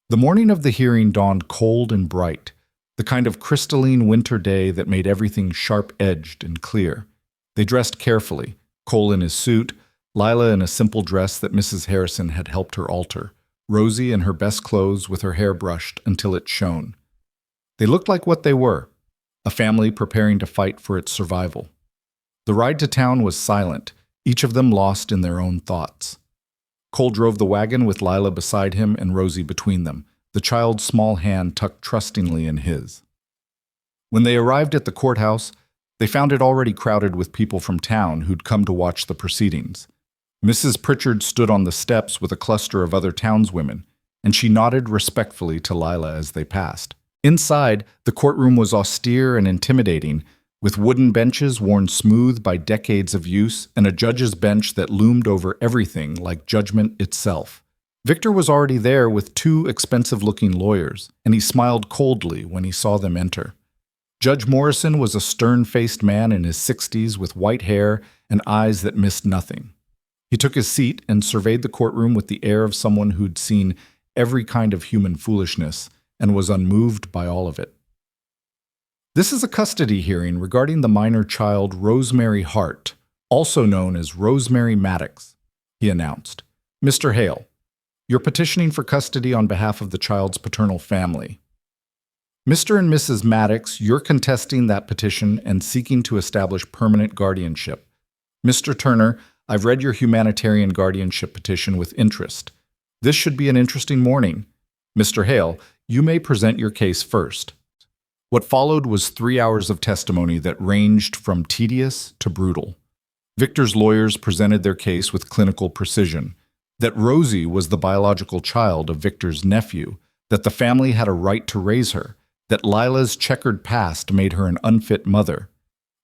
The morning of the hearing dawned cold and bright, the kind of crystalline winter day that made everything sharp-edged and clear. They dressed carefully, Cole in his suit, Lila in a simple dress that Mrs. Harrison had helped her alter, Rosie in her best clothes with her hair brushed until it shone. They looked like what they were, a family preparing to fight for its survival. The ride to town was silent, each of them lost in their own thoughts. Cole drove the wagon with Lila beside him and Rosie between them, the child's small hand tucked trustingly in his. When they arrived at the courthouse, they found it already crowded with people from town who'd come to watch the proceedings. Mrs. Pritchard stood on the steps with a cluster of other townswomen, and she nodded respectfully to Lila as they passed. Inside, the courtroom was austere and intimidating, with wooden benches worn smooth by decades of use and a judge's bench that loomed over everything like judgment itself. Victor was already there with 2 expensive-looking lawyers, and he smiled coldly when he saw them enter. Judge Morrison was a stern-faced man in his 60s with white hair and eyes that missed nothing. He took his seat and surveyed the courtroom with the air of someone who'd seen every kind of human foolishness and was unmoved by all of it. "This is a custody hearing regarding the minor child Rosemary Hart, also known as Rosemary Maddox, he announced. Mr. Hale, you're petitioning for custody on behalf of the child's paternal family. Mr. and Mrs. Maddox, you're contesting that petition and seeking to establish permanent guardianship. Mr. Turner, I've read your humanitarian guardianship petition with interest. This should be an interesting morning. Mr. Hale, you may present your case first. What followed was 3 hours of testimony that ranged from tedious to brutal. Victor's lawyers presented their case with clinical precision, that Rosie was the biological child of Victor's nephew, that the family had a right to raise her, that Lila's checkered past made her an unfit mother.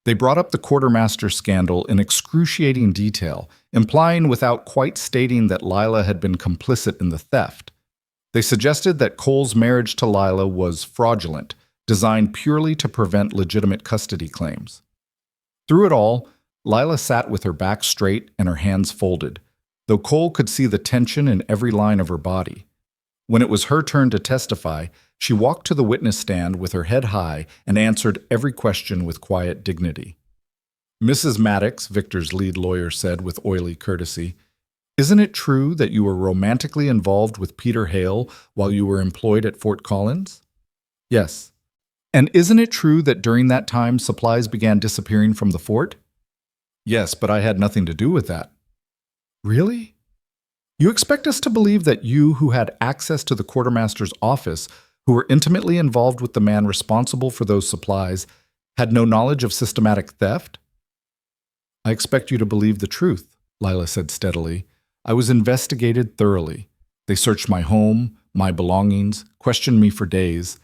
They brought up the quartermaster scandal in excruciating detail, implying without quite stating that Lila had been complicit in the theft. They suggested that Cole's marriage to Lila was fraudulent, designed purely to prevent legitimate custody claims. Through it all, Lila sat with her back straight and her hands folded, though Cole could see the tension in every line of her body. When it was her turn to testify, she walked to the witness stand with her head high and answered every question with quiet dignity. Mrs. Maddox, Victor's lead lawyer said with oily courtesy, isn't it true that you were romantically involved with Peter Hale while you were employed at Fort Collins? Yes. And isn't it true that during that time supplies began disappearing from the fort? Yes, but I had nothing to do with that. Really? You expect us to believe that you, who had access to the quartermaster's office, who were intimately involved with the man responsible for those supplies, had no knowledge of systematic theft? I expect you to believe the truth, Lila said steadily. I was investigated thoroughly. They searched my home, my belongings, questioned me for days.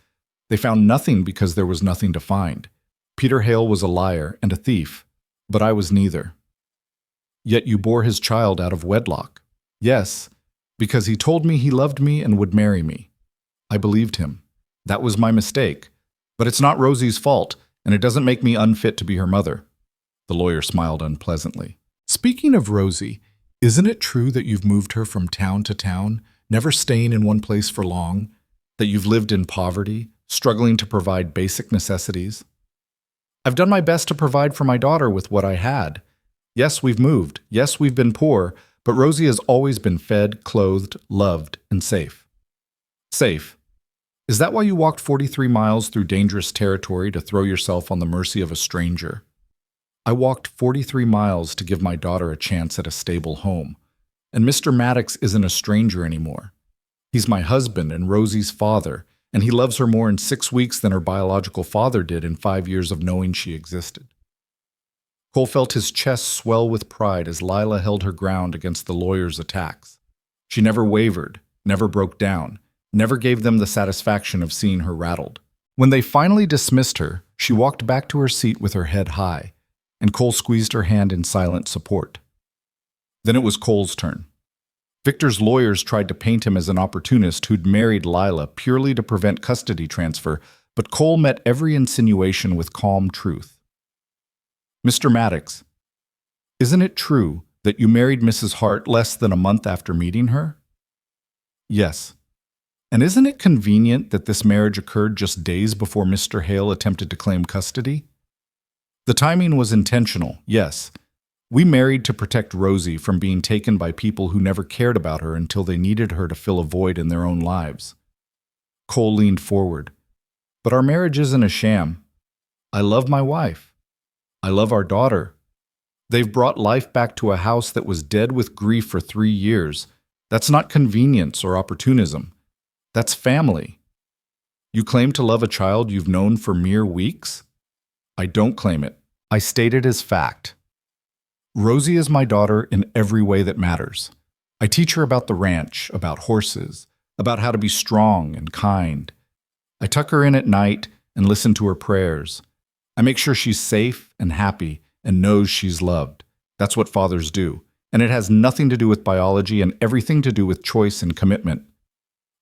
They found nothing because there was nothing to find. Peter Hale was a liar and a thief, but I was neither. Yet you bore his child out of wedlock. Yes, because he told me he loved me and would marry me. I believed him. That was my mistake. But it's not Rosie's fault, and it doesn't make me unfit to be her mother. The lawyer smiled unpleasantly. Speaking of Rosie, isn't it true that you've moved her from town to town, never staying in one place for long, that you've lived in poverty, struggling to provide basic necessities? I've done my best to provide for my daughter with what I had. Yes, we've moved. Yes, we've been poor, but Rosie has always been fed, clothed, loved, and safe. Safe. Is that why you walked 43 miles through dangerous territory to throw yourself on the mercy of a stranger? I walked 43 miles to give my daughter a chance at a stable home. And Mr. Maddox isn't a stranger anymore. He's my husband and Rosie's father, and he loves her more in 6 weeks than her biological father did in 5 years of knowing she existed. Cole felt his chest swell with pride as Lila held her ground against the lawyer's attacks. She never wavered, never broke down, never gave them the satisfaction of seeing her rattled. When they finally dismissed her, she walked back to her seat with her head high, and Cole squeezed her hand in silent support. Then it was Cole's turn. Victor's lawyers tried to paint him as an opportunist who'd married Lila purely to prevent custody transfer, but Cole met every insinuation with calm truth. Mr. Maddox, isn't it true that you married Mrs. Hart less than a month after meeting her? Yes. And isn't it convenient that this marriage occurred just days before Mr. Hale attempted to claim custody? The timing was intentional, yes. We married to protect Rosie from being taken by people who never cared about her until they needed her to fill a void in their own lives. Cole leaned forward. But our marriage isn't a sham. I love my wife. I love our daughter. They've brought life back to a house that was dead with grief for 3 years. That's not convenience or opportunism. That's family. You claim to love a child you've known for mere weeks? I don't claim it. I state it as fact. Rosie is my daughter in every way that matters. I teach her about the ranch, about horses, about how to be strong and kind. I tuck her in at night and listen to her prayers. I make sure she's safe and happy and knows she's loved. That's what fathers do. And it has nothing to do with biology and everything to do with choice and commitment.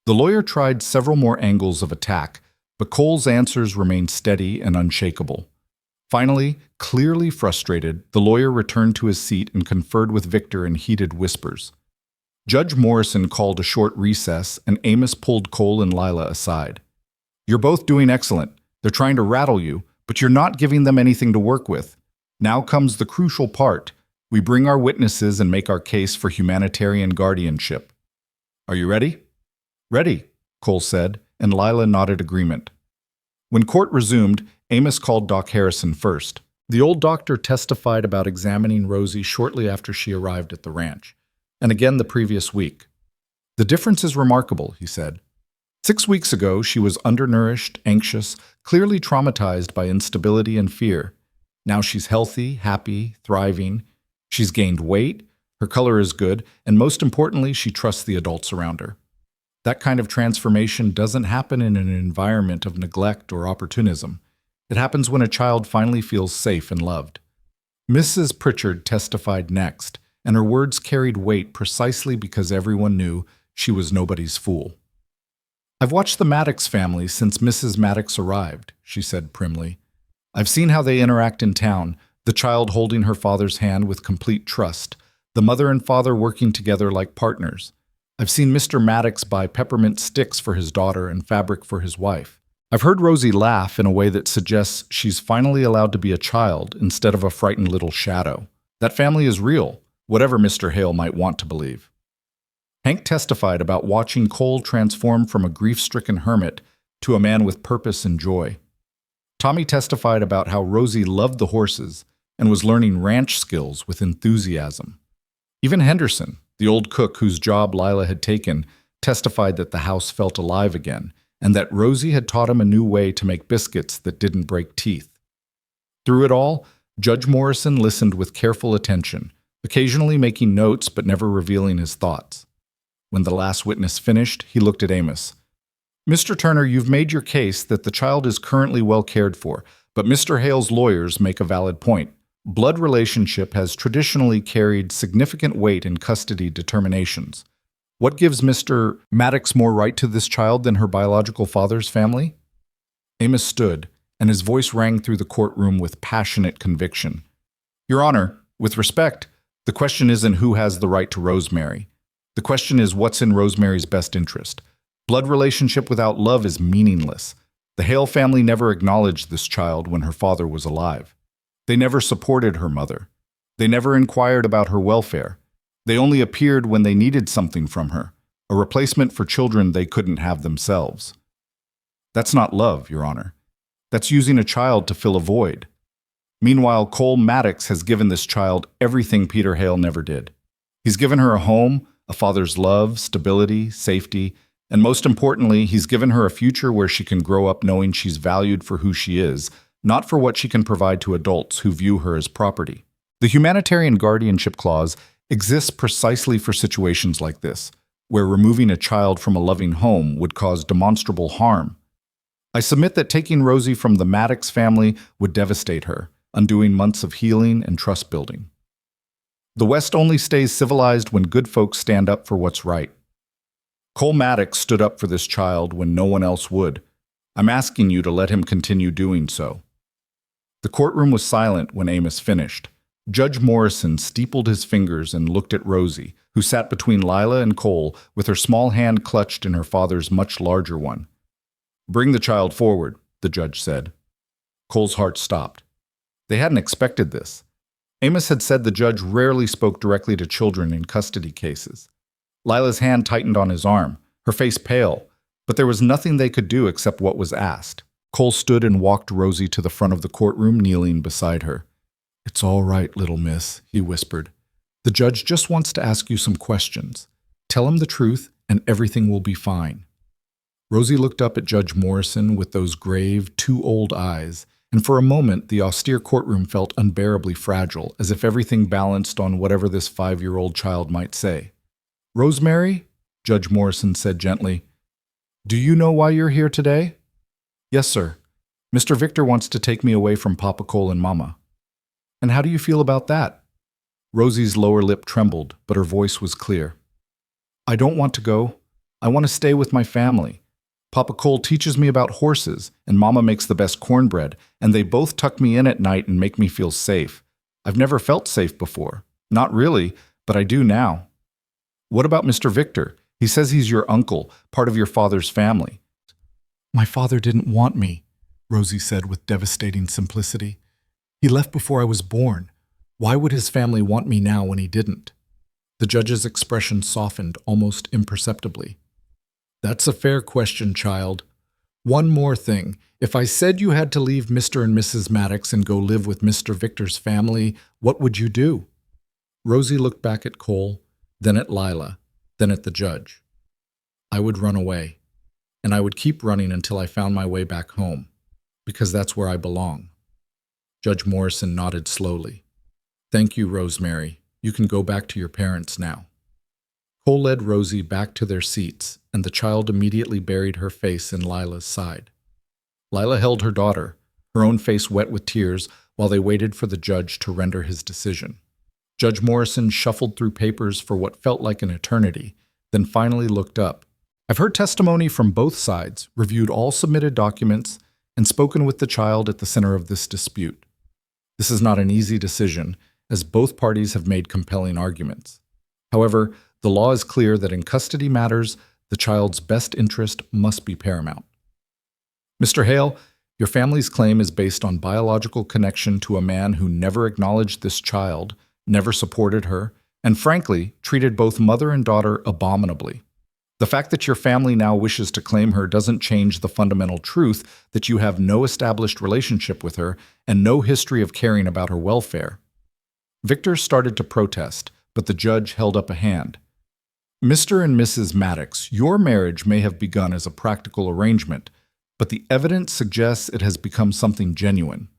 The lawyer tried several more angles of attack, but Cole's answers remained steady and unshakable. Finally, clearly frustrated, the lawyer returned to his seat and conferred with Victor in heated whispers. Judge Morrison called a short recess, and Amos pulled Cole and Lila aside. You're both doing excellent. They're trying to rattle you, but you're not giving them anything to work with. Now comes the crucial part. We bring our witnesses and make our case for humanitarian guardianship. Are you ready? Ready, Cole said, and Lila nodded agreement. When court resumed, Amos called Doc Harrison first. The old doctor testified about examining Rosie shortly after she arrived at the ranch, and again the previous week. The difference is remarkable, he said. 6 weeks ago, she was undernourished, anxious, clearly traumatized by instability and fear. Now she's healthy, happy, thriving. She's gained weight, her color is good, and most importantly, she trusts the adults around her. That kind of transformation doesn't happen in an environment of neglect or opportunism. It happens when a child finally feels safe and loved. Mrs. Pritchard testified next, and her words carried weight precisely because everyone knew she was nobody's fool. I've watched the Maddox family since Mrs. Maddox arrived, she said primly. I've seen how they interact in town, the child holding her father's hand with complete trust, the mother and father working together like partners. I've seen Mr. Maddox buy peppermint sticks for his daughter and fabric for his wife. I've heard Rosie laugh in a way that suggests she's finally allowed to be a child instead of a frightened little shadow. That family is real, whatever Mr. Hale might want to believe. Hank testified about watching Cole transform from a grief-stricken hermit to a man with purpose and joy. Tommy testified about how Rosie loved the horses and was learning ranch skills with enthusiasm. Even Henderson, the old cook whose job Lila had taken, testified that the house felt alive again, and that Rosie had taught him a new way to make biscuits that didn't break teeth. Through it all, Judge Morrison listened with careful attention, occasionally making notes but never revealing his thoughts. When the last witness finished, he looked at Amos. Mr. Turner, you've made your case that the child is currently well cared for, but Mr. Hale's lawyers make a valid point. Blood relationship has traditionally carried significant weight in custody determinations. What gives Mr. Maddox more right to this child than her biological father's family? Amos stood, and his voice rang through the courtroom with passionate conviction. Your Honor, with respect, the question isn't who has the right to Rosemary. The question is what's in Rosemary's best interest. Blood relationship without love is meaningless. The Hale family never acknowledged this child when her father was alive. They never supported her mother. They never inquired about her welfare. They only appeared when they needed something from her, a replacement for children they couldn't have themselves. That's not love, Your Honor. That's using a child to fill a void. Meanwhile, Cole Maddox has given this child everything Peter Hale never did. He's given her a home, a father's love, stability, safety, and most importantly, he's given her a future where she can grow up knowing she's valued for who she is, not for what she can provide to adults who view her as property. The humanitarian guardianship clause exists precisely for situations like this, where removing a child from a loving home would cause demonstrable harm. I submit that taking Rosie from the Maddox family would devastate her, undoing months of healing and trust building. The West only stays civilized when good folks stand up for what's right. Cole Maddox stood up for this child when no one else would. I'm asking you to let him continue doing so. The courtroom was silent when Amos finished. Judge Morrison steepled his fingers and looked at Rosie, who sat between Lila and Cole with her small hand clutched in her father's much larger one. Bring the child forward, the judge said. Cole's heart stopped. They hadn't expected this. Amos had said the judge rarely spoke directly to children in custody cases. Lila's hand tightened on his arm, her face pale, but there was nothing they could do except what was asked. Cole stood and walked Rosie to the front of the courtroom, kneeling beside her. It's all right, little miss, he whispered. The judge just wants to ask you some questions. Tell him the truth, and everything will be fine. Rosie looked up at Judge Morrison with those grave, too old eyes, and for a moment the austere courtroom felt unbearably fragile, as if everything balanced on whatever this 5-year-old child might say. Rosemary, Judge Morrison said gently, do you know why you're here today? Yes, sir. Mr. Victor wants to take me away from Papa Cole and Mama. And how do you feel about that? Rosie's lower lip trembled, but her voice was clear. I don't want to go. I want to stay with my family. Papa Cole teaches me about horses, and Mama makes the best cornbread, and they both tuck me in at night and make me feel safe. I've never felt safe before. Not really, but I do now. What about Mr. Victor? He says he's your uncle, part of your father's family. My father didn't want me, Rosie said with devastating simplicity. He left before I was born. Why would his family want me now when he didn't? The judge's expression softened almost imperceptibly. That's a fair question, child. One more thing. If I said you had to leave Mr. and Mrs. Maddox and go live with Mr. Victor's family, what would you do? Rosie looked back at Cole, then at Lila, then at the judge. I would run away, and I would keep running until I found my way back home, because that's where I belong. Judge Morrison nodded slowly. Thank you, Rosemary. You can go back to your parents now. Cole led Rosie back to their seats, and the child immediately buried her face in Lila's side. Lila held her daughter, her own face wet with tears, while they waited for the judge to render his decision. Judge Morrison shuffled through papers for what felt like an eternity, then finally looked up. I've heard testimony from both sides, reviewed all submitted documents, and spoken with the child at the center of this dispute. This is not an easy decision, as both parties have made compelling arguments. However, the law is clear that in custody matters, the child's best interest must be paramount. Mr. Hale, your family's claim is based on biological connection to a man who never acknowledged this child, never supported her, and frankly, treated both mother and daughter abominably. The fact that your family now wishes to claim her doesn't change the fundamental truth that you have no established relationship with her and no history of caring about her welfare. Victor started to protest, but the judge held up a hand. Mr. and Mrs. Maddox, your marriage may have begun as a practical arrangement, but the evidence suggests it has become something genuine.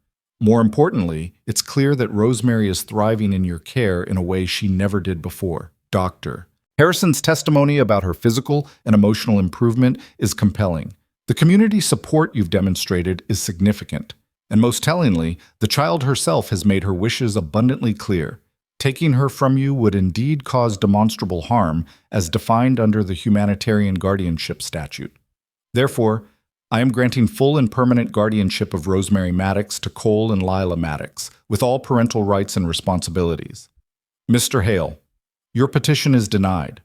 More importantly, it's clear that Rosemary is thriving in your care in a way she never did before. Doctor. Harrison's testimony about her physical and emotional improvement is compelling. The community support you've demonstrated is significant. And most tellingly, the child herself has made her wishes abundantly clear. Taking her from you would indeed cause demonstrable harm, as defined under the Humanitarian Guardianship Statute. Therefore, I am granting full and permanent guardianship of Rosemary Maddox to Cole and Lila Maddox, with all parental rights and responsibilities. Mr. Hale, your petition is denied.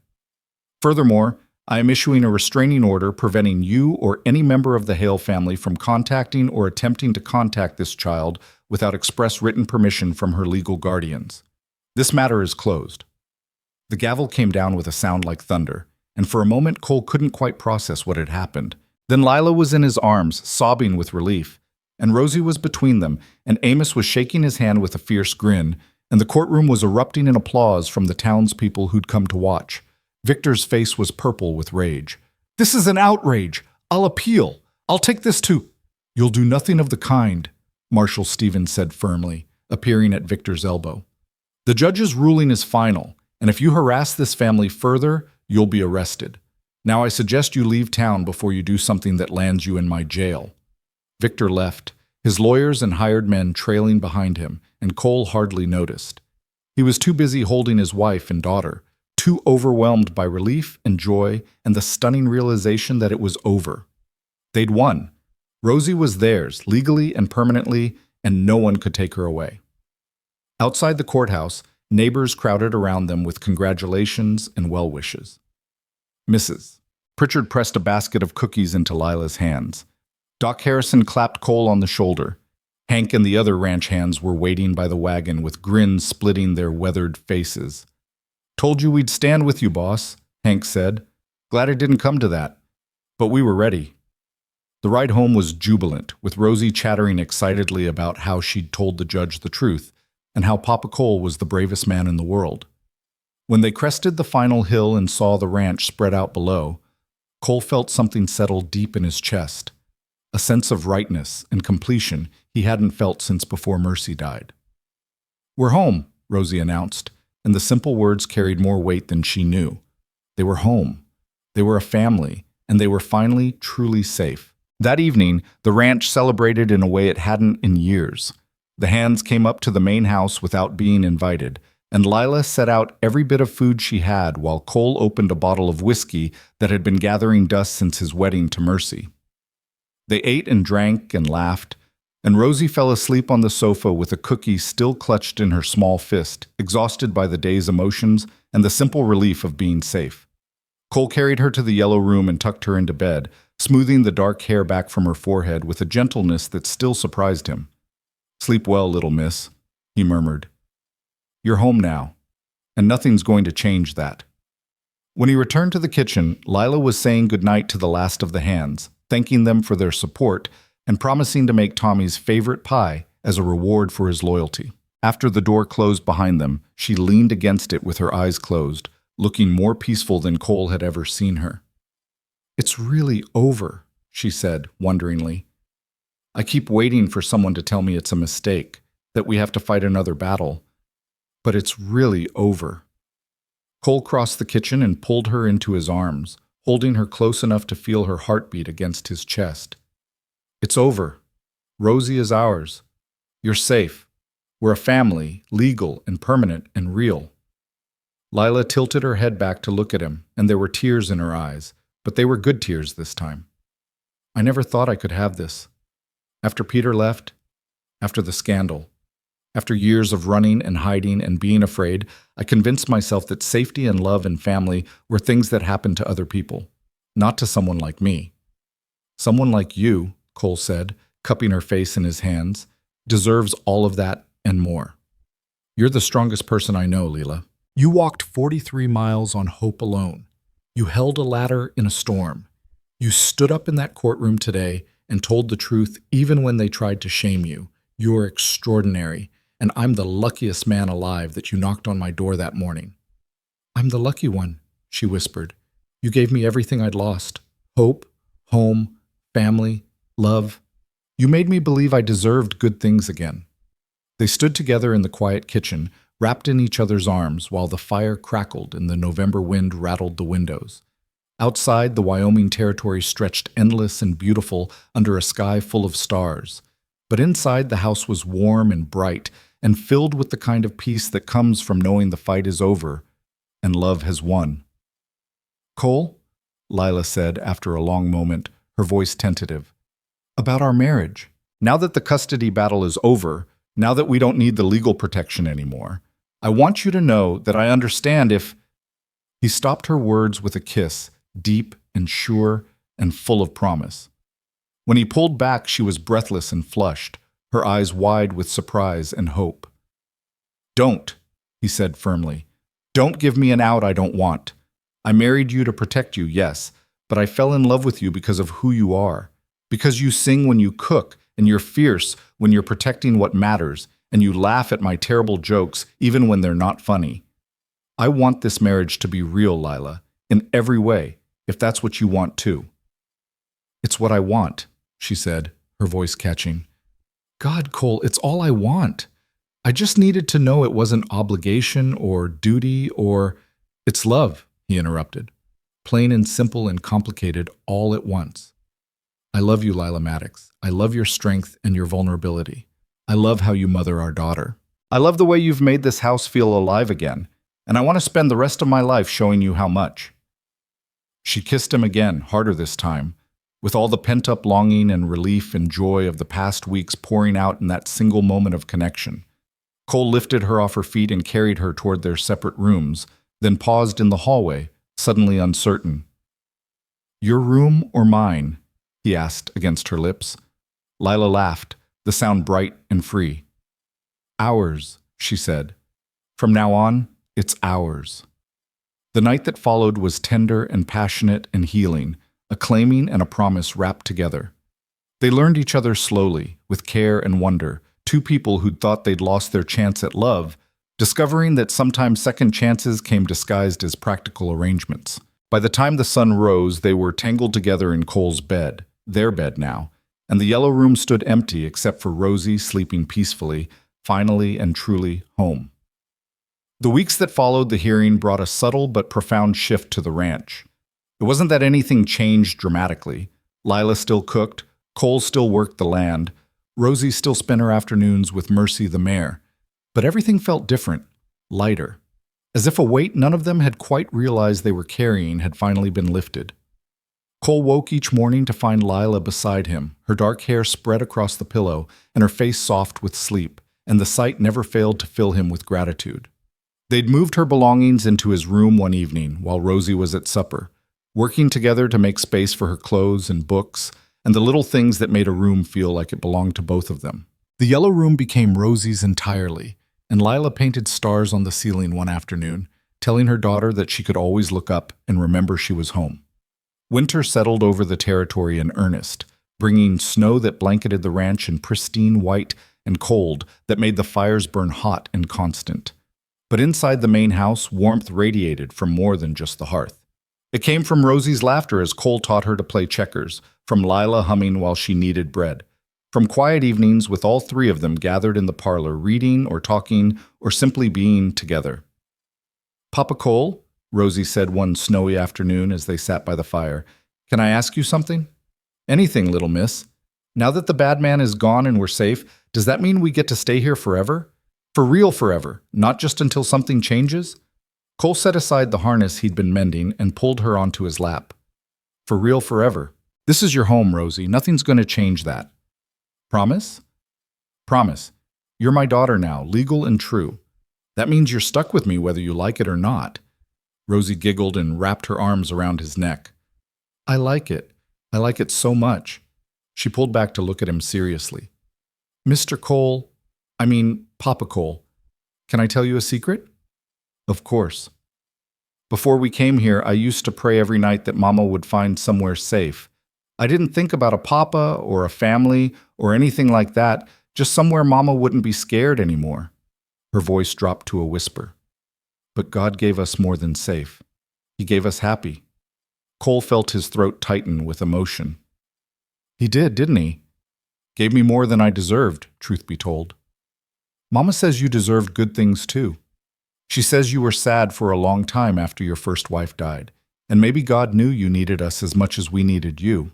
Furthermore, I am issuing a restraining order preventing you or any member of the Hale family from contacting or attempting to contact this child without express written permission from her legal guardians. This matter is closed. The gavel came down with a sound like thunder, and for a moment Cole couldn't quite process what had happened. Then Lila was in his arms, sobbing with relief, and Rosie was between them, and Amos was shaking his hand with a fierce grin, and the courtroom was erupting in applause from the townspeople who'd come to watch. Victor's face was purple with rage. This is an outrage. I'll appeal. I'll take this to... You'll do nothing of the kind, Marshal Stevens said firmly, appearing at Victor's elbow. The judge's ruling is final, and if you harass this family further, you'll be arrested. Now I suggest you leave town before you do something that lands you in my jail. Victor left, his lawyers and hired men trailing behind him, and Cole hardly noticed. He was too busy holding his wife and daughter, too overwhelmed by relief and joy and the stunning realization that it was over. They'd won. Rosie was theirs, legally and permanently, and no one could take her away. Outside the courthouse, neighbors crowded around them with congratulations and well wishes. Mrs. Pritchard pressed a basket of cookies into Lila's hands. Doc Harrison clapped Cole on the shoulder. Hank and the other ranch hands were waiting by the wagon with grins splitting their weathered faces. Told you we'd stand with you, boss, Hank said. Glad it didn't come to that. But we were ready. The ride home was jubilant, with Rosie chattering excitedly about how she'd told the judge the truth and how Papa Cole was the bravest man in the world. When they crested the final hill and saw the ranch spread out below, Cole felt something settle deep in his chest, a sense of rightness and completion he hadn't felt since before Mercy died. We're home, Rosie announced, and the simple words carried more weight than she knew. They were home. They were a family, and they were finally truly safe. That evening, the ranch celebrated in a way it hadn't in years. The hands came up to the main house without being invited, and Lila set out every bit of food she had while Cole opened a bottle of whiskey that had been gathering dust since his wedding to Mercy. They ate and drank and laughed, and Rosie fell asleep on the sofa with a cookie still clutched in her small fist, exhausted by the day's emotions and the simple relief of being safe. Cole carried her to the yellow room and tucked her into bed, smoothing the dark hair back from her forehead with a gentleness that still surprised him. "Sleep well, little miss," he murmured. You're home now, and nothing's going to change that. When he returned to the kitchen, Lila was saying goodnight to the last of the hands, thanking them for their support and promising to make Tommy's favorite pie as a reward for his loyalty. After the door closed behind them, she leaned against it with her eyes closed, looking more peaceful than Cole had ever seen her. "It's really over," she said, wonderingly. "I keep waiting for someone to tell me it's a mistake, that we have to fight another battle. But it's really over." Cole crossed the kitchen and pulled her into his arms, holding her close enough to feel her heartbeat against his chest. "It's over. Rosie is ours. You're safe. We're a family, legal and permanent and real." Lila tilted her head back to look at him, and there were tears in her eyes, but they were good tears this time. "I never thought I could have this. After Peter left, after the scandal, after years of running and hiding and being afraid, I convinced myself that safety and love and family were things that happened to other people, not to someone like me. Someone like you," Cole said, cupping her face in his hands, "deserves all of that and more. You're the strongest person I know, Lila. You walked 43 miles on hope alone. You held a ladder in a storm. You stood up in that courtroom today and told the truth even when they tried to shame you. You're extraordinary, and I'm the luckiest man alive that you knocked on my door that morning." "I'm the lucky one," she whispered. "You gave me everything I'd lost. Hope, home, family, love. You made me believe I deserved good things again." They stood together in the quiet kitchen, wrapped in each other's arms while the fire crackled and the November wind rattled the windows. Outside, the Wyoming territory stretched endless and beautiful under a sky full of stars. But inside, the house was warm and bright and filled with the kind of peace that comes from knowing the fight is over and love has won. "Cole," Lila said after a long moment, her voice tentative, "about our marriage. Now that the custody battle is over, now that we don't need the legal protection anymore, I want you to know that I understand if—" He stopped her words with a kiss, deep and sure and full of promise. When he pulled back, she was breathless and flushed, her eyes wide with surprise and hope. "Don't," he said firmly. "Don't give me an out I don't want. I married you to protect you, yes, but I fell in love with you because of who you are. Because you sing when you cook, and you're fierce when you're protecting what matters, and you laugh at my terrible jokes even when they're not funny. I want this marriage to be real, Lila, in every way, if that's what you want too." "It's what I want," she said, her voice catching. "God, Cole, it's all I want. I just needed to know it wasn't obligation or duty or—" "It's love," he interrupted. "Plain and simple and complicated all at once. I love you, Lila Maddox. I love your strength and your vulnerability. I love how you mother our daughter. I love the way you've made this house feel alive again, and I want to spend the rest of my life showing you how much." She kissed him again, harder this time, with all the pent-up longing and relief and joy of the past weeks pouring out in that single moment of connection. Cole lifted her off her feet and carried her toward their separate rooms, then paused in the hallway, suddenly uncertain. "Your room or mine?" he asked against her lips. Lila laughed, the sound bright and free. "Ours," she said. "From now on, it's ours." The night that followed was tender and passionate and healing, a claiming and a promise wrapped together. They learned each other slowly, with care and wonder, two people who'd thought they'd lost their chance at love, discovering that sometimes second chances came disguised as practical arrangements. By the time the sun rose, they were tangled together in Cole's bed, their bed now, and the yellow room stood empty except for Rosie sleeping peacefully, finally and truly home. The weeks that followed the hearing brought a subtle but profound shift to the ranch. It wasn't that anything changed dramatically. Lila still cooked, Cole still worked the land, Rosie still spent her afternoons with Mercy the mare. But everything felt different, lighter, as if a weight none of them had quite realized they were carrying had finally been lifted. Cole woke each morning to find Lila beside him, her dark hair spread across the pillow and her face soft with sleep, and the sight never failed to fill him with gratitude. They'd moved her belongings into his room one evening while Rosie was at supper, working together to make space for her clothes and books and the little things that made a room feel like it belonged to both of them. The yellow room became Rosie's entirely, and Lila painted stars on the ceiling one afternoon, telling her daughter that she could always look up and remember she was home. Winter settled over the territory in earnest, bringing snow that blanketed the ranch in pristine white and cold that made the fires burn hot and constant. But inside the main house, warmth radiated from more than just the hearth. It came from Rosie's laughter as Cole taught her to play checkers, from Lila humming while she kneaded bread, from quiet evenings with all three of them gathered in the parlor reading or talking or simply being together. "Papa Cole," Rosie said one snowy afternoon as they sat by the fire, "can I ask you something?" "Anything, little miss. Now that the bad man is gone and we're safe, does that mean we get to stay here forever? For real forever, not just until something changes?" Cole set aside the harness he'd been mending and pulled her onto his lap. "For real forever. This is your home, Rosie. Nothing's going to change that." "Promise?" "Promise. You're my daughter now, legal and true. That means you're stuck with me whether you like it or not." Rosie giggled and wrapped her arms around his neck. "I like it. I like it so much." She pulled back to look at him seriously. "Mr. Cole, Papa Cole, can I tell you a secret?" "Of course." "Before we came here, I used to pray every night that Mama would find somewhere safe. I didn't think about a papa or a family or anything like that, just somewhere Mama wouldn't be scared anymore." Her voice dropped to a whisper. "But God gave us more than safe. He gave us happy." Cole felt his throat tighten with emotion. "He did, didn't he? Gave me more than I deserved, truth be told. Mama says you deserved good things too. She says you were sad for a long time after your first wife died, and maybe God knew you needed us as much as we needed you."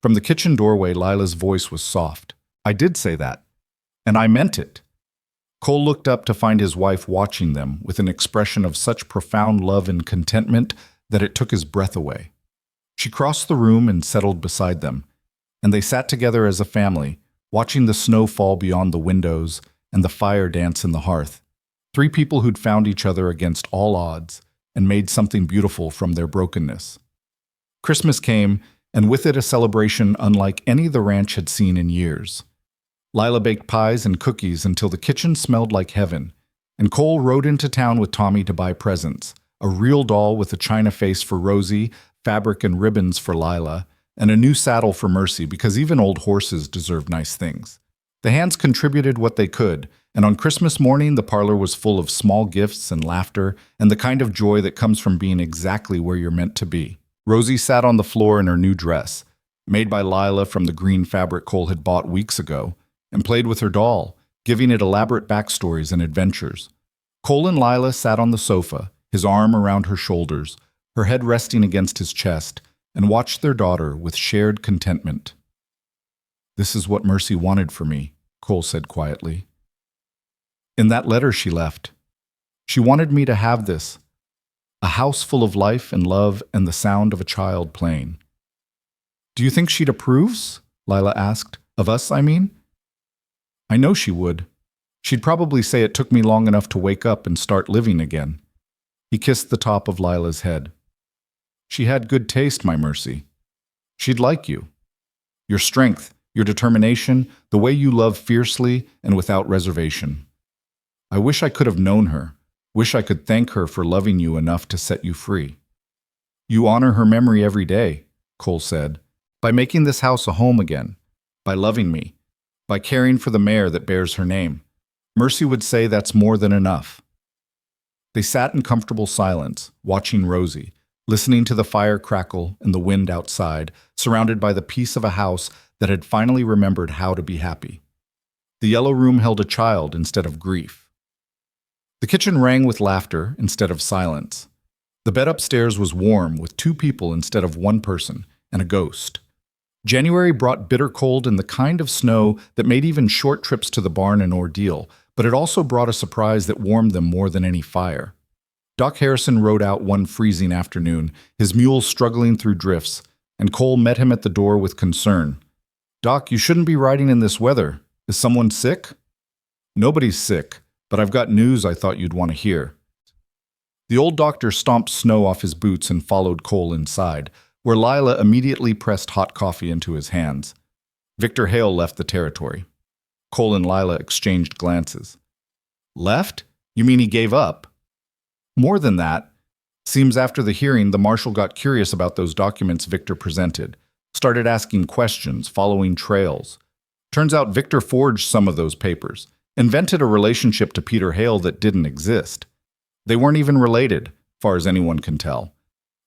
From the kitchen doorway, Lila's voice was soft. "I did say that, and I meant it." Cole looked up to find his wife watching them with an expression of such profound love and contentment that it took his breath away. She crossed the room and settled beside them, and they sat together as a family, watching the snow fall beyond the windows and the fire dance in the hearth. Three people who'd found each other against all odds and made something beautiful from their brokenness. Christmas came, and with it a celebration unlike any the ranch had seen in years. Lila baked pies and cookies until the kitchen smelled like heaven, and Cole rode into town with Tommy to buy presents, a real doll with a china face for Rosie, fabric and ribbons for Lila, and a new saddle for Mercy because even old horses deserve nice things. The hands contributed what they could, and on Christmas morning the parlor was full of small gifts and laughter and the kind of joy that comes from being exactly where you're meant to be. Rosie sat on the floor in her new dress, made by Lila from the green fabric Cole had bought weeks ago, and played with her doll, giving it elaborate backstories and adventures. Cole and Lila sat on the sofa, his arm around her shoulders, her head resting against his chest, and watched their daughter with shared contentment. "This is what Mercy wanted for me," Cole said quietly. "In that letter she left, she wanted me to have this, a house full of life and love and the sound of a child playing." "Do you think she'd approves?" Lila asked. "Of us, I mean?" "I know she would. She'd probably say it took me long enough to wake up and start living again." He kissed the top of Lila's head. "She had good taste, my Mercy. She'd like you. Your strength, your determination, the way you love fiercely and without reservation. I wish I could have known her. Wish I could thank her for loving you enough to set you free." "You honor her memory every day," Cole said, "by making this house a home again, by loving me, by caring for the mare that bears her name. Mercy would say that's more than enough." They sat in comfortable silence, watching Rosie, listening to the fire crackle and the wind outside, surrounded by the peace of a house that had finally remembered how to be happy. The yellow room held a child instead of grief. The kitchen rang with laughter instead of silence. The bed upstairs was warm with two people instead of one person and a ghost. January brought bitter cold and the kind of snow that made even short trips to the barn an ordeal, but it also brought a surprise that warmed them more than any fire. Doc Harrison rode out one freezing afternoon, his mule struggling through drifts, and Cole met him at the door with concern. "Doc, you shouldn't be riding in this weather. Is someone sick?" "Nobody's sick, but I've got news I thought you'd want to hear." The old doctor stomped snow off his boots and followed Cole inside, where Lila immediately pressed hot coffee into his hands. Victor Hale left the territory. Cole and Lila exchanged glances. Left? You mean he gave up? More than that. Seems after the hearing, the marshal got curious about those documents Victor presented, started asking questions, following trails. Turns out Victor forged some of those papers, invented a relationship to Peter Hale that didn't exist. They weren't even related, far as anyone can tell.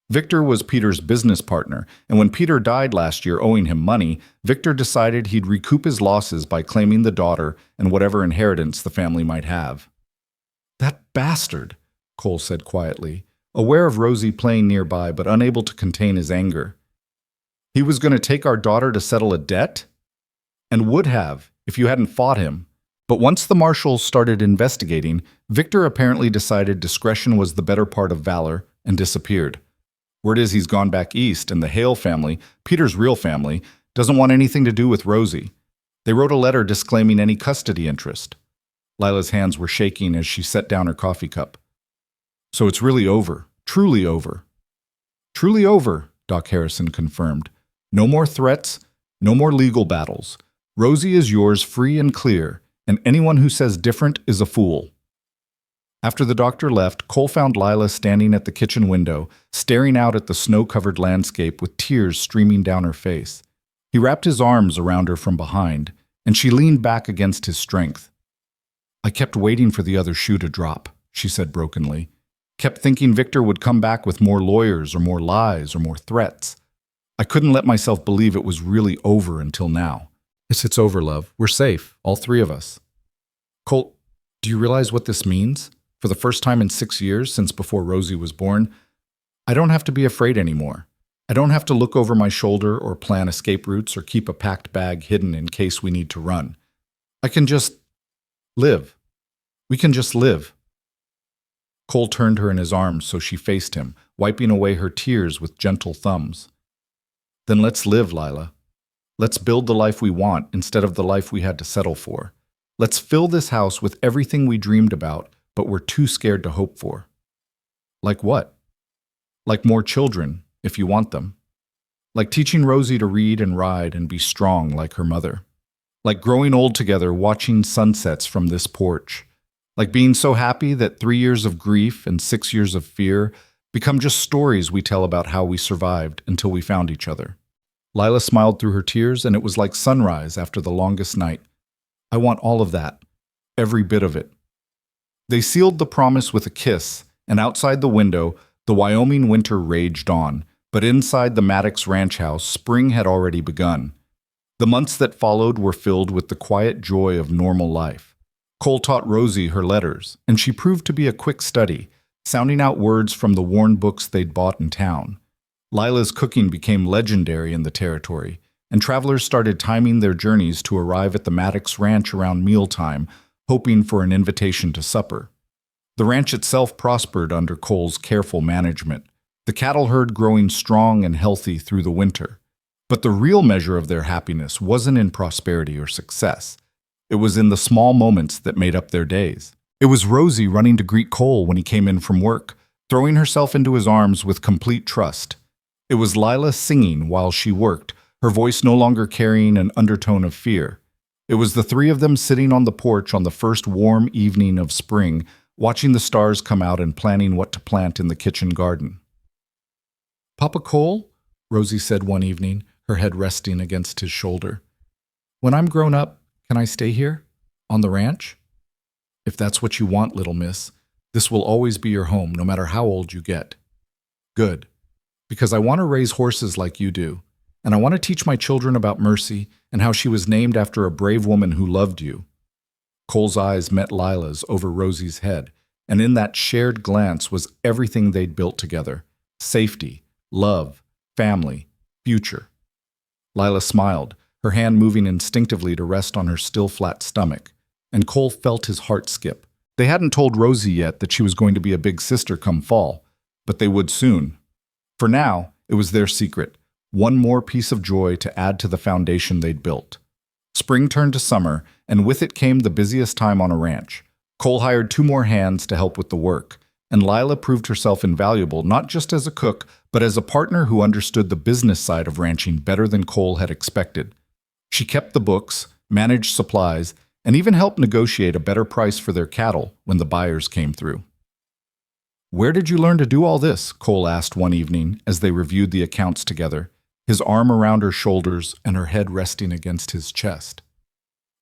Victor was Peter's business partner, and when Peter died last year owing him money, Victor decided he'd recoup his losses by claiming the daughter and whatever inheritance the family might have. That bastard, Cole said quietly, aware of Rosie playing nearby but unable to contain his anger. He was going to take our daughter to settle a debt? And would have, if you hadn't fought him. But once the marshals started investigating, Victor apparently decided discretion was the better part of valor and disappeared. Word is he's gone back east, and the Hale family, Peter's real family, doesn't want anything to do with Rosie. They wrote a letter disclaiming any custody interest. Lila's hands were shaking as she set down her coffee cup. So it's really over. Truly over. Truly over, Doc Harrison confirmed. No more threats, no more legal battles. Rosie is yours free and clear, and anyone who says different is a fool. After the doctor left, Cole found Lila standing at the kitchen window, staring out at the snow-covered landscape with tears streaming down her face. He wrapped his arms around her from behind, and she leaned back against his strength. I kept waiting for the other shoe to drop, she said brokenly. Kept thinking Victor would come back with more lawyers or more lies or more threats. I couldn't let myself believe it was really over until now. It's over, love. We're safe, all three of us. Cole, do you realize what this means? For the first time in 6 years, since before Rosie was born, I don't have to be afraid anymore. I don't have to look over my shoulder or plan escape routes or keep a packed bag hidden in case we need to run. I can just live. We can just live. Cole turned her in his arms so she faced him, wiping away her tears with gentle thumbs. Then let's live, Lila. Let's build the life we want instead of the life we had to settle for. Let's fill this house with everything we dreamed about, but we're too scared to hope for. Like what? Like more children, if you want them. Like teaching Rosie to read and ride and be strong like her mother. Like growing old together, watching sunsets from this porch. Like being so happy that 3 years of grief and 6 years of fear become just stories we tell about how we survived until we found each other. Lila smiled through her tears, and it was like sunrise after the longest night. I want all of that. Every bit of it. They sealed the promise with a kiss, and outside the window, the Wyoming winter raged on, but inside the Maddox ranch house, spring had already begun. The months that followed were filled with the quiet joy of normal life. Cole taught Rosie her letters, and she proved to be a quick study, sounding out words from the worn books they'd bought in town. Lila's cooking became legendary in the territory, and travelers started timing their journeys to arrive at the Maddox ranch around mealtime, hoping for an invitation to supper. The ranch itself prospered under Cole's careful management, the cattle herd growing strong and healthy through the winter. But the real measure of their happiness wasn't in prosperity or success. It was in the small moments that made up their days. It was Rosie running to greet Cole when he came in from work, throwing herself into his arms with complete trust. It was Lila singing while she worked, her voice no longer carrying an undertone of fear. It was the three of them sitting on the porch on the first warm evening of spring, watching the stars come out and planning what to plant in the kitchen garden. Papa Cole, Rosie said one evening, her head resting against his shoulder. When I'm grown up, can I stay here? On the ranch? If that's what you want, little miss, this will always be your home, no matter how old you get. Good. Because I want to raise horses like you do, and I want to teach my children about Mercy and how she was named after a brave woman who loved you. Cole's eyes met Lila's over Rosie's head, and in that shared glance was everything they'd built together: safety, love, family, future. Lila smiled, her hand moving instinctively to rest on her still flat stomach, and Cole felt his heart skip. They hadn't told Rosie yet that she was going to be a big sister come fall, but they would soon. For now, it was their secret, one more piece of joy to add to the foundation they'd built. Spring turned to summer, and with it came the busiest time on a ranch. Cole hired 2 more hands to help with the work, and Lila proved herself invaluable not just as a cook, but as a partner who understood the business side of ranching better than Cole had expected. She kept the books, managed supplies, and even helped negotiate a better price for their cattle when the buyers came through. "Where did you learn to do all this?" Cole asked one evening as they reviewed the accounts together, his arm around her shoulders and her head resting against his chest.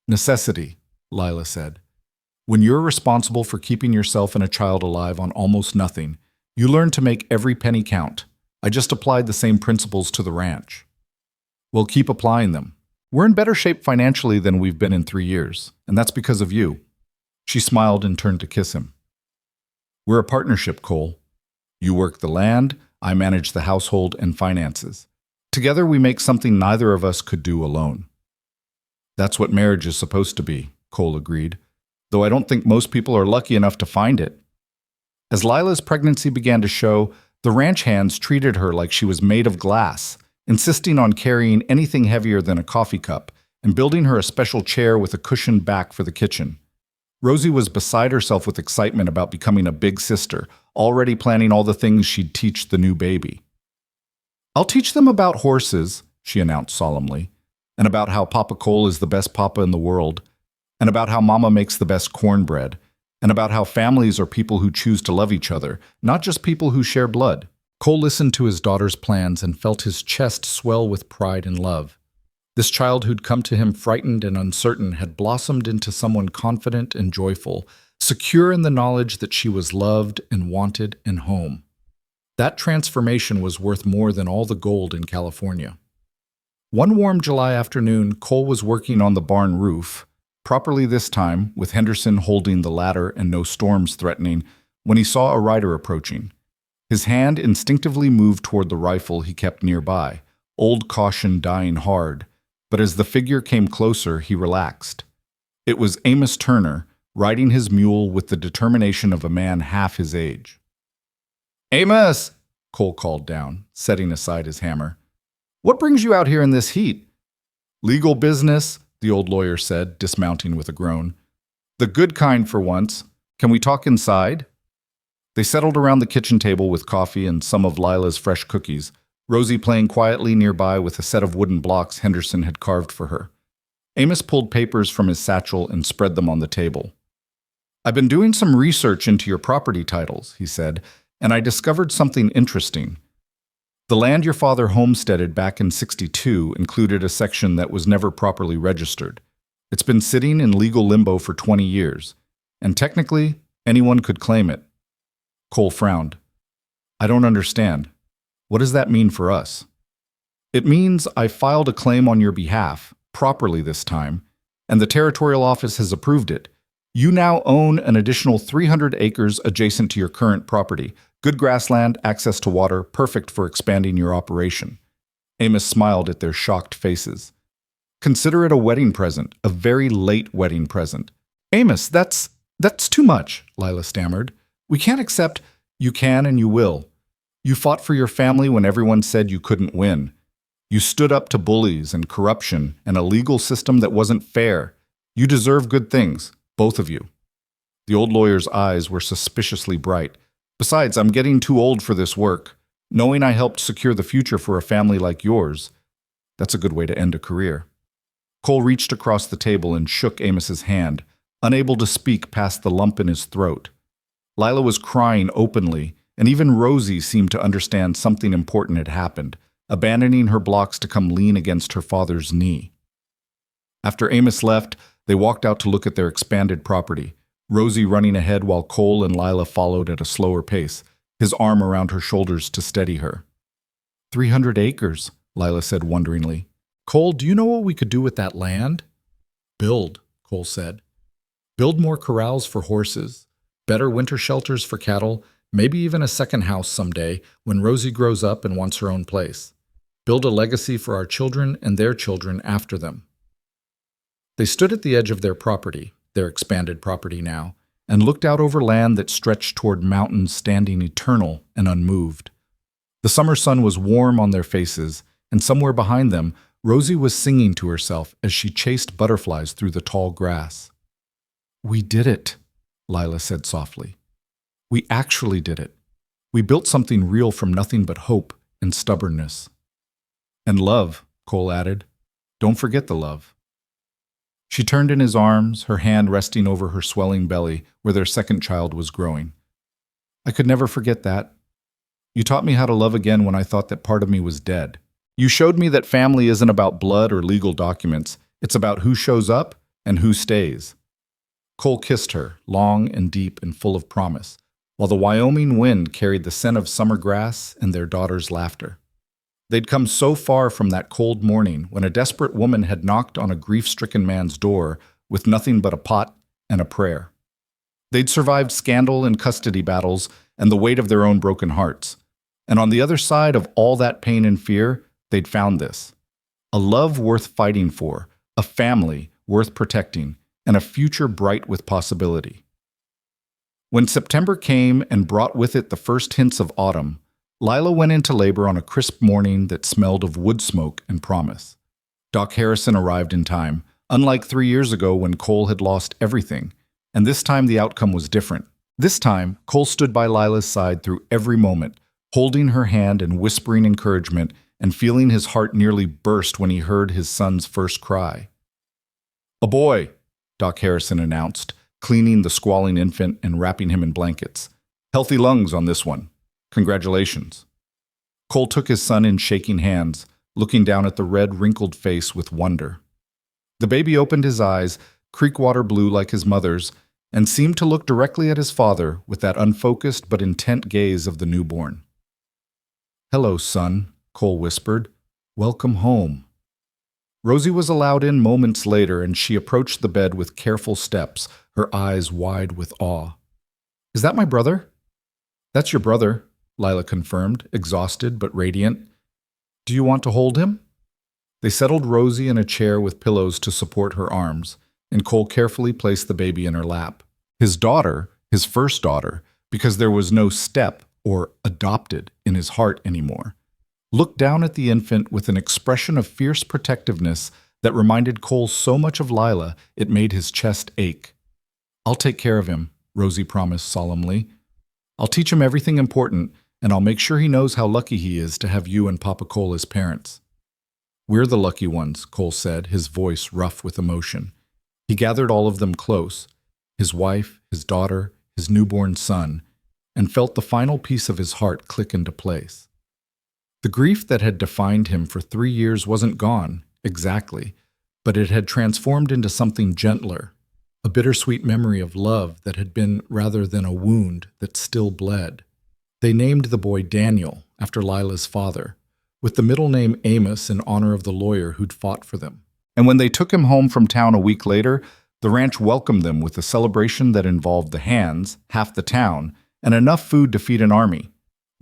"Necessity," Lila said. "When you're responsible for keeping yourself and a child alive on almost nothing, you learn to make every penny count. I just applied the same principles to the ranch." "We'll keep applying them. We're in better shape financially than we've been in 3 years, and that's because of you." She smiled and turned to kiss him. "We're a partnership, Cole. You work the land, I manage the household and finances. Together we make something neither of us could do alone." "That's what marriage is supposed to be," Cole agreed, "though I don't think most people are lucky enough to find it." As Lila's pregnancy began to show, the ranch hands treated her like she was made of glass, insisting on carrying anything heavier than a coffee cup and building her a special chair with a cushioned back for the kitchen. Rosie was beside herself with excitement about becoming a big sister, already planning all the things she'd teach the new baby. "I'll teach them about horses," she announced solemnly, "and about how Papa Cole is the best papa in the world, and about how Mama makes the best cornbread, and about how families are people who choose to love each other, not just people who share blood." Cole listened to his daughter's plans and felt his chest swell with pride and love. This child who'd come to him frightened and uncertain had blossomed into someone confident and joyful, secure in the knowledge that she was loved and wanted and home. That transformation was worth more than all the gold in California. One warm July afternoon, Cole was working on the barn roof, properly this time, with Henderson holding the ladder and no storms threatening, when he saw a rider approaching. His hand instinctively moved toward the rifle he kept nearby, old caution dying hard. But as the figure came closer, he relaxed. It was Amos Turner, riding his mule with the determination of a man half his age. "Amos!" Cole called down, setting aside his hammer. "What brings you out here in this heat?" "Legal business," the old lawyer said, dismounting with a groan. "The good kind for once. Can we talk inside?" They settled around the kitchen table with coffee and some of Lila's fresh cookies, Rosie playing quietly nearby with a set of wooden blocks Henderson had carved for her. Amos pulled papers from his satchel and spread them on the table. "I've been doing some research into your property titles," he said, "and I discovered something interesting. The land your father homesteaded back in '62 included a section that was never properly registered. It's been sitting in legal limbo for 20 years, and technically, anyone could claim it." Cole frowned. "I don't understand. What does that mean for us?" "It means I filed a claim on your behalf, properly this time, and the territorial office has approved it. You now own an additional 300 acres adjacent to your current property. Good grassland, access to water, perfect for expanding your operation." Amos smiled at their shocked faces. "Consider it a wedding present, a very late wedding present." "Amos, that's too much," Lila stammered. "We can't accept—" "You can and you will. You fought for your family when everyone said you couldn't win. You stood up to bullies and corruption and a legal system that wasn't fair. You deserve good things, both of you." The old lawyer's eyes were suspiciously bright. "Besides, I'm getting too old for this work. Knowing I helped secure the future for a family like yours, that's a good way to end a career." Cole reached across the table and shook Amos's hand, unable to speak past the lump in his throat. Lila was crying openly, and even Rosie seemed to understand something important had happened, abandoning her blocks to come lean against her father's knee. After Amos left, they walked out to look at their expanded property, Rosie running ahead while Cole and Lila followed at a slower pace, his arm around her shoulders to steady her. 300 acres, Lila said wonderingly. "Cole, do you know what we could do with that land?" "Build," Cole said. "Build more corrals for horses, better winter shelters for cattle, maybe even a second house someday when Rosie grows up and wants her own place. Build a legacy for our children and their children after them." They stood at the edge of their property, their expanded property now, and looked out over land that stretched toward mountains standing eternal and unmoved. The summer sun was warm on their faces, and somewhere behind them, Rosie was singing to herself as she chased butterflies through the tall grass. "We did it," Lila said softly. "We actually did it. We built something real from nothing but hope and stubbornness." "And love," Cole added. "Don't forget the love." She turned in his arms, her hand resting over her swelling belly where their second child was growing. I could never forget that. You taught me how to love again when I thought that part of me was dead. You showed me that family isn't about blood or legal documents. It's about who shows up and who stays. Cole kissed her, long and deep and full of promise, while the Wyoming wind carried the scent of summer grass and their daughter's laughter. They'd come so far from that cold morning when a desperate woman had knocked on a grief-stricken man's door with nothing but a pot and a prayer. They'd survived scandal and custody battles and the weight of their own broken hearts. And on the other side of all that pain and fear, they'd found this: a love worth fighting for, a family worth protecting, and a future bright with possibility. When September came and brought with it the first hints of autumn, Lila went into labor on a crisp morning that smelled of wood smoke and promise. Doc Harrison arrived in time, unlike 3 years ago when Cole had lost everything, and this time the outcome was different. This time, Cole stood by Lila's side through every moment, holding her hand and whispering encouragement and feeling his heart nearly burst when he heard his son's first cry. "A boy," Doc Harrison announced, cleaning the squalling infant and wrapping him in blankets. "Healthy lungs on this one. Congratulations." Cole took his son in shaking hands, looking down at the red, wrinkled face with wonder. The baby opened his eyes, creek-water blue like his mother's, and seemed to look directly at his father with that unfocused but intent gaze of the newborn. "Hello, son," Cole whispered. "Welcome home." Rosie was allowed in moments later, and she approached the bed with careful steps, her eyes wide with awe. "Is that my brother?" "That's your brother," Lila confirmed, exhausted but radiant. "Do you want to hold him?" They settled Rosie in a chair with pillows to support her arms, and Cole carefully placed the baby in her lap. His daughter, his first daughter, because there was no step or adopted in his heart anymore, looked down at the infant with an expression of fierce protectiveness that reminded Cole so much of Lila it made his chest ache. "I'll take care of him," Rosie promised solemnly. "I'll teach him everything important, and I'll make sure he knows how lucky he is to have you and Papa Cole as parents." "We're the lucky ones," Cole said, his voice rough with emotion. He gathered all of them close, his wife, his daughter, his newborn son, and felt the final piece of his heart click into place. The grief that had defined him for 3 years wasn't gone, exactly, but it had transformed into something gentler, a bittersweet memory of love that had been rather than a wound that still bled. They named the boy Daniel, after Lila's father, with the middle name Amos in honor of the lawyer who'd fought for them. And when they took him home from town a week later, the ranch welcomed them with a celebration that involved the hands, half the town, and enough food to feed an army.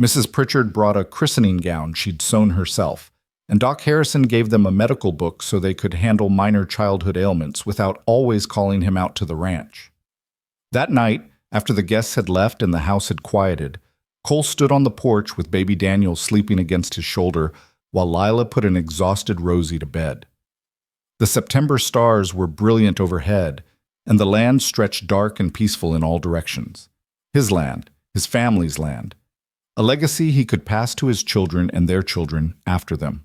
Mrs. Pritchard brought a christening gown she'd sewn herself, and Doc Harrison gave them a medical book so they could handle minor childhood ailments without always calling him out to the ranch. That night, after the guests had left and the house had quieted, Cole stood on the porch with baby Daniel sleeping against his shoulder while Lila put an exhausted Rosie to bed. The September stars were brilliant overhead, and the land stretched dark and peaceful in all directions. His land, his family's land, a legacy he could pass to his children and their children after them.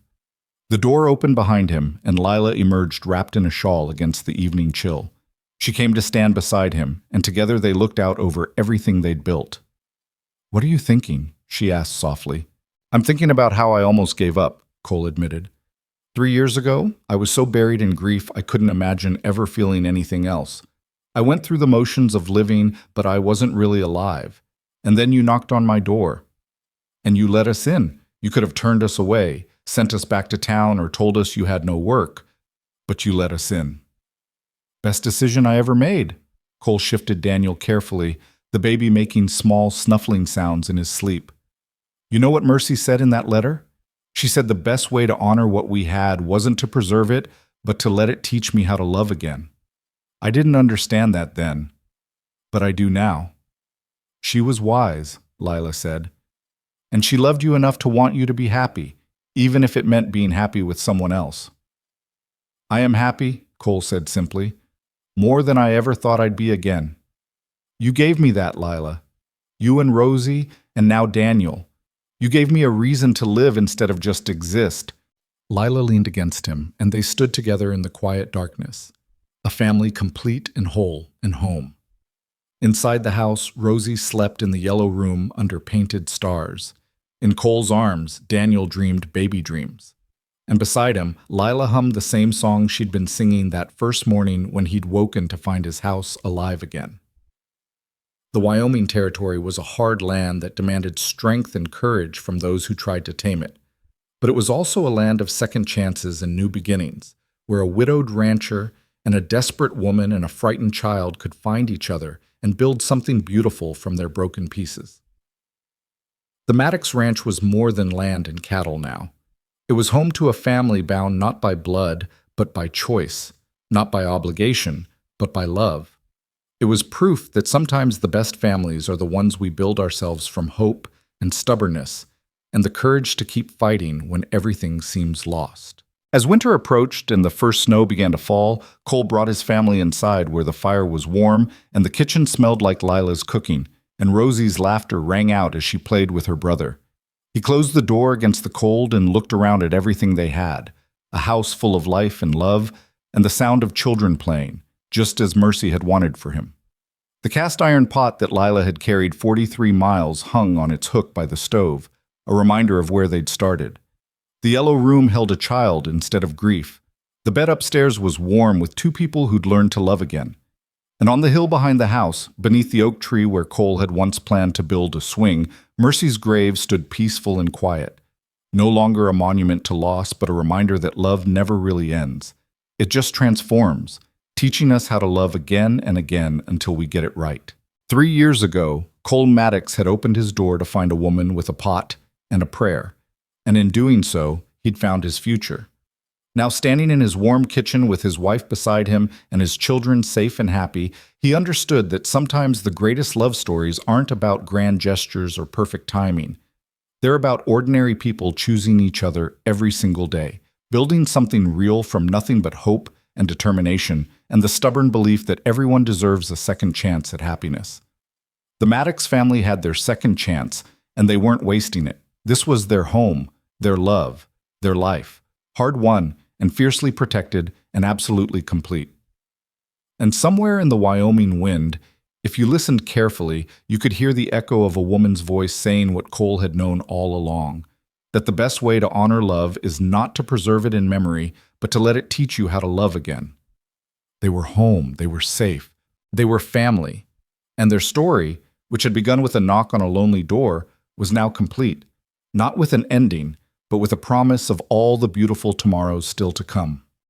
The door opened behind him, and Lila emerged wrapped in a shawl against the evening chill. She came to stand beside him, and together they looked out over everything they'd built. "What are you thinking?" she asked softly. "I'm thinking about how I almost gave up," Cole admitted. 3 years ago, I was so buried in grief I couldn't imagine ever feeling anything else. I went through the motions of living, but I wasn't really alive. And then you knocked on my door. And you let us in. You could have turned us away, sent us back to town, or told us you had no work. But you let us in. "Best decision I ever made." Cole shifted Daniel carefully, the baby making small snuffling sounds in his sleep. "You know what Mercy said in that letter? She said the best way to honor what we had wasn't to preserve it, but to let it teach me how to love again. I didn't understand that then, but I do now." "She was wise," Lila said. "And she loved you enough to want you to be happy, even if it meant being happy with someone else." "I am happy," Cole said simply, "more than I ever thought I'd be again. You gave me that, Lila. You and Rosie, and now Daniel. You gave me a reason to live instead of just exist." Lila leaned against him, and they stood together in the quiet darkness. a family complete and whole and home. Inside the house, Rosie slept in the yellow room under painted stars. In Cole's arms, Daniel dreamed baby dreams. And beside him, Lila hummed the same song she'd been singing that first morning when he'd woken to find his house alive again. The Wyoming Territory was a hard land that demanded strength and courage from those who tried to tame it. But it was also a land of second chances and new beginnings, where a widowed rancher and a desperate woman and a frightened child could find each other and build something beautiful from their broken pieces. The Maddox Ranch was more than land and cattle now. It was home to a family bound not by blood, but by choice, not by obligation, but by love. It was proof that sometimes the best families are the ones we build ourselves from hope and stubbornness, and the courage to keep fighting when everything seems lost. As winter approached and the first snow began to fall, Cole brought his family inside where the fire was warm and the kitchen smelled like Lila's cooking, and Rosie's laughter rang out as she played with her brother. He closed the door against the cold and looked around at everything they had, a house full of life and love, and the sound of children playing, just as Mercy had wanted for him. The cast-iron pot that Lila had carried 43 miles hung on its hook by the stove, a reminder of where they'd started. The yellow room held a child instead of grief. The bed upstairs was warm with two people who'd learned to love again. And on the hill behind the house, beneath the oak tree where Cole had once planned to build a swing, Mercy's grave stood peaceful and quiet. No longer a monument to loss, but a reminder that love never really ends. It just transforms, teaching us how to love again and again until we get it right. 3 years ago, Cole Maddox had opened his door to find a woman with a pot and a prayer. And in doing so, he'd found his future. Now standing in his warm kitchen with his wife beside him and his children safe and happy, he understood that sometimes the greatest love stories aren't about grand gestures or perfect timing. They're about ordinary people choosing each other every single day, building something real from nothing but hope and determination and the stubborn belief that everyone deserves a second chance at happiness. The Maddox family had their second chance, and they weren't wasting it. This was their home, their love, their life, hard-won and fiercely protected and absolutely complete. And somewhere in the Wyoming wind, if you listened carefully, you could hear the echo of a woman's voice saying what Cole had known all along, that the best way to honor love is not to preserve it in memory, but to let it teach you how to love again. They were home, they were safe, they were family, and their story, which had begun with a knock on a lonely door, was now complete, not with an ending, but with a promise of all the beautiful tomorrows still to come.